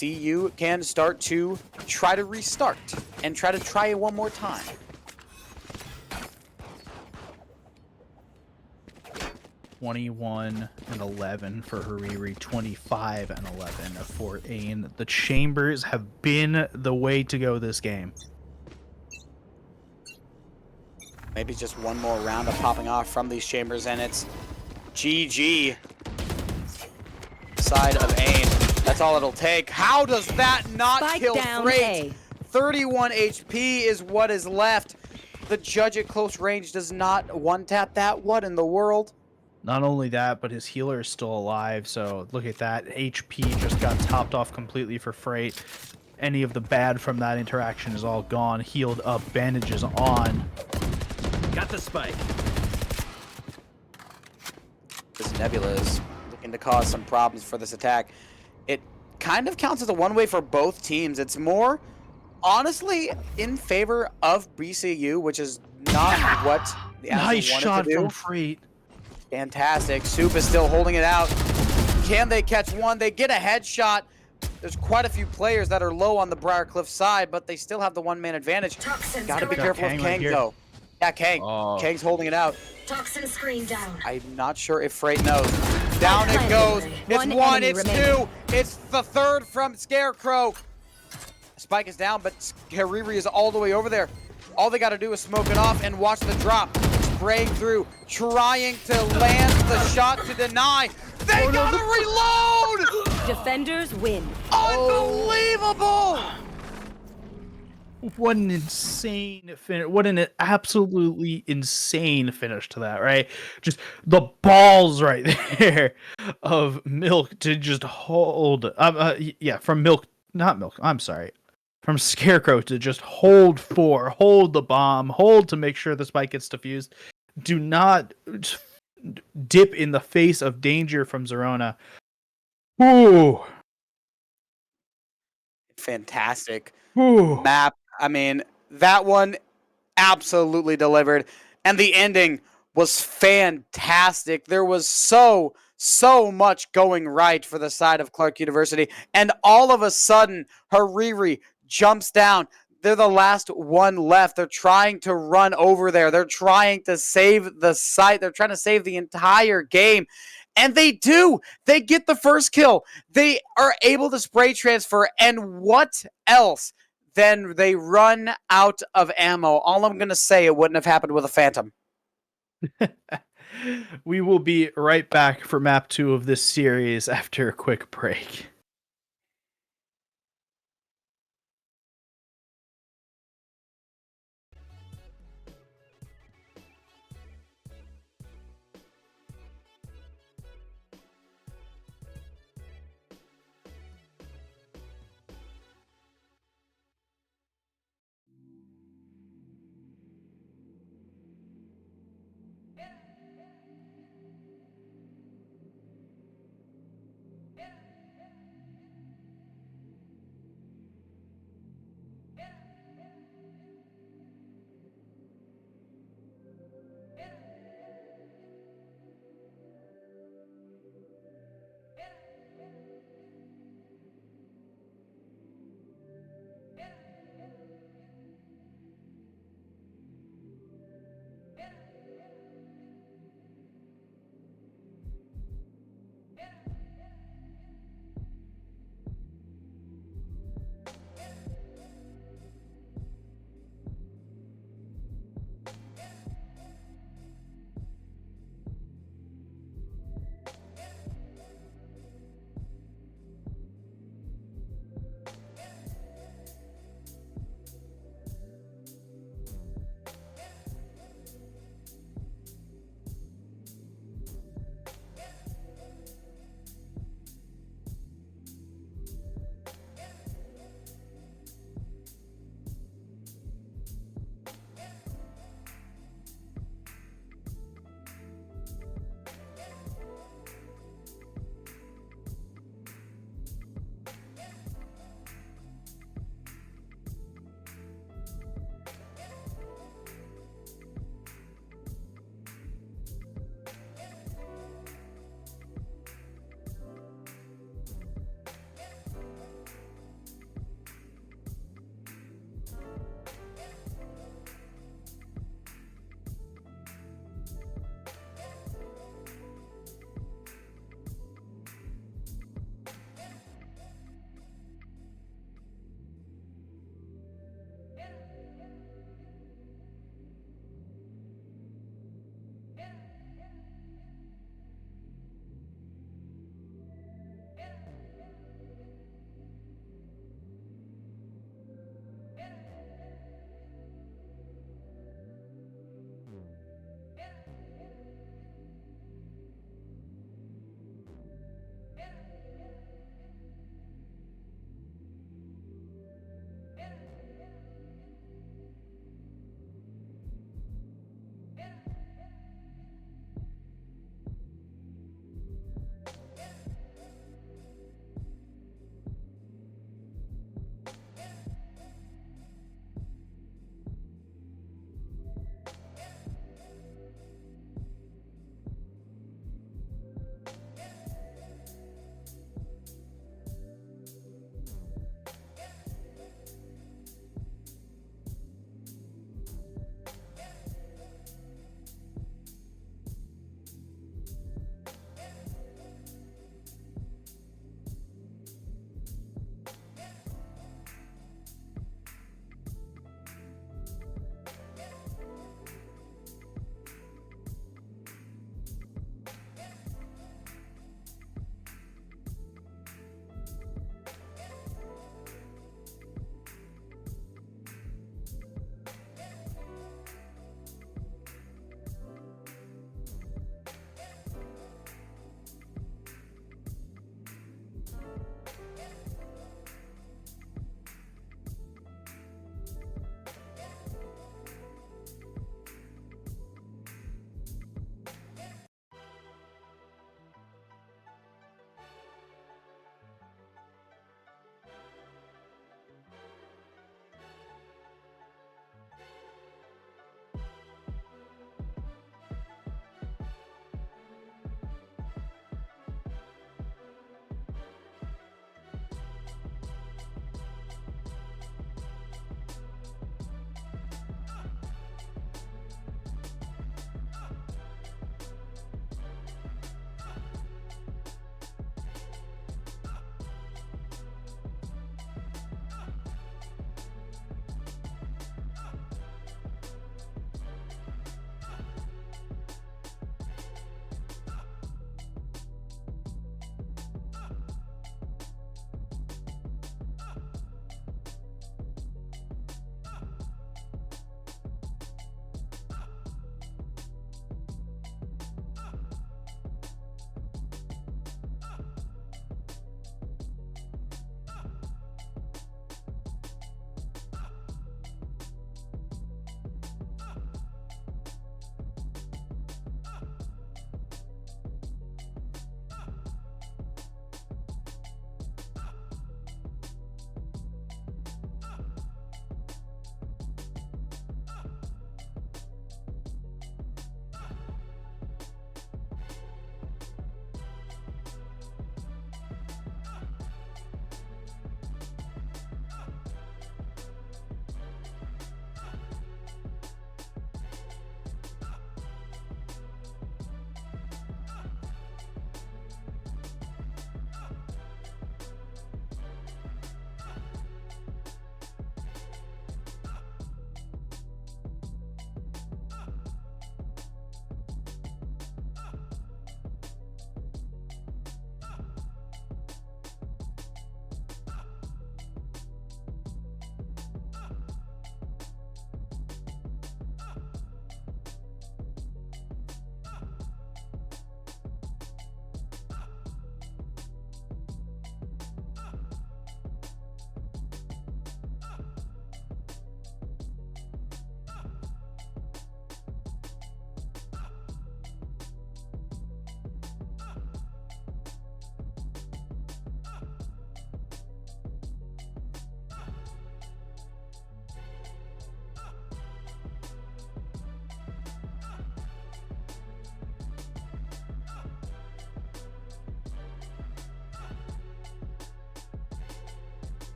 Speaker 1: CU can start to try to restart and try to try it one more time.
Speaker 2: (21-11) for Hariri, 25-11 for Ain. The Chambers have been the way to go this game.
Speaker 1: Maybe just one more round of popping off from these chambers, and it's GG. Side of Ain. That's all it'll take. How does that not
Speaker 4: Spike
Speaker 1: kill
Speaker 4: down
Speaker 1: Freight?
Speaker 4: A.
Speaker 1: 31 HP is what is left. The judge at close range does not one-tap that. What in the world?
Speaker 2: Not only that, but his healer is still alive, so look at that. HP just got topped off completely for Freight. Any of the bad from that interaction is all gone. Healed up, bandages on.
Speaker 3: Got the spike.
Speaker 1: This Nebula is looking to cause some problems for this attack. It kind of counts as a one-way for both teams. It's more, honestly, in favor of BCU, which is not what the
Speaker 2: Nice
Speaker 1: Azul wanted
Speaker 2: shot
Speaker 1: to do.
Speaker 2: from Freight.
Speaker 1: Fantastic. Soup is still holding it out. Can they catch one? They get a headshot. There's quite a few players that are low on the Briarcliff side, but they still have the one-man advantage.
Speaker 6: Toxins
Speaker 1: Gotta be
Speaker 6: going
Speaker 1: careful
Speaker 2: Kang
Speaker 1: of
Speaker 2: right
Speaker 1: Kang,
Speaker 2: here.
Speaker 1: though. Yeah, Kang.
Speaker 2: Oh.
Speaker 1: Kang's holding it out.
Speaker 6: Toxin screen down.
Speaker 1: I'm not sure if Freight knows. Down it
Speaker 4: planted.
Speaker 1: goes. It's
Speaker 4: One
Speaker 1: one,
Speaker 4: enemy
Speaker 1: it's
Speaker 4: remaining.
Speaker 1: two. It's the third from Scarecrow. Spike is down, but Hariri is all the way over there. All they got to do is smoke it off and watch the drop. Spraying through, trying to land the shot to deny. They gotta reload!
Speaker 4: Defenders win.
Speaker 1: Unbelievable!
Speaker 2: What an insane finish. What an absolutely insane finish to that, right? Just the balls right there of Milk to just hold. Yeah, from Milk, not Milk. I'm sorry. From Scarecrow to just hold the bomb, hold to make sure the spike gets defused. Do not dip in the face of danger from Zerona. Ooh.
Speaker 1: Fantastic
Speaker 2: Ooh.
Speaker 1: map. I mean, that one absolutely delivered. And the ending was fantastic. There was so much going right for the side of Clark University. And all of a sudden, Hariri jumps down. They're the last one left. They're trying to run over there. They're trying to save the site. They're trying to save the entire game. And they do. They get the first kill. They are able to spray transfer. And what else? Then they run out of ammo. All I'm going to say, it wouldn't have happened with a Phantom.
Speaker 2: We will be right back for map 2 of this series after a quick break.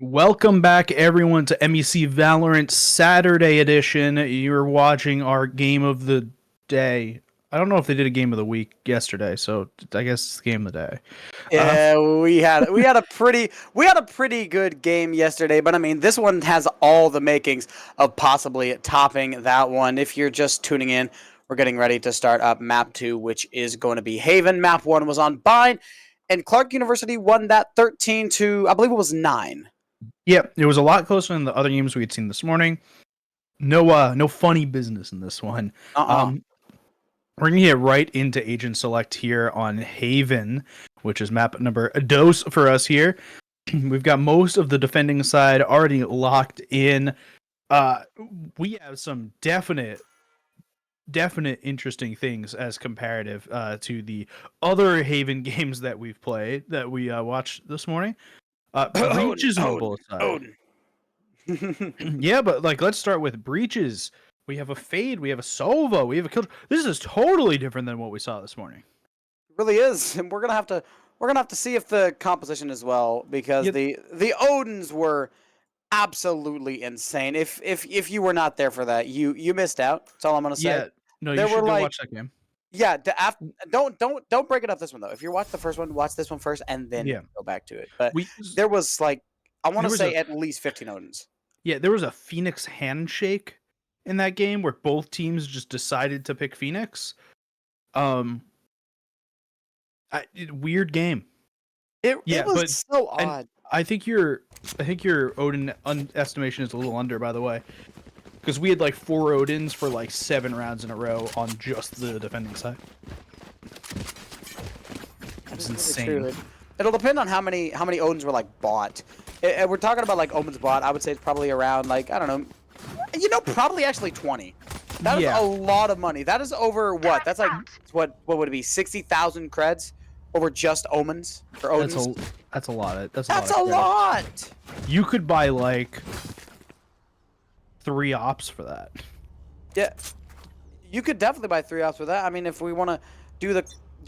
Speaker 2: Welcome back, everyone, to MEC Valorant Saturday edition. You're watching our game of the day. I don't know if they did a game of the week yesterday, so I guess it's game of the day.
Speaker 1: Yeah, we had a pretty good game yesterday, but I mean this one has all the makings of possibly topping that one. If you're just tuning in, we're getting ready to start up map 2, which is going to be Haven. Map 1 was on Bind, and Clark University won that 13 to, I believe it was 9.
Speaker 2: Yeah, it was a lot closer than the other games we had seen this morning. No funny business in this one. We're gonna get right into agent select here on Haven, which is map number dos for us here. We've got most of the defending side already locked in. We have some definite interesting things as comparative to the other Haven games that we've played that we watched this morning. Breaches on both sides. Yeah, but like let's start with breaches. We have a Fade, we have a Sova, we have a kill. This is totally different than what we saw this morning.
Speaker 1: It really is, and we're gonna have to see if the composition as well, because the Odins were absolutely insane. If you were not there for that, you missed out. That's all I'm gonna say.
Speaker 2: Yeah, no, you should go watch that game.
Speaker 1: Yeah, don't break it up this one though. If you watch the first one, watch this one first, and then go back to it. But there was like, I want to say at least 15 Odins.
Speaker 2: Yeah, there was a Phoenix handshake in that game where both teams just decided to pick Phoenix. Weird game.
Speaker 1: It was so odd.
Speaker 2: I think your Odin estimation is a little under, by the way, because we had like 4 Odins for like 7 rounds in a row on just the defending side. It's insane.
Speaker 1: Really true. It'll depend on how many Odins were like bought. We're talking about like Omens bought. I would say it's probably around like, I don't know, probably actually 20. That is a lot of money. That is over what? That's like what would it be? 60,000 creds over just Omens or Odins.
Speaker 2: That's a lot. That's
Speaker 1: a lot.
Speaker 2: You could buy like 3 ops for that.
Speaker 1: Yeah, you could definitely buy 3 ops for that. I mean, if we want to do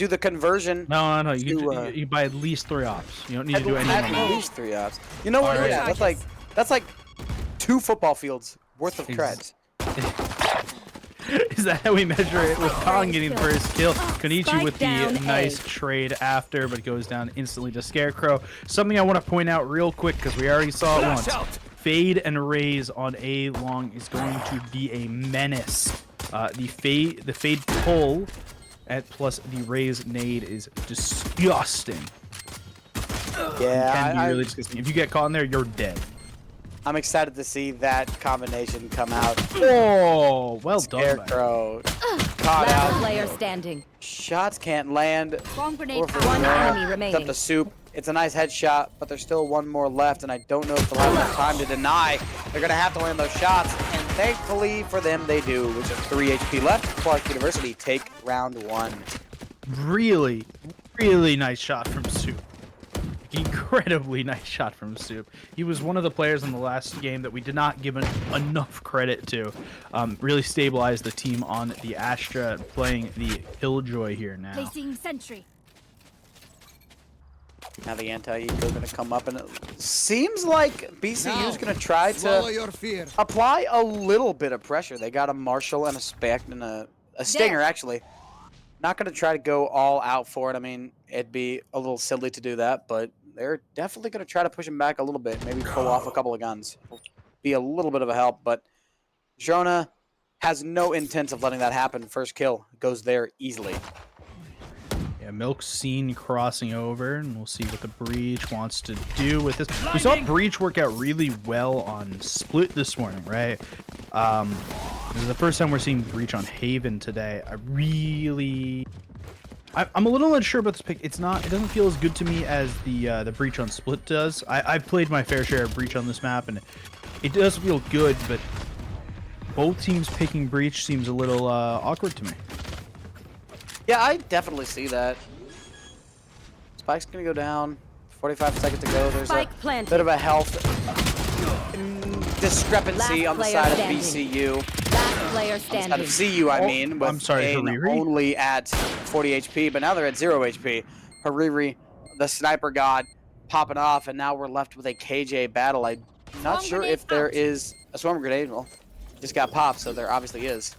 Speaker 1: the conversion.
Speaker 2: No. You buy at least 3 ops. You don't need to do anything.
Speaker 1: At least 3 ops. You know what?
Speaker 2: Right.
Speaker 1: Yeah, that's like 2 football fields worth of creds.
Speaker 2: Is that how we measure it? With Kong getting the first kill, Konichi with the nice trade after, but it goes down instantly to Scarecrow. Something I want to point out real quick because we already saw it once. Fade and Raze on A long is going to be a menace. The Fade pull at plus the Raze nade is disgusting.
Speaker 1: Yeah,
Speaker 2: really disgusting. If you get caught in there, you're dead.
Speaker 1: I'm excited to see that combination come out.
Speaker 2: Oh, well
Speaker 1: Scarecrow
Speaker 2: done.
Speaker 1: Caught out.
Speaker 4: Player standing.
Speaker 1: Shots can't land.
Speaker 4: Bomb grenade. One enemy remaining.
Speaker 1: Except the soup. It's a nice headshot, but there's still one more left, and I don't know if they'll have enough time to deny. They're gonna have to land those shots, and thankfully for them, they do. Which is 3 HP left. Clark University take round 1.
Speaker 2: Really nice shot from Soup. Incredibly nice shot from Soup. He was one of the players in the last game that we did not give enough credit to. Really stabilized the team on the Astra, playing the Killjoy here now.
Speaker 5: Placing sentry.
Speaker 1: Now the anti-eco going to come up, and it seems like BCU is going to try to apply a little bit of pressure. They got a Marshall and a Spec and a Stinger, actually. Not going to try to go all out for it. I mean, it'd be a little silly to do that, but they're definitely going to try to push him back a little bit. Maybe pull off a couple of guns. Be a little bit of a help, but Jonah has no intent of letting that happen. First kill goes there easily.
Speaker 2: Yeah, Milk's seen crossing over, and we'll see what the Breach wants to do with this. We saw Breach work out really well on Split this morning, right? This is the first time we're seeing Breach on Haven today. I'm a little unsure about this pick. It doesn't feel as good to me as the Breach on Split does. I've played my fair share of Breach on this map, and it does feel good, but both teams picking Breach seems a little awkward to me.
Speaker 1: Yeah, I definitely see that. Spike's gonna go down. 45 seconds to go. There's a bit of a health discrepancy on the side of BCU.
Speaker 4: Last player standing.
Speaker 1: On the side of CU, I mean, with
Speaker 2: I'm sorry, Hariri?
Speaker 1: only at 40 HP, but now they're at 0 HP. Hariri, the sniper god, popping off, and now we're left with a KJ battle. I'm not
Speaker 5: Swarm
Speaker 1: sure
Speaker 5: grenade
Speaker 1: if there
Speaker 5: out.
Speaker 1: is a swarm grenade. Well, just got popped, so there obviously is.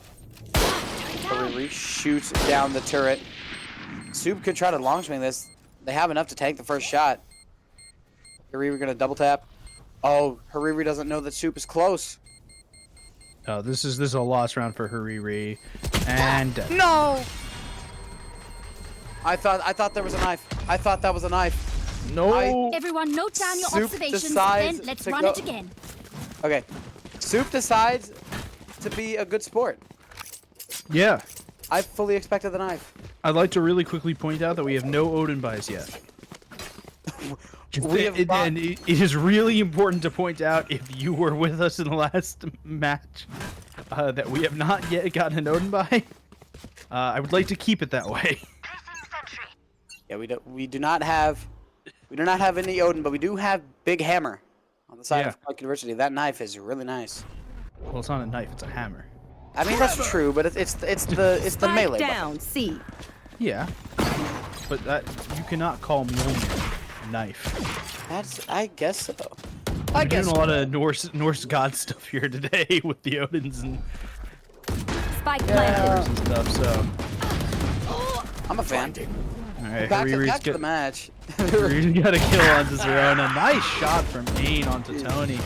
Speaker 1: Hariri shoots down the turret. Soup could try to long swing this. They have enough to tank the first shot. Hariri gonna double tap. Oh, Hariri doesn't know that Soup is close.
Speaker 2: Oh, this is a lost round for Hariri, and
Speaker 1: No! I thought there was a knife. I thought that was a knife.
Speaker 2: no.
Speaker 5: Everyone note down your
Speaker 1: Soup
Speaker 5: observations,
Speaker 1: decides
Speaker 5: then let's
Speaker 1: to
Speaker 5: run
Speaker 1: go-
Speaker 5: it again.
Speaker 1: Okay. Soup decides to be a good sport.
Speaker 2: Yeah,
Speaker 1: I fully expected the knife.
Speaker 2: I'd like to really quickly point out that we have no Odin buys yet.
Speaker 1: We have bought-
Speaker 2: And it is really important to point out, if you were with us in the last match, that we have not yet gotten an Odin buy. I would like to keep it that way.
Speaker 1: Yeah, we do not have any Odin, but we do have Big Hammer on the side
Speaker 2: Yeah.
Speaker 1: of Clark University. That knife is really nice.
Speaker 2: Well, it's not a knife; it's a hammer.
Speaker 1: I mean that's true, but it's the
Speaker 4: Spike
Speaker 1: melee. weapon.
Speaker 4: down. C.
Speaker 2: Yeah, but that you cannot call Mjolnir a knife.
Speaker 1: I guess so. I
Speaker 2: We're
Speaker 1: guess
Speaker 2: doing a lot of Norse god stuff here today with the Odins and
Speaker 4: Spike
Speaker 2: hammers
Speaker 4: planted.
Speaker 2: and stuff. So,
Speaker 1: I'm a fan.
Speaker 2: all right,
Speaker 1: Back
Speaker 2: Hariri's
Speaker 1: to the match.
Speaker 2: got a kill onto Zerona. Nice shot from Ain onto Tony.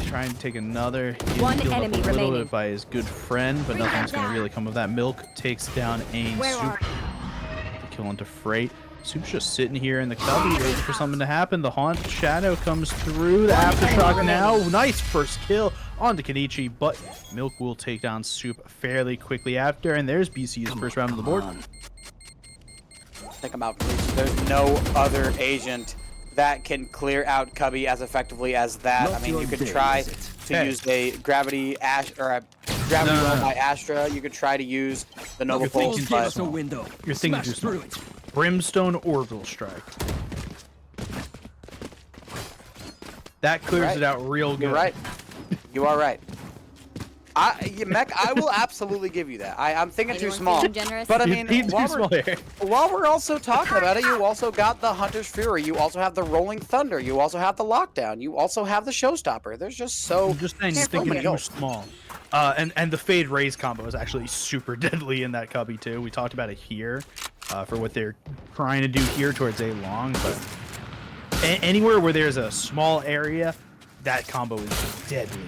Speaker 2: Trying to take another. Getting
Speaker 4: One
Speaker 2: healed up
Speaker 4: enemy
Speaker 2: a little
Speaker 4: remaining.
Speaker 2: bit by his good friend, but nothing's going to really come of that. Milk takes down Ain.
Speaker 5: Where
Speaker 2: Soup.
Speaker 5: are
Speaker 2: The kill onto Freight. Soup's just sitting here in the cubby waiting for something to happen. The Haunt Shadow comes through. The Aftershock now. Nice first kill onto Kenichi, but Milk will take down Soup fairly quickly after, and there's BC's first round on the board.
Speaker 1: Take him out, please. There's no other agent that can clear out Cubby as effectively as that. I mean, you could try to
Speaker 2: Hey.
Speaker 1: use a gravity or a gravity
Speaker 2: No.
Speaker 1: roll by Astra. You could try to use the Nova
Speaker 2: You're thinking
Speaker 1: Pulse,
Speaker 2: too
Speaker 1: but
Speaker 2: small.
Speaker 3: window.
Speaker 2: You're thinking too small. Brimstone Orbital Strike. That clears
Speaker 1: Right.
Speaker 2: it out real good.
Speaker 1: you're right. You are right. MEC, I will absolutely give you that. I'm thinking too
Speaker 4: Anyone
Speaker 1: small.
Speaker 4: feeling generous?
Speaker 1: But I
Speaker 2: You
Speaker 1: mean,
Speaker 2: need too
Speaker 1: while
Speaker 2: small
Speaker 1: we're,
Speaker 2: here.
Speaker 1: while we're also talking about it, you also got the Hunter's Fury. You also have the Rolling Thunder. You also have the Lockdown. You also have the Showstopper. There's just so
Speaker 2: I'm just saying, you're
Speaker 1: so
Speaker 2: thinking
Speaker 1: many
Speaker 2: too
Speaker 1: goals.
Speaker 2: small. And the Fade Raise combo is actually super deadly in that cubby too. We talked about it here for what they're trying to do here towards A long, but anywhere where there's a small area, that combo is deadly.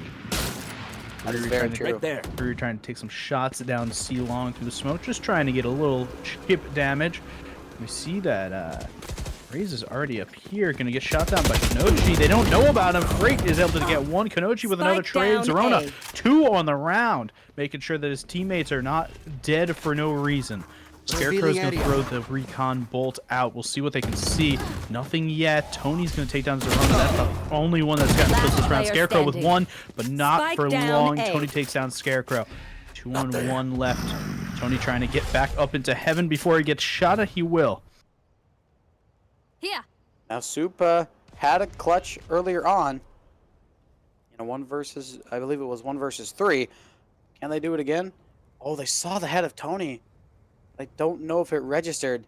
Speaker 1: That is very true.
Speaker 3: Right there.
Speaker 2: We're trying to take some shots down C long through the smoke, just trying to get a little chip damage. We see that Raze is already up here, gonna get shot down by Kanochi. They don't know about him. Freight is able to get one. Kanochi with another
Speaker 4: Spike
Speaker 2: trade.
Speaker 4: down
Speaker 2: Zerona,
Speaker 4: A.
Speaker 2: 2 on the round, making sure that his teammates are not dead for no reason. Scarecrow's gonna throw the recon bolt out. We'll see what they can see. Nothing yet. Tony's gonna take down Zerona. That's the only one that's gotten kills this round.
Speaker 4: player
Speaker 2: Scarecrow with
Speaker 4: standing.
Speaker 2: 1, but not
Speaker 4: Spike
Speaker 2: for
Speaker 4: down
Speaker 2: long.
Speaker 4: A.
Speaker 2: Tony takes down Scarecrow. 2 on 1 left. Tony trying to get back up into heaven before he gets shot at. He will.
Speaker 5: Here.
Speaker 1: Now, Soup had a clutch earlier on. You know, I believe it was 1 versus 3. Can they do it again? Oh, they saw the head of Tony. I don't know if it registered.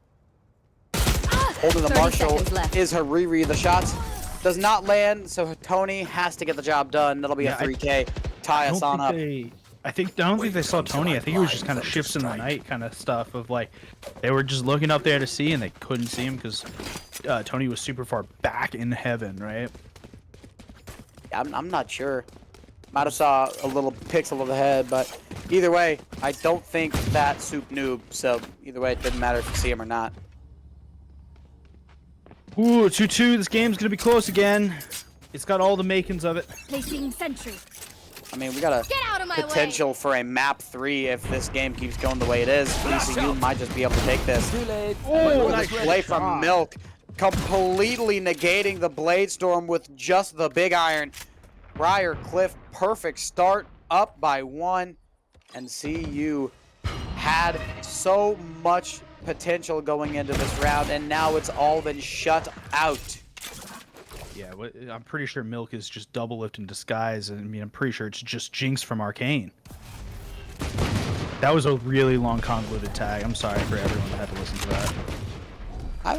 Speaker 1: Holding the
Speaker 4: 30
Speaker 1: Marshall
Speaker 4: seconds left.
Speaker 1: is Hariri. The shots does not land, so Tony has to get the job done. That'll be
Speaker 2: Yeah,
Speaker 1: a 3K. Tie us on up.
Speaker 2: I don't think they saw Tony. I think it was just kind of shifts in the night kind of stuff of like they were just looking up there to see and they couldn't see him because Tony was super far back in heaven, right?
Speaker 1: I'm not sure. Might have saw a little pixel of the head, but either way, I don't think that Soup noob. So either way, it didn't matter if you see him or not.
Speaker 2: Ooh, 2-2. This game's gonna be close again. It's got all the makings of it.
Speaker 5: Placing sentry.
Speaker 1: I mean, we got a
Speaker 5: Get out of my
Speaker 1: potential for a map 3 if this game keeps going the way it is. ECU might just be able to take this.
Speaker 2: Oh,
Speaker 1: Nice play from Milk, completely negating the Blade Storm with just the big iron. Briar Cliff, perfect start, up by 1, and CU had so much potential going into this round, and now it's all been shut out.
Speaker 2: Yeah, I'm pretty sure Milk is just double lift in disguise. I mean, I'm pretty sure it's just Jinx from Arcane. That was a really long convoluted tag. I'm sorry for everyone that had to listen to that.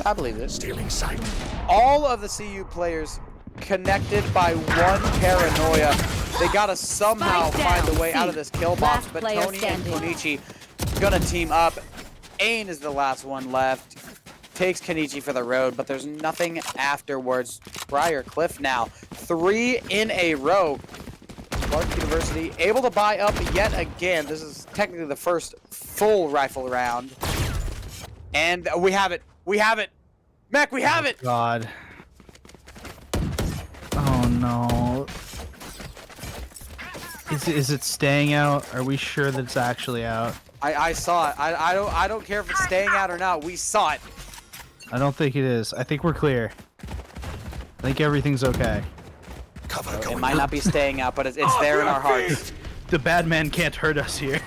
Speaker 1: I believe it.
Speaker 7: Stealing sight.
Speaker 1: All of the CU players connected by one paranoia. They gotta somehow
Speaker 4: Spike down,
Speaker 1: find a way out of
Speaker 4: C.
Speaker 1: this kill box,
Speaker 4: Last
Speaker 1: but
Speaker 4: player
Speaker 1: Tony and
Speaker 4: standing.
Speaker 1: Konichi gonna team up. Ain is the last one left. Takes Konichi for the road, but there's nothing afterwards. Briar Cliff now, 3 in a row. Clark University able to buy up yet again. This is technically the first full rifle round. And we have it. We have it. MEC, we have it.
Speaker 2: God. Oh no. Is it staying out? Are we sure that it's actually out?
Speaker 1: I saw it. I don't care if it's staying out or not. We saw it.
Speaker 2: I don't think it is. I think we're clear. I think everything's okay.
Speaker 7: Cover
Speaker 1: It
Speaker 7: going
Speaker 1: might
Speaker 7: up.
Speaker 1: not be staying out, but it's there in our hearts.
Speaker 2: The bad man can't hurt us here.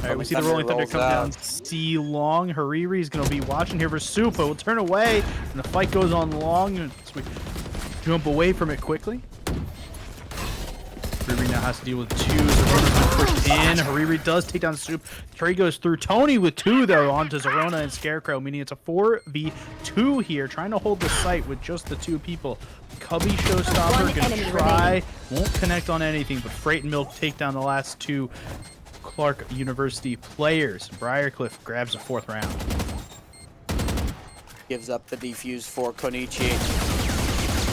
Speaker 2: Alright, we see the Rolling Thunder
Speaker 1: rolls
Speaker 2: come down.
Speaker 1: out.
Speaker 2: C long. Hariri's gonna be watching here for Supa. Will turn away, and the fight goes on long. And we jump away from it quickly. Hariri now has to deal with 2. Zorona's been pushed in. Hariri does take down Soup. Trey goes through. Tony with 2 though onto Zorona and Scarecrow, meaning it's a 4v2 here, trying to hold the site with just the 2 people. Cubby Showstopper
Speaker 4: One
Speaker 2: gonna
Speaker 4: enemy
Speaker 2: try,
Speaker 4: remaining.
Speaker 2: won't connect on anything, but Freight and Milk take down the last 2 Clark University players. Briarcliff grabs a 4th round.
Speaker 1: Gives up the defuse for Konichi.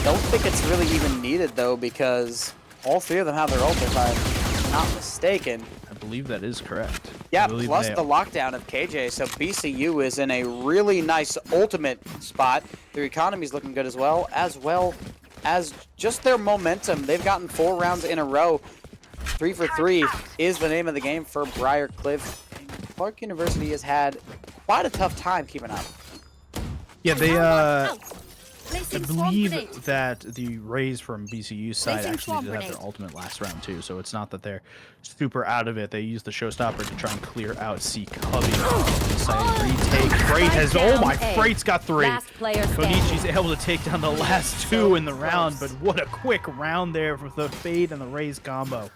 Speaker 1: Don't think it's really even needed though, because all 3 of them have their ult, if I'm not mistaken.
Speaker 2: I believe that is correct.
Speaker 1: Yeah,
Speaker 2: I believe
Speaker 1: plus
Speaker 2: they-
Speaker 1: the lockdown of KJ, so BCU is in a really nice ultimate spot. Their economy's looking good as well as just their momentum. They've gotten 4 rounds in a row. 3 for 3 is the name of the game for Briarcliff. Clark University has had quite a tough time keeping up.
Speaker 2: Yeah, they
Speaker 5: Out.
Speaker 2: I
Speaker 5: Placing swarm
Speaker 2: believe
Speaker 5: grenade.
Speaker 2: that the Rays from BCU's side
Speaker 5: Placing
Speaker 2: actually
Speaker 5: swarm
Speaker 2: did have their
Speaker 5: grenade.
Speaker 2: ultimate last round too, so it's not that they're super out of it. They used the showstopper to try and clear out C Cubby. Decided retake. Freight has my
Speaker 4: down A.
Speaker 2: Freight's got 3.
Speaker 4: Last player standing.
Speaker 2: Konichi's able to take down the last 2 in the round, but what a quick round there with the Fade and the Rays combo.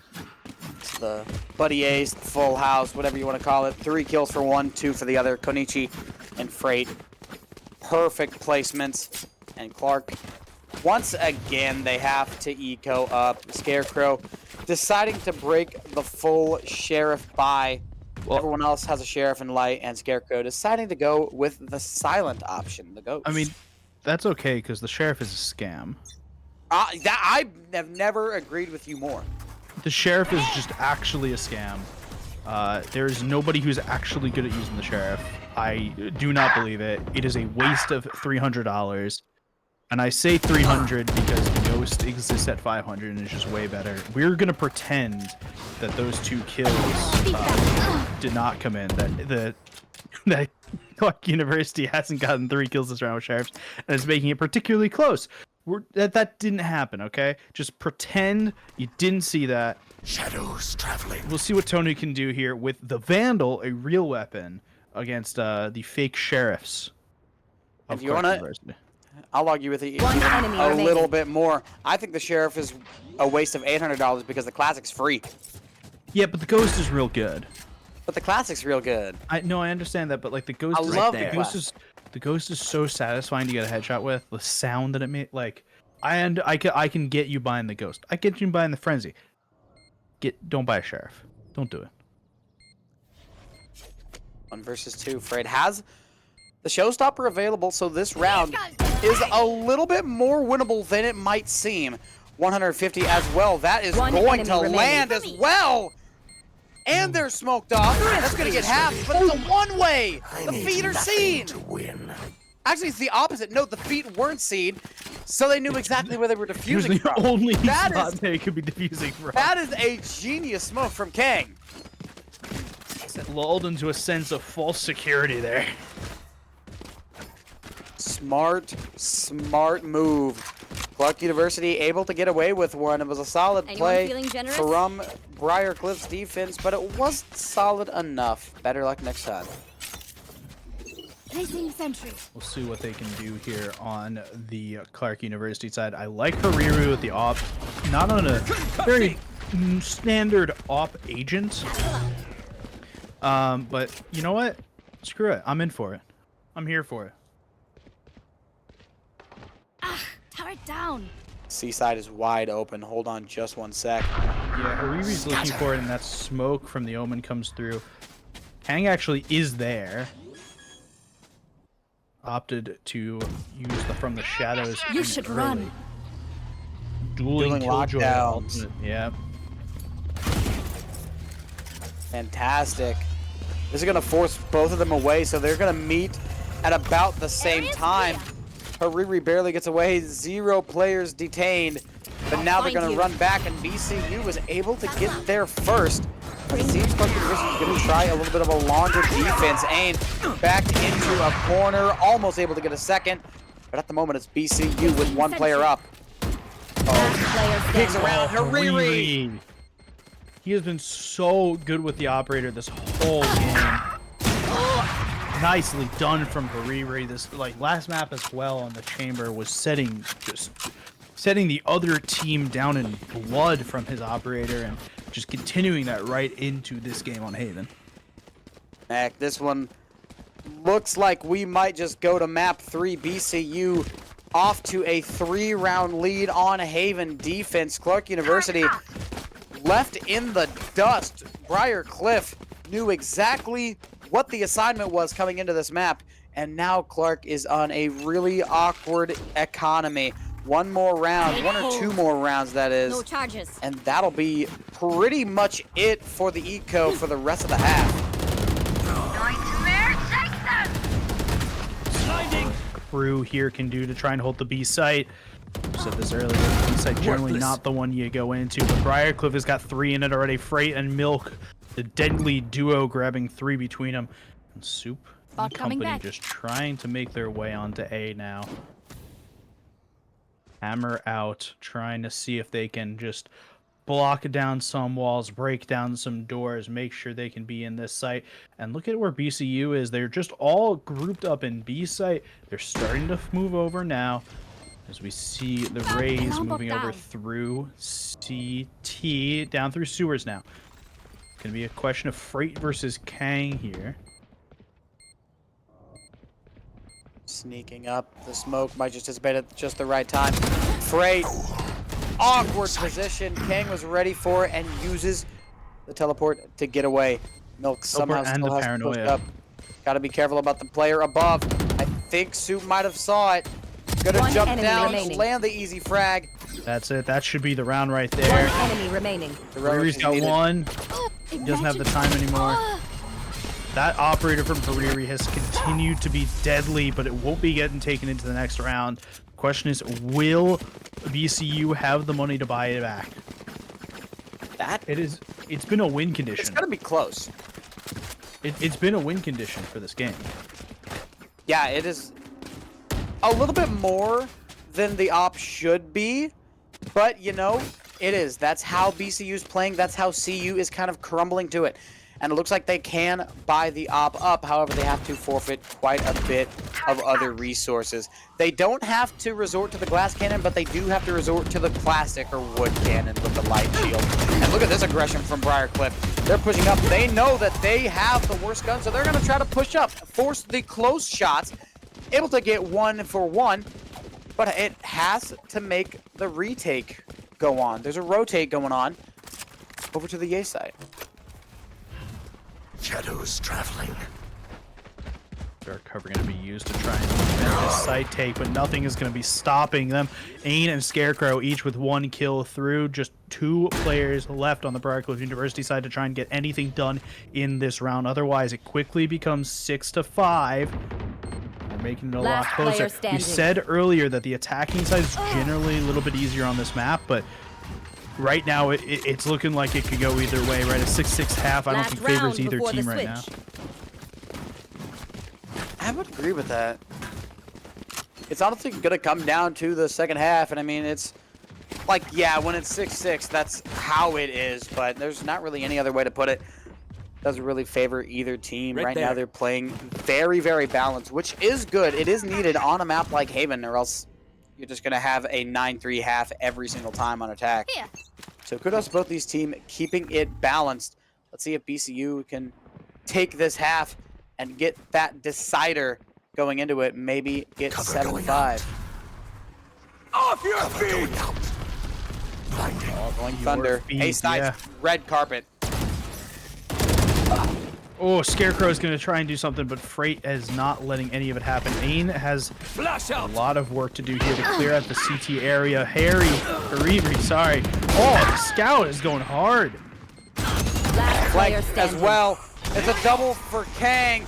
Speaker 1: It's the Buddy Ace, Full House, whatever you want to call it. 3 kills for one, 2 for the other. Konichi and Freight. Perfect placements. And Clark, once again, they have to eco up. Scarecrow deciding to break the full Sheriff buy.
Speaker 2: Well-
Speaker 1: Everyone else has a Sheriff and Light, and Scarecrow deciding to go with the silent option, the Ghost.
Speaker 2: I mean, that's okay because the Sheriff is a scam.
Speaker 1: I have never agreed with you more.
Speaker 2: The Sheriff is just actually a scam. There's nobody who's actually good at using the Sheriff. I do not believe it. It is a waste of $300. And I say 300 because the Ghost exists at 500 and is just way better. We're going to pretend that those 2 kills did not come in. That Clark University hasn't gotten 3 kills this round with Sheriffs and is making it particularly close. That didn't happen, okay? Just pretend you didn't see that.
Speaker 7: Shadows traveling.
Speaker 2: We'll see what Tony can do here with the Vandal, a real weapon, against the fake sheriffs of
Speaker 1: If you
Speaker 2: Clark
Speaker 1: wanna-
Speaker 2: University.
Speaker 1: I'll argue with you
Speaker 4: One
Speaker 1: even
Speaker 4: enemy
Speaker 1: a
Speaker 4: remaining.
Speaker 1: little bit more. I think the Sheriff is a waste of $800 because the Classic's free.
Speaker 2: Yeah, but the Ghost is real good.
Speaker 1: But the Classic's real good.
Speaker 2: I understand that, but like the Ghost,
Speaker 1: I
Speaker 2: is,
Speaker 1: love
Speaker 2: the
Speaker 1: the
Speaker 2: Ghost
Speaker 1: Classic.
Speaker 2: is the Ghost is so satisfying to get a headshot with. The sound that it made, like I can get you buying the Ghost. I get you buying the Frenzy. Don't buy a Sheriff. Don't do it.
Speaker 1: 1 versus 2. Fred has the Showstopper available, so this round is a little bit more winnable than it might seem. 150 as well. That is
Speaker 4: One
Speaker 1: going
Speaker 4: enemy
Speaker 1: to
Speaker 4: remaining.
Speaker 1: land as well. And they're smoked off. That's going to get half, but it's a one-way. The feet are seen.
Speaker 7: To win.
Speaker 1: Actually, it's the opposite. No, the feet weren't seen, so they knew exactly where they were
Speaker 2: He was
Speaker 1: defusing
Speaker 2: the
Speaker 1: from.
Speaker 2: only
Speaker 1: That
Speaker 2: spot
Speaker 1: is-
Speaker 2: that it could be defusing from.
Speaker 1: That is a genius smoke from Kang.
Speaker 2: Lulled into a sense of false security there.
Speaker 1: Smart move. Clark University able to get away with one. It was a solid
Speaker 5: Anyone
Speaker 1: play
Speaker 5: feeling generous?
Speaker 1: from Briarcliff's defense, but it wasn't solid enough. Better luck next time.
Speaker 5: Placing sentry.
Speaker 2: We'll see what they can do here on the Clark University side. I like Hariru with the op, not on a very standard op agent. But you know what? Screw it. I'm in for it. I'm here for it.
Speaker 5: Turret down.
Speaker 1: Seaside is wide open. Hold on just 1 sec.
Speaker 2: Yeah, Hariri's looking for it, and that smoke from the Omen comes through. Kang actually is there. Opted to use the from the shadows.
Speaker 5: You
Speaker 2: in
Speaker 5: should
Speaker 2: early.
Speaker 5: run.
Speaker 2: Dueling Killjoy
Speaker 1: lockdowns.
Speaker 2: ultimate. Yeah.
Speaker 1: Fantastic. This is going to force both of them away, so they're going to meet at about the same
Speaker 5: Area's
Speaker 1: time. Hariri barely gets away. 0 players detained. But now they're going to run back, and BCU was able to get there first. It seems Clark University is going to try a little bit of a longer defense. Aim backed into a corner, almost able to get a second. But at the moment, it's BCU with 1 player up.
Speaker 5: Last player
Speaker 1: Pigs
Speaker 5: standing.
Speaker 1: around Hariri.
Speaker 2: He has been so good with the operator this whole game. Nicely done from Hariri. This last map as well on the chamber was setting the other team down in blood from his operator and just continuing that right into this game on Haven.
Speaker 1: Heck, this one looks like we might just go to map 3. BCU off to a 3-round lead on Haven defense. Clark University left in the dust. Briar Cliff knew exactly what the assignment was coming into this map, and now Clark is on a really awkward economy. 1 more round, 1 or 2 more rounds that is,
Speaker 5: No charges.
Speaker 1: and that'll be pretty much it for the eco for the rest of the half.
Speaker 2: Crew here can do to try and hold the B site. I said this earlier, the B site generally not the one you go into, but Briarcliff has got 3 in it already. Freight and Milk, the deadly duo, grabbing 3 between them. And Soup and
Speaker 5: Bot coming
Speaker 2: company
Speaker 5: back.
Speaker 2: just trying to make their way onto A now. Hammer out, trying to see if they can just block down some walls, break down some doors, make sure they can be in this site. And look at where BCU is. They're just all grouped up in B site. They're starting to move over now as we see the Rays
Speaker 5: Alarm
Speaker 2: moving
Speaker 5: bot
Speaker 2: over
Speaker 5: down.
Speaker 2: through CT, down through sewers now. Gonna be a question of Freight versus Kang here.
Speaker 1: Sneaking up, the smoke might just dissipate at just the right time. Freight, awkward position. Kang was ready for it and uses the teleport to get away. Milk somehow
Speaker 2: Teleport and
Speaker 1: still
Speaker 2: the
Speaker 1: has to push
Speaker 2: paranoia.
Speaker 1: up. Got to be careful about the player above. I think Soup might have saw it. Gonna
Speaker 4: One
Speaker 1: jump
Speaker 4: enemy
Speaker 1: down,
Speaker 4: remaining.
Speaker 1: land the easy frag.
Speaker 2: That's it. That should be the round right
Speaker 4: One
Speaker 2: there.
Speaker 4: enemy remaining.
Speaker 1: The road
Speaker 2: Hariri's
Speaker 1: is
Speaker 2: got
Speaker 1: needed.
Speaker 2: 1. He doesn't have the time anymore. That operator from Hariri has continued to be deadly, but it won't be getting taken into the next round. Question is, will BCU have the money to buy it back? It's been a win
Speaker 1: It's
Speaker 2: condition.
Speaker 1: gonna be close.
Speaker 2: It's been a win condition for this game.
Speaker 1: Yeah, it is a little bit more than the op should be, but you know, it is. That's how BCU is playing. That's how CU is kind of crumbling to it. And it looks like they can buy the op up. However, they have to forfeit quite a bit of other resources. They don't have to resort to the glass cannon, but they do have to resort to the classic or wood cannon with the light shield. And look at this aggression from Briarcliff. They're pushing up. They know that they have the worst gun, so they're going to try to push up, force the close shots, able to get 1 for 1, but it has to make the retake go on. There's a rotate going on over to the A side.
Speaker 3: Shadows traveling.
Speaker 2: Dark cover going to be used to try and prevent this side take, but nothing is going to be stopping them. Ain and Scarecrow each with 1 kill through. Just 2 players left on the Briarcliff University side to try and get anything done in this round. Otherwise, it quickly becomes 6-5. They're making it a lot
Speaker 4: Last player
Speaker 2: closer. We
Speaker 4: standing.
Speaker 2: said earlier that the attacking side is generally a little bit easier on this map, but right now it's looking like it could go either way, right? A 6-6 half I don't
Speaker 4: Last
Speaker 2: think favors
Speaker 4: round
Speaker 2: either
Speaker 4: before the
Speaker 2: team right now.
Speaker 4: switch.
Speaker 1: I would agree with that. It's honestly going to come down to the second half, and I mean, it's like, yeah, when it's 6-6, that's how it is, but there's not really any other way to put it. Doesn't really favor either team. Right now, they're playing very, very balanced, which is good. It is needed on a map like Haven, or else you're just going to have a 9-3 half every single time on attack.
Speaker 5: Here.
Speaker 1: So kudos to both these teams keeping it balanced. Let's see if BCU can take this half and get that decider going into it, maybe get 7-5.
Speaker 3: Off your feet!
Speaker 1: Oh, going Thunder.
Speaker 2: feet,
Speaker 1: A-Side's
Speaker 2: yeah.
Speaker 1: red carpet.
Speaker 2: Oh, Scarecrow's going to try and do something, but Freight is not letting any of it happen. Ain has
Speaker 3: Flash
Speaker 2: a
Speaker 3: out!
Speaker 2: lot of work to do here to clear out the CT area. Hariri, sorry. Oh, the Scout is going hard.
Speaker 5: Last
Speaker 1: Flank
Speaker 5: player
Speaker 1: as
Speaker 5: standing.
Speaker 1: well. It's a double for Kang,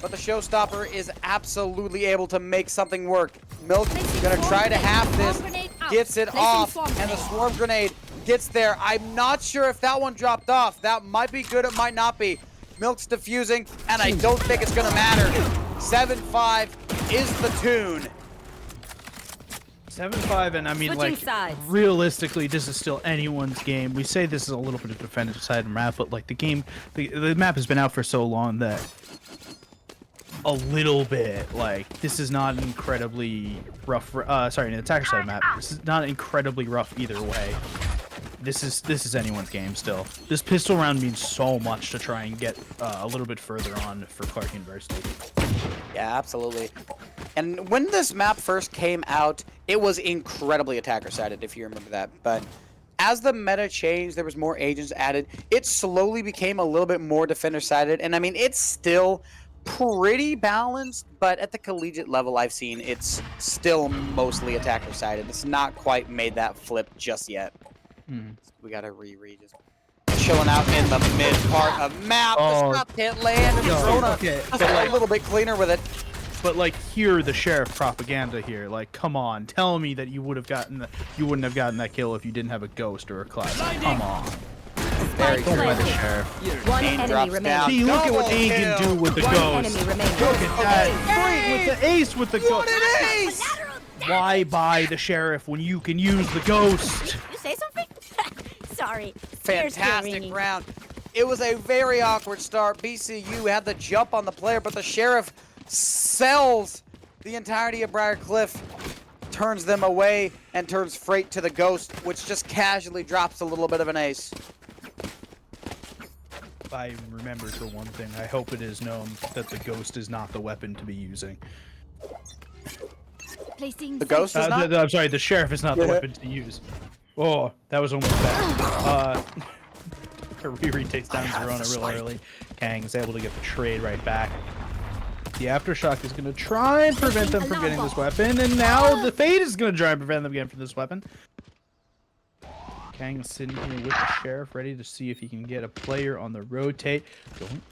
Speaker 1: but the Showstopper is absolutely able to make something work. Milk
Speaker 5: Placing
Speaker 1: gonna
Speaker 5: swarm
Speaker 1: try to
Speaker 5: grenade.
Speaker 1: have
Speaker 5: Swarm
Speaker 1: this,
Speaker 5: grenade out.
Speaker 1: gets it
Speaker 5: Placing
Speaker 1: off,
Speaker 5: swarm
Speaker 1: and the
Speaker 5: grenade.
Speaker 1: swarm grenade gets there. I'm not sure if that one dropped off. That might be good, it might not be. Milk's diffusing, and I don't think it's gonna matter. 7-5 is the tune.
Speaker 2: 7-5, and I mean,
Speaker 5: Switching
Speaker 2: like,
Speaker 5: sides.
Speaker 2: realistically, this is still anyone's game. We say this is a little bit of defensive side of the map, but, like, the map has been out for so long that a little bit, like, this is not an incredibly rough, sorry, an attacker side map. This is not incredibly rough either way. This is anyone's game still. This pistol round means so much to try and get a little bit further on for Clark University.
Speaker 1: Yeah, absolutely. And when this map first came out, it was incredibly attacker-sided, if you remember that. But as the meta changed, there was more agents added. It slowly became a little bit more defender-sided. And I mean, it's still pretty balanced, but at the collegiate level I've seen, it's still mostly attacker-sided. It's not quite made that flip just yet. We gotta Riri just chilling out in the mid part of map.
Speaker 2: Oh.
Speaker 1: The shot can't land, and Rona
Speaker 2: okay,
Speaker 1: just
Speaker 2: but
Speaker 1: a
Speaker 2: like-
Speaker 1: little bit cleaner with it.
Speaker 2: But like, hear the sheriff propaganda here. Like, come on, tell me that you wouldn't have gotten that kill if you didn't have a ghost or a classic. Come on.
Speaker 1: Very
Speaker 5: Spike
Speaker 1: true.
Speaker 5: planted.
Speaker 2: Sheriff.
Speaker 5: One
Speaker 1: Aim
Speaker 5: enemy
Speaker 1: drops
Speaker 5: remaining.
Speaker 1: down.
Speaker 2: See, look at what
Speaker 1: Double
Speaker 2: Ain can
Speaker 1: kill.
Speaker 2: do with the
Speaker 5: One
Speaker 2: ghost.
Speaker 5: enemy remaining.
Speaker 2: Look at that. With the ace with the
Speaker 1: What
Speaker 2: ghost.
Speaker 1: an ace!
Speaker 2: Why buy the sheriff when you can use the ghost?
Speaker 5: You say something? Sorry.
Speaker 1: Fantastic
Speaker 5: ringing.
Speaker 1: round. It was a very awkward start. BCU had the jump on the player, but the Sheriff sells the entirety of Briar Cliff, turns them away, and turns Freight to the Ghost, which just casually drops a little bit of an ace.
Speaker 2: I remembered for one thing. I hope it is known that the ghost is not the weapon to be using.
Speaker 5: Placing
Speaker 1: The Ghost is not?
Speaker 2: I'm sorry, the sheriff is not the weapon to use. Oh, that was almost bad. Riri takes down Zerona real early. Kang is able to get the trade right back. The Aftershock is going to try and prevent them from getting this weapon, and now the Fade is going to try and prevent them again from this weapon. Kang is sitting here with the Sheriff, ready to see if he can get a player on the rotate.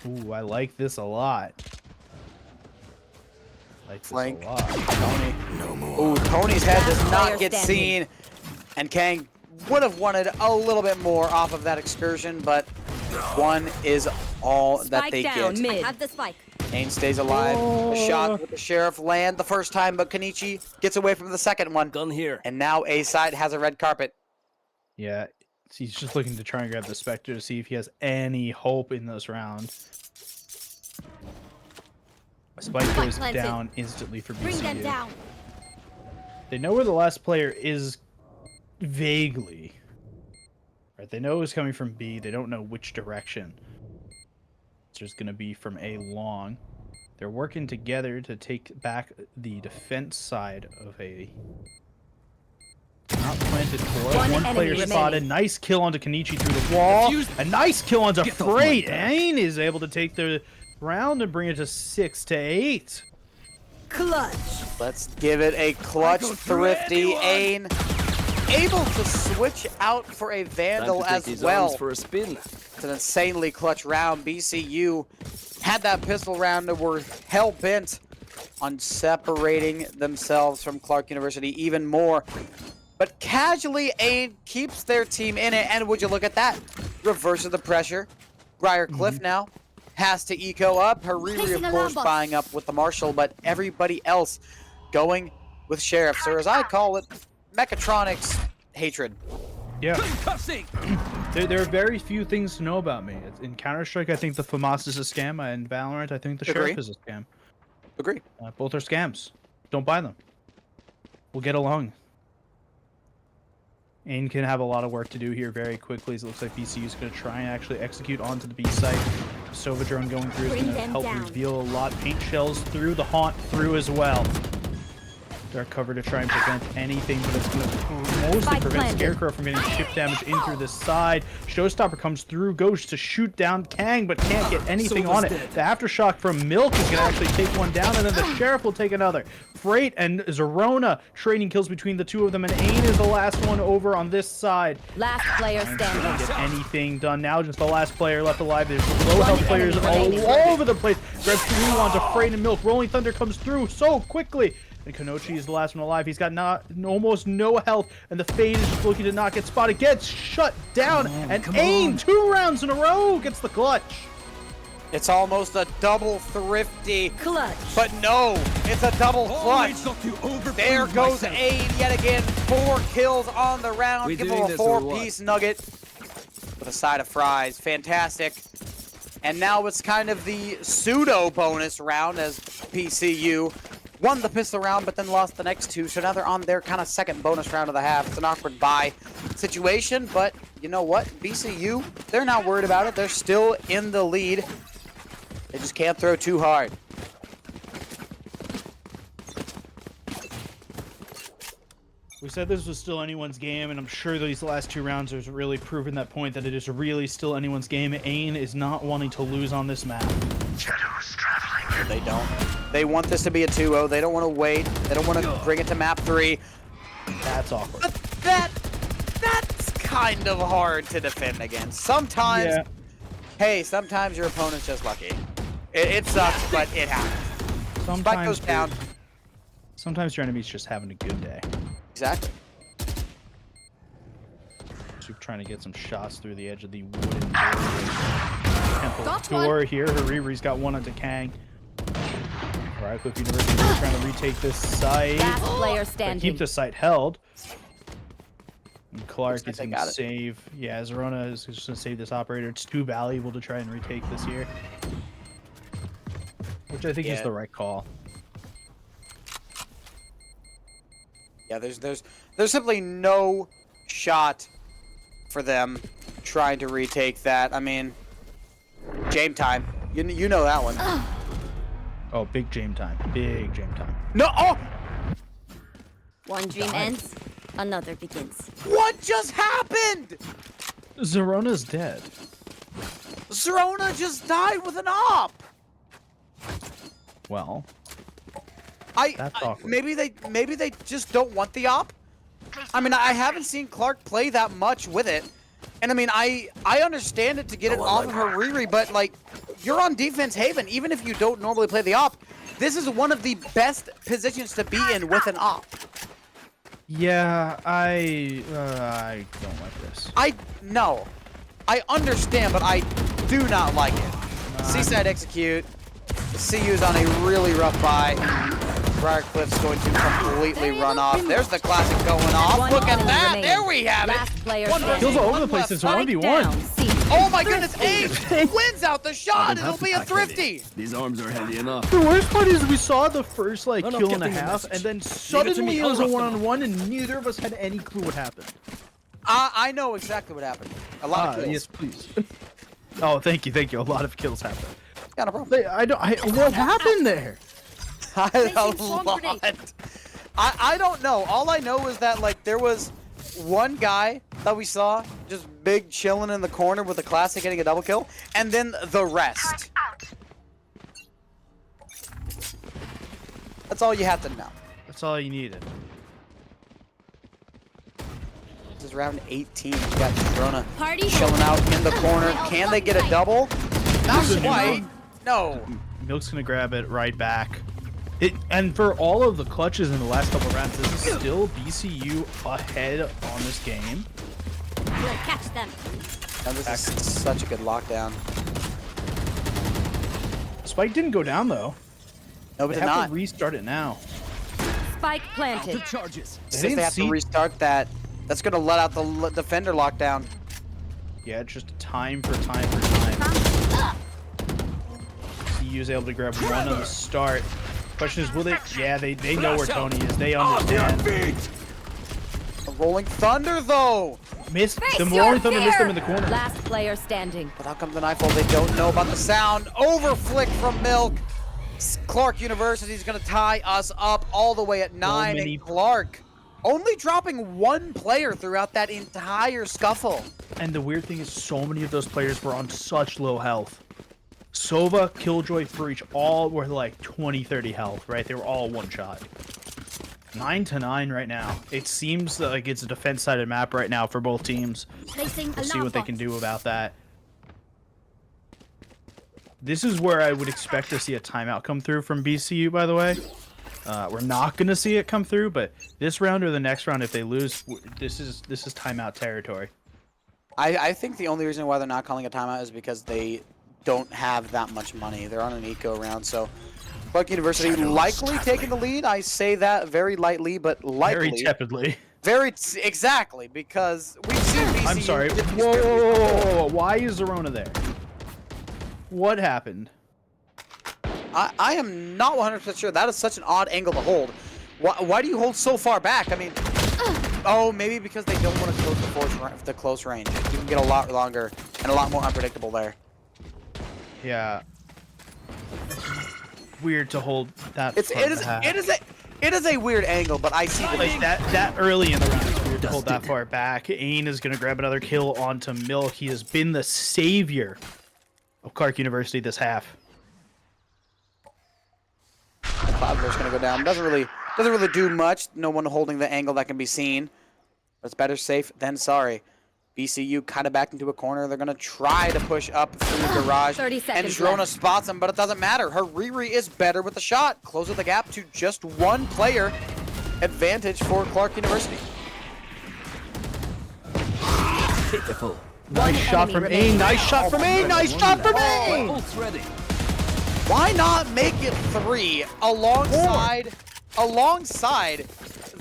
Speaker 2: Ooh, I like this a lot. Like this
Speaker 1: Flank.
Speaker 2: a lot.
Speaker 1: Tony. Ooh, Tony's head does
Speaker 5: Last
Speaker 1: not
Speaker 5: player
Speaker 1: get
Speaker 5: standing.
Speaker 1: seen, and Kang would have wanted a little bit more off of that excursion, but one is all that
Speaker 5: Spike
Speaker 1: they
Speaker 5: down
Speaker 1: get.
Speaker 5: mid. Have the spike.
Speaker 1: Ain stays alive. The shot with the Sheriff land the first time, but Kenichi gets away from the second one.
Speaker 3: Gun here.
Speaker 1: And now A-Side has a red carpet.
Speaker 2: Yeah, he's just looking to try and grab the Spectre to see if he has any hope in this round. Spike goes
Speaker 5: planted.
Speaker 2: down instantly for
Speaker 5: Bring them
Speaker 2: BCU.
Speaker 5: down.
Speaker 2: They know where the last player is vaguely. Right, they know it's coming from B. They don't know which direction. So it's going to be from A long. They're working together to take back the defense side of A. Not planted for it.
Speaker 5: One
Speaker 2: One
Speaker 5: enemy
Speaker 2: player
Speaker 5: remaining.
Speaker 2: spotted. Nice kill onto Kenichi through the wall.
Speaker 3: Defused.
Speaker 2: A nice kill onto
Speaker 3: Get off my
Speaker 2: Freight.
Speaker 3: back.
Speaker 2: Ain is able to take the round and bring it to 6-8.
Speaker 5: Clutch.
Speaker 1: Let's give it a clutch,
Speaker 3: I go through
Speaker 1: thrifty
Speaker 3: anyone.
Speaker 1: Ain. Able to switch out for a
Speaker 3: Time
Speaker 1: Vandal
Speaker 3: to take
Speaker 1: as
Speaker 3: these
Speaker 1: well.
Speaker 3: arms for a spin.
Speaker 1: It's an insanely clutch round. BCU had that pistol round and were hell-bent on separating themselves from Clark University even more. But casually, Ain keeps their team in it, and would you look at that? Reverses the pressure. Briar Cliff now has to eco up. Hariri,
Speaker 5: Placing
Speaker 1: of
Speaker 5: a
Speaker 1: course,
Speaker 5: lava.
Speaker 1: buying up with the Marshal, but everybody else going with Sheriffs, or as I call it, Mechatronics hatred.
Speaker 2: Yeah.
Speaker 3: Concussing.
Speaker 2: There are very few things to know about me. In Counter-Strike, I think the FAMAS is a scam. In Valorant, I think the
Speaker 1: Agree.
Speaker 2: Sheriff is a scam.
Speaker 1: Agree.
Speaker 2: Both are scams. Don't buy them. We'll get along. Ain can have a lot of work to do here very quickly. As it looks like BCU is going to try and actually execute onto the B site. Sova drone going through is
Speaker 5: Bring
Speaker 2: going to
Speaker 5: them
Speaker 2: help
Speaker 5: down.
Speaker 2: reveal a lot. Paint shells through the haunt through as well. Dark cover to try and prevent anything, but it's going to mostly
Speaker 5: Spike
Speaker 2: prevent
Speaker 5: planted.
Speaker 2: Scarecrow from getting chip damage in through the side. Showstopper comes through, goes to shoot down Kang, but can't get anything on it. The aftershock from Milk is going to actually take one down, and then the Sheriff will take another. Freight and Zerona trading kills between the two of them, and Ain is the last one over on this side.
Speaker 5: Last player
Speaker 2: Can't
Speaker 5: standing.
Speaker 2: get anything done now. Just the last player left alive. There's low health
Speaker 5: One
Speaker 2: players all
Speaker 5: enemy remaining.
Speaker 2: over the place. Grabs 3 ones of Freight and Milk. Rolling Thunder comes through so quickly. And Konochi is the last one alive. He's got almost no health, and the Fade is just looking to not get spotted. Gets shut down, and Ain 2 rounds in a row gets the clutch.
Speaker 1: It's almost a double thrifty,
Speaker 5: Clutch.
Speaker 1: but no, it's a double clutch.
Speaker 3: Always got to overprove
Speaker 1: There goes
Speaker 3: myself.
Speaker 1: Ain yet again. 4 kills on the round.
Speaker 3: We
Speaker 1: Give
Speaker 3: doing
Speaker 1: him a
Speaker 3: this or what?
Speaker 1: 4-piece nugget with a side of fries. Fantastic. And now it's kind of the pseudo bonus round as PCU won the pistol round, but then lost the next 2. So now they're on their kind of second bonus round of the half. It's an awkward bye situation, but you know what? BCU, they're not worried about it. They're still in the lead. They just can't throw too hard.
Speaker 2: We said this was still anyone's game, and I'm sure these last 2 rounds has really proven that point, that it is really still anyone's game. Ain is not wanting to lose on this map.
Speaker 1: They don't. They want this to be a 2-0. They don't want to wait. They don't want to bring it to map 3.
Speaker 2: That's awkward.
Speaker 1: But that's kind of hard to defend against. Sometimes,
Speaker 2: Yeah.
Speaker 1: hey, sometimes your opponent's just lucky. It sucks, but it happens. Spike goes down.
Speaker 2: Sometimes your enemy's just having a good day.
Speaker 1: Exactly.
Speaker 2: Soup trying to get some shots through the edge of the wooden door. Temple
Speaker 5: Got
Speaker 2: door here. Hariri's got one onto Kang. Right, Cliff University is trying to retake this site.
Speaker 5: Last player
Speaker 2: But
Speaker 5: standing.
Speaker 2: keep the site held. And Clark
Speaker 1: like
Speaker 2: is
Speaker 1: they
Speaker 2: going
Speaker 1: got
Speaker 2: to
Speaker 1: it.
Speaker 2: save. Yeah, Zerona is just going to save this operator. It's too valuable to try and retake this here. Which I think is
Speaker 1: Yeah.
Speaker 2: the right call.
Speaker 1: Yeah, there's simply no shot for them trying to retake that. I mean, Jame time. You know that one.
Speaker 2: Oh, big Jame time. Big Jame time.
Speaker 1: No. Oh,
Speaker 5: One dream ends, another begins.
Speaker 1: what just happened?
Speaker 2: Zerona's dead.
Speaker 1: Zerona just died with an op.
Speaker 2: Well, That's awkward.
Speaker 1: Maybe they just don't want the op. I mean, I haven't seen Clark play that much with it, and I mean, I understand it to get it off of her Riri, but like, you're on defense Haven. Even if you don't normally play the op, this is one of the best positions to be in with an op.
Speaker 2: yeah, I don't like this.
Speaker 1: No, I understand, but I do not like it. Seaside execute. CU's on a really rough bye. Briarcliff's going to completely run off. There's the classic going off.
Speaker 5: One
Speaker 1: Look at
Speaker 5: enemy
Speaker 1: that.
Speaker 5: remaining.
Speaker 1: There we have it.
Speaker 5: Last player
Speaker 1: One
Speaker 5: standing.
Speaker 2: Kills all over the
Speaker 1: one
Speaker 2: place.
Speaker 1: left.
Speaker 2: It's a
Speaker 5: Spike
Speaker 2: 1v1.
Speaker 5: down. C.
Speaker 1: Oh my goodness, Abe wins out the shot. It'll be a thrifty.
Speaker 3: These arms are heavy enough.
Speaker 2: The worst part is we saw the first
Speaker 3: No,
Speaker 2: kill and a
Speaker 3: get the
Speaker 2: half,
Speaker 3: message.
Speaker 2: and then
Speaker 3: it to
Speaker 2: suddenly
Speaker 3: me,
Speaker 2: it
Speaker 3: I'll
Speaker 2: was a
Speaker 3: rough them up.
Speaker 2: one-on-one, and neither of us had any clue what happened.
Speaker 1: I know exactly what happened. A lot of kills.
Speaker 2: Yes, please. Oh, thank you. A lot of kills happened.
Speaker 1: Got a problem.
Speaker 2: What happened there?
Speaker 1: A
Speaker 5: Placing swarm
Speaker 1: lot.
Speaker 5: grenade.
Speaker 1: I don't know. All I know is that like there was one guy that we saw just big chilling in the corner with a classic getting a double kill, and then the rest. That's all you have to know.
Speaker 2: That's all you needed.
Speaker 1: This is round 18. You got Corona
Speaker 5: Party
Speaker 1: chilling out in the corner. Can they get a double? Not quite. No.
Speaker 2: Milk's gonna grab it right back. And for all of the clutches in the last couple rounds, this is still BCU ahead on this game.
Speaker 5: We'll catch them.
Speaker 1: And this is such a good lockdown.
Speaker 2: Spike didn't go down though.
Speaker 1: No, but
Speaker 2: They
Speaker 1: did
Speaker 2: have
Speaker 1: not.
Speaker 2: to restart it now.
Speaker 5: Spike
Speaker 3: The
Speaker 5: planted.
Speaker 3: charges.
Speaker 1: Since
Speaker 2: didn't
Speaker 1: they have
Speaker 2: see-
Speaker 1: to restart that, that's going to let out the defender lockdown.
Speaker 2: Yeah, it's just time for time. CU's able to grab one on the start. Question is, will they? Yeah, they know where Tony is. They
Speaker 3: Off your
Speaker 2: understand.
Speaker 3: feet.
Speaker 1: A rolling thunder, though.
Speaker 2: Missed.
Speaker 5: Face
Speaker 2: The
Speaker 5: your
Speaker 2: Rolling Thunder missed
Speaker 5: fear!
Speaker 2: them in the corner.
Speaker 5: Last player standing.
Speaker 1: But out comes the Nightfall. They don't know about the sound. Overflick from Milk. Clark University is going to tie us up all the way at 9.
Speaker 2: many-
Speaker 1: And Clark only dropping one player throughout that entire scuffle.
Speaker 2: And the weird thing is so many of those players were on such low health. Sova, Killjoy, Breach, all were like 20, 30 health, right? They were all one shot. 9-9 right now. It seems like it's a defense-sided map right now for both teams.
Speaker 5: Placing
Speaker 2: We'll see
Speaker 5: alarm
Speaker 2: what they
Speaker 5: bot.
Speaker 2: can do about that. This is where I would expect to see a timeout come through from BCU, by the way. We're not going to see it come through, but this round or the next round, if they lose, this is timeout territory.
Speaker 1: I think the only reason why they're not calling a timeout is because they don't have that much money. They're on an eco round, so Clark University likely taking the lead. I say that very lightly, but likely.
Speaker 2: Very tepidly.
Speaker 1: Exactly, because we've seen BCU.
Speaker 2: I'm sorry.
Speaker 1: get these
Speaker 2: Whoa,
Speaker 1: good
Speaker 2: whoa,
Speaker 1: leads.
Speaker 2: whoa, whoa, whoa. Why is Zerona there? What happened?
Speaker 1: I am not 100% sure. That is such an odd angle to hold. Why do you hold so far back? I mean, oh, maybe because they don't want to close the close range. You can get a lot longer and a lot more unpredictable there.
Speaker 2: Yeah. Weird to hold that.
Speaker 1: It is a weird angle, but I see the
Speaker 2: Like that early in the round is weird to hold that far back. Ain is gonna grab another kill onto Milk. He has been the savior of Clark University this half.
Speaker 1: Cloudburst gonna go down. Doesn't really do much. No one holding the angle that can be seen. But it's better safe than sorry. BCU kind of backed into a corner. They're gonna try to push up through the garage.
Speaker 5: 30
Speaker 1: and
Speaker 5: seconds
Speaker 1: Shrona
Speaker 5: left.
Speaker 1: spots him, but it doesn't matter. Her Riri is better with the shot. Closes the gap to just one player. Advantage for Clark University.
Speaker 3: Pitiful.
Speaker 2: Nice shot from Ain. Nice shot from Ain. Nice shot from Ain.
Speaker 3: Ult's ready.
Speaker 1: Why not make it 3 alongside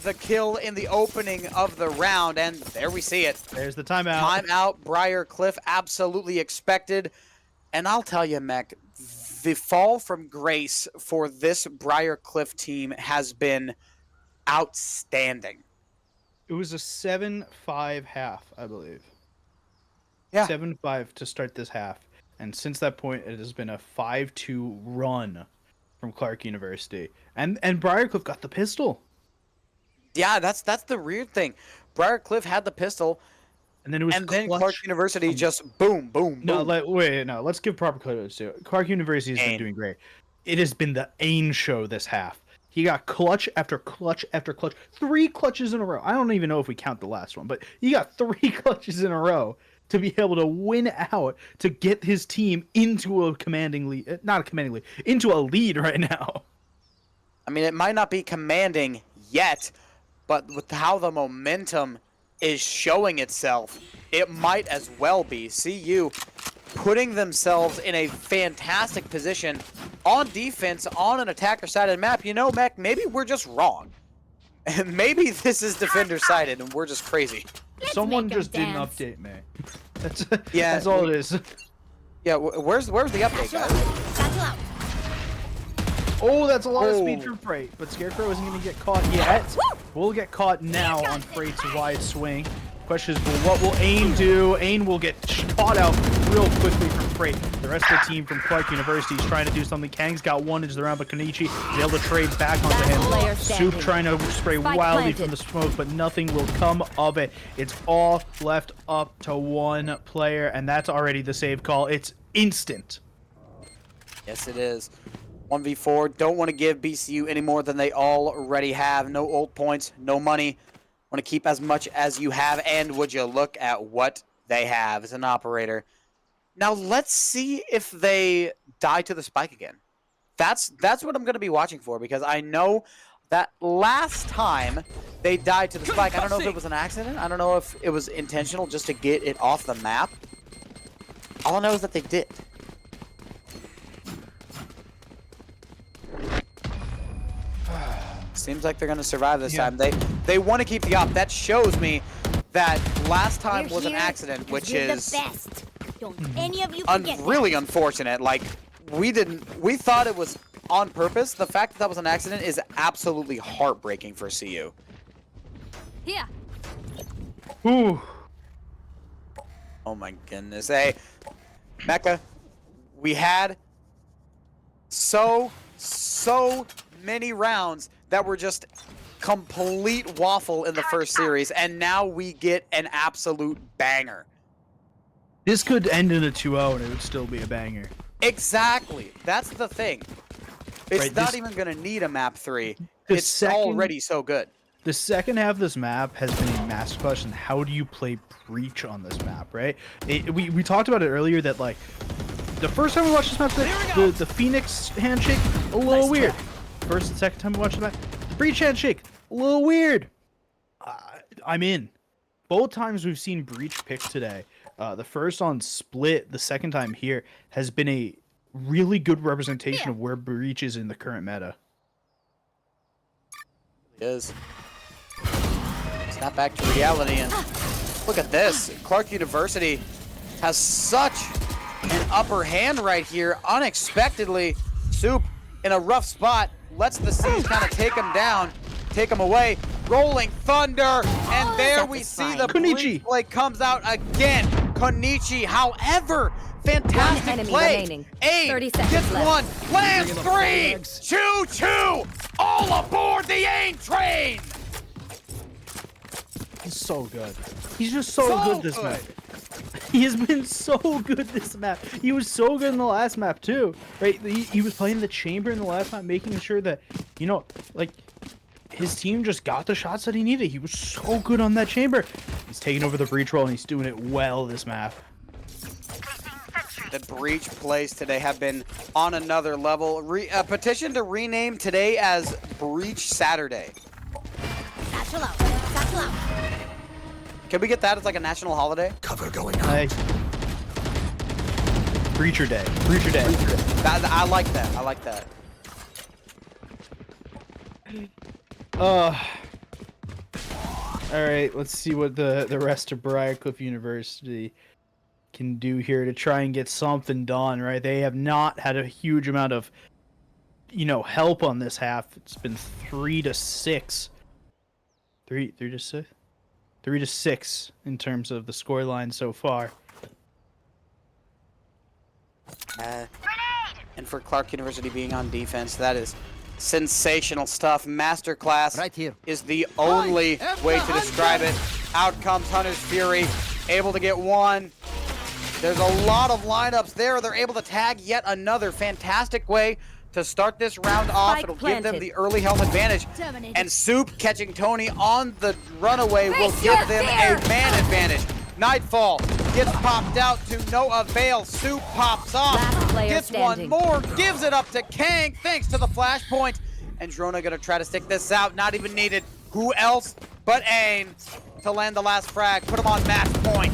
Speaker 1: the kill in the opening of the round? And there we see it.
Speaker 2: There's the timeout.
Speaker 1: Timeout, Briar Cliff, absolutely expected. And I'll tell you, Mech, the fall from grace for this Briar Cliff team has been outstanding.
Speaker 2: It was a 7-5 half, I believe.
Speaker 1: Yeah.
Speaker 2: 7-5 to start this half. And since that point, it has been a 5-2 run from Clark University. And Briarcliff got the pistol.
Speaker 1: Yeah, that's the weird thing. Briar Cliff had the pistol,
Speaker 2: And then it was
Speaker 1: then Clark
Speaker 2: clutch.
Speaker 1: University just boom, boom,
Speaker 2: No,
Speaker 1: boom.
Speaker 2: let's give proper credit to it. Clark University has been
Speaker 1: Ain.
Speaker 2: doing great. It has been the Ain show this half. He got clutch after clutch after clutch. 3 clutches in a row. I don't even know if we count the last one, but he got 3 clutches in a row to be able to win out, to get his team into a commanding lead. Not a commanding lead, into a lead right now.
Speaker 1: I mean, it might not be commanding yet, but with how the momentum is showing itself, it might as well be. CU putting themselves in a fantastic position on defense on an attacker-sided map. You know, Mech, maybe we're just wrong. And maybe this is defender-sided and we're just crazy.
Speaker 5: Let's
Speaker 2: Someone
Speaker 5: make 'em
Speaker 2: just didn't
Speaker 5: dance.
Speaker 2: update me. That's
Speaker 1: Yeah,
Speaker 2: that's all it is.
Speaker 1: Yeah, where's the update, guys?
Speaker 5: Satchel out.
Speaker 2: Oh, that's a lot of
Speaker 1: Oh.
Speaker 2: speed from Freight, but Scarecrow isn't going to get caught yet. We'll get caught now on Freight's wide swing. Question is, well, what will Ain do? Ain will get caught out real quickly from Freight. The rest of the team from Clark University is trying to do something. Kang's got one into the round, but Konichi is able to trade back onto
Speaker 5: Last player
Speaker 2: him.
Speaker 5: standing.
Speaker 2: Soup trying to spray
Speaker 5: Spike
Speaker 2: wildly
Speaker 5: planted.
Speaker 2: from the smoke, but nothing will come of it. It's all left up to one player, and that's already the save call. It's instant.
Speaker 1: Yes, it is. 1v4. Don't want to give BCU any more than they already have. No old points, no money. Want to keep as much as you have, and would you look at what they have as an operator. Now let's see if they die to the spike again. That's what I'm going to be watching for, because I know that last time they died to the spike, I don't know if it was an accident. I don't know if it was intentional just to get it off the map. All I know is that they did. Seems like they're going to survive this time. They want to keep the op. That shows me that last time
Speaker 5: We're
Speaker 1: was an
Speaker 5: here
Speaker 1: accident,
Speaker 5: because
Speaker 1: which
Speaker 5: we're
Speaker 1: is
Speaker 5: the best. Don't any of you forget
Speaker 1: really unfortunate. Like, we thought it was on purpose. The fact that that was an accident is absolutely heartbreaking for CU.
Speaker 5: that. Here.
Speaker 2: Ooh.
Speaker 1: Oh my goodness. Hey, Mecca, we had so many rounds that were just complete waffle in the first series, and now we get an absolute banger.
Speaker 2: This could end in a 2-0 and it would still be a banger.
Speaker 1: Exactly. That's the thing. It's
Speaker 2: Right,
Speaker 1: not
Speaker 2: this-
Speaker 1: even going to need a map 3.
Speaker 2: The
Speaker 1: It's
Speaker 2: second-
Speaker 1: already so good.
Speaker 2: The second half of this map has been a masterclass in how do you play Breach on this map, right? We talked about it earlier that, like, the first time we watched this map, the Phoenix handshake, a little weird. First and second time we watched the map, the Breach handshake, a little weird. I'm in. Both times we've seen Breach picked today, the first on Split, the second time here, has been a really good representation of where Breach is in the current meta.
Speaker 1: It is. Snap back to reality, and look at this. Clark University has such an upper hand right here. Unexpectedly, Soup in a rough spot lets the Siege kind of take him down, take him away. Rolling Thunder, and there we see the
Speaker 2: Konichi
Speaker 1: play comes out again. Konichi, however, fantastic
Speaker 5: One enemy
Speaker 1: play.
Speaker 5: remaining.
Speaker 1: 8
Speaker 5: 30 seconds
Speaker 1: gets
Speaker 5: left.
Speaker 1: 1, lands 3. Choo-choo! All aboard the AIM train!
Speaker 2: He's so good. He's just so good this map. He has been so good this map. He was so good in the last map too, right? He was playing the chamber in the last map, making sure that, you know, like, his team just got the shots that he needed. He was so good on that chamber. He's taking over the Breach role and he's doing it well this map.
Speaker 1: The Breach plays today have been on another level. Petition to rename today as Breach Saturday.
Speaker 5: Satchel out. Satchel out.
Speaker 1: Can we get that as like a national holiday?
Speaker 3: Cover going out.
Speaker 2: Hey. Breacher Day. Breacher Day.
Speaker 1: I like that. I like that.
Speaker 2: Alright, let's see what the rest of Briarcliff University can do here to try and get something done, right? They have not had a huge amount of, you know, help on this half. It's been 3-6. 3-6? 3-6 in terms of the scoreline so far.
Speaker 1: And for Clark University being on defense, that is sensational stuff. Masterclass
Speaker 3: Right here.
Speaker 1: is the only way to describe it. Out comes Hunter's Fury, able to get 1. There's a lot of lineups there. They're able to tag yet another fantastic way to start this round off.
Speaker 5: Spike
Speaker 1: It'll give them
Speaker 5: planted.
Speaker 1: the early health advantage.
Speaker 5: Terminated.
Speaker 1: And Soup catching Tony on the runaway will
Speaker 5: Face your
Speaker 1: give them
Speaker 5: fear.
Speaker 1: a man advantage. Nightfall gets popped out to no avail. Soup pops off,
Speaker 5: Last player
Speaker 1: gets
Speaker 5: standing.
Speaker 1: 1 more, gives it up to Kang thanks to the flashpoint. And Drona gonna try to stick this out, not even needed. Who else but Ain to land the last frag, put him on match point.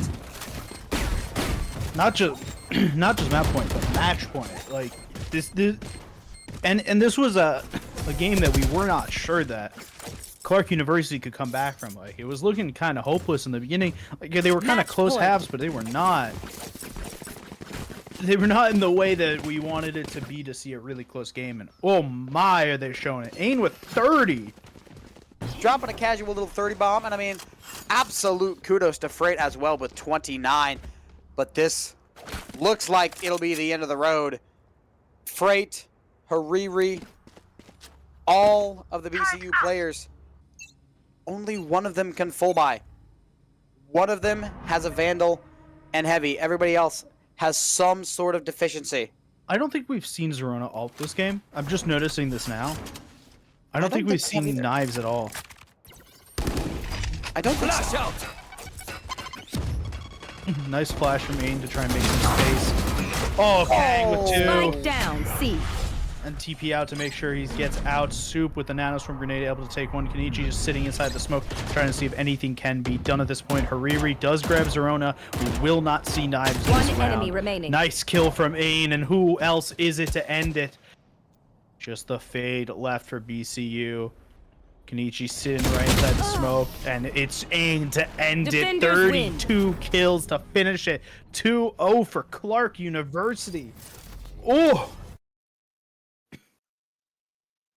Speaker 2: Not just map point, but match point. Like this and this was a game that we were not sure that Clark University could come back from. Like, it was looking kind of hopeless in the beginning. Like, they were kind of
Speaker 5: Match
Speaker 2: close
Speaker 5: point.
Speaker 2: halves, but they were not. They were not in the way that we wanted it to be to see a really close game. And oh my, are they showing it? Ain with 30.
Speaker 1: Dropping a casual little 30 bomb, and I mean, absolute kudos to Freight as well with 29. But this looks like it'll be the end of the road. Freight, Hariri, all of the BCU players, only one of them can full buy. One of them has a Vandal and Heavy. Everybody else has some sort of deficiency.
Speaker 2: I don't think we've seen Zerona ult this game. I'm just noticing this now. I don't think we've
Speaker 1: so
Speaker 2: seen
Speaker 1: either.
Speaker 2: knives at all.
Speaker 1: I don't think so.
Speaker 3: out.
Speaker 2: Nice flash from Ain to try and make some space. Oh, Kang with 2.
Speaker 5: Spike down. C.
Speaker 2: And TP out to make sure he gets out. Soup with the nanos from Grenade able to take 1. Kenichi just sitting inside the smoke, trying to see if anything can be done at this point. Hariri does grab Zerona. We will not see knives this
Speaker 5: One
Speaker 2: round.
Speaker 5: enemy remaining.
Speaker 2: Nice kill from Ain, and who else is it to end it? Just the fade left for BCU. Kenichi sitting right inside the smoke, and it's Ain to end it.
Speaker 5: Defenders win.
Speaker 2: 32 kills to finish it. 2-0 for Clark University. Oh!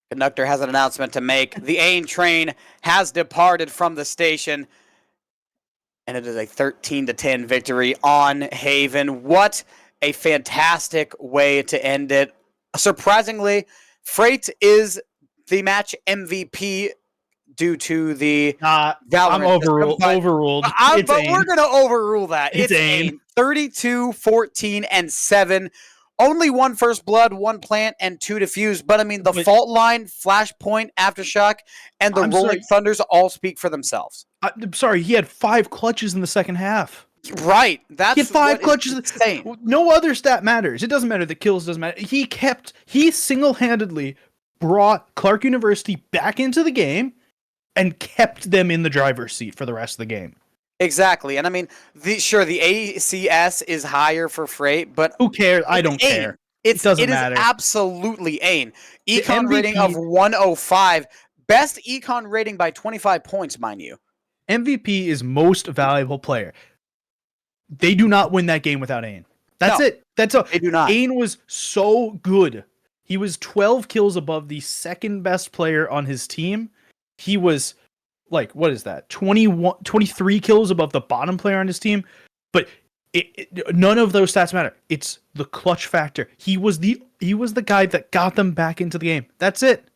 Speaker 1: Conductor has an announcement to make. The AIM train has departed from the station. And it is a 13-10 victory on Haven. What a fantastic way to end it. Surprisingly, Freight is the match MVP due to the
Speaker 2: I'm
Speaker 1: Valorant system,
Speaker 2: overruled.
Speaker 1: but we're going to overrule that.
Speaker 2: It's
Speaker 1: Ain. 32, 14, and 7. Only 1 first blood, 1 plant, and 2 defuse. But I mean, the fault line, flashpoint, aftershock, and the rolling thunders all speak for themselves.
Speaker 2: I'm sorry, he had 5 clutches in the second half.
Speaker 1: Right. That's
Speaker 2: he had 5 clutches.
Speaker 1: Insane.
Speaker 2: No other stat matters. It doesn't matter. The kills doesn't matter. He single-handedly brought Clark University back into the game and kept them in the driver's seat for the rest of the game.
Speaker 1: Exactly. And I mean, the ACS is higher for Freight, but
Speaker 2: who cares? I don't care.
Speaker 1: It
Speaker 2: doesn't matter.
Speaker 1: Is absolutely Ain. Econ rating of 105. Best econ rating by 25 points, mind you.
Speaker 2: MVP is most valuable player. They do not win that game without Ain. That's it. That's all.
Speaker 1: They do not.
Speaker 2: Ain was so good. He was 12 kills above the second best player on his team. He was like, what is that? 23 kills above the bottom player on his team. But none of those stats matter. It's the clutch factor. He was the guy that got them back into the game. That's it.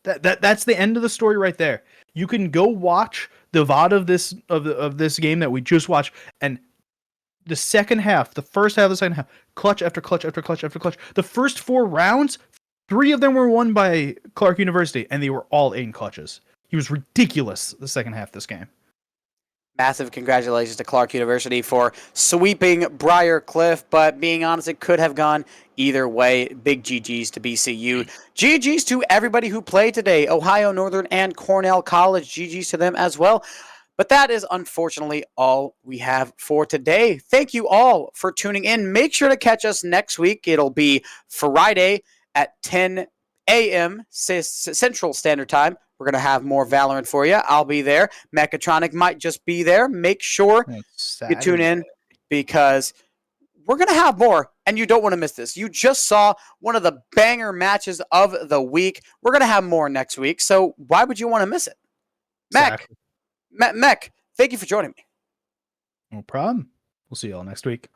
Speaker 2: That's the end of the story right there. You can go watch the VOD of this game that we just watched, and the second half, the first half of the second half, clutch after clutch after clutch after clutch. The first 4 rounds, 3 of them were won by Clark University, and they were all Ain clutches. He was ridiculous the second half of this game.
Speaker 1: Massive congratulations to Clark University for sweeping Briar Cliff, but being honest, it could have gone either way. Big GGs to BCU. GGs to everybody who played today. Ohio Northern and Cornell College. GGs to them as well. But that is unfortunately all we have for today. Thank you all for tuning in. Make sure to catch us next week. It'll be Friday at 10 a.m. Central Standard Time. We're going to have more Valorant for you. I'll be there. Mechatronic might just be there. Make sure you tune in because we're going to have more, and you don't want to miss this. You just saw one of the banger matches of the week. We're going to have more next week, so why would you want to miss it? Mech, thank you for joining me.
Speaker 2: No problem. We'll see you all next week.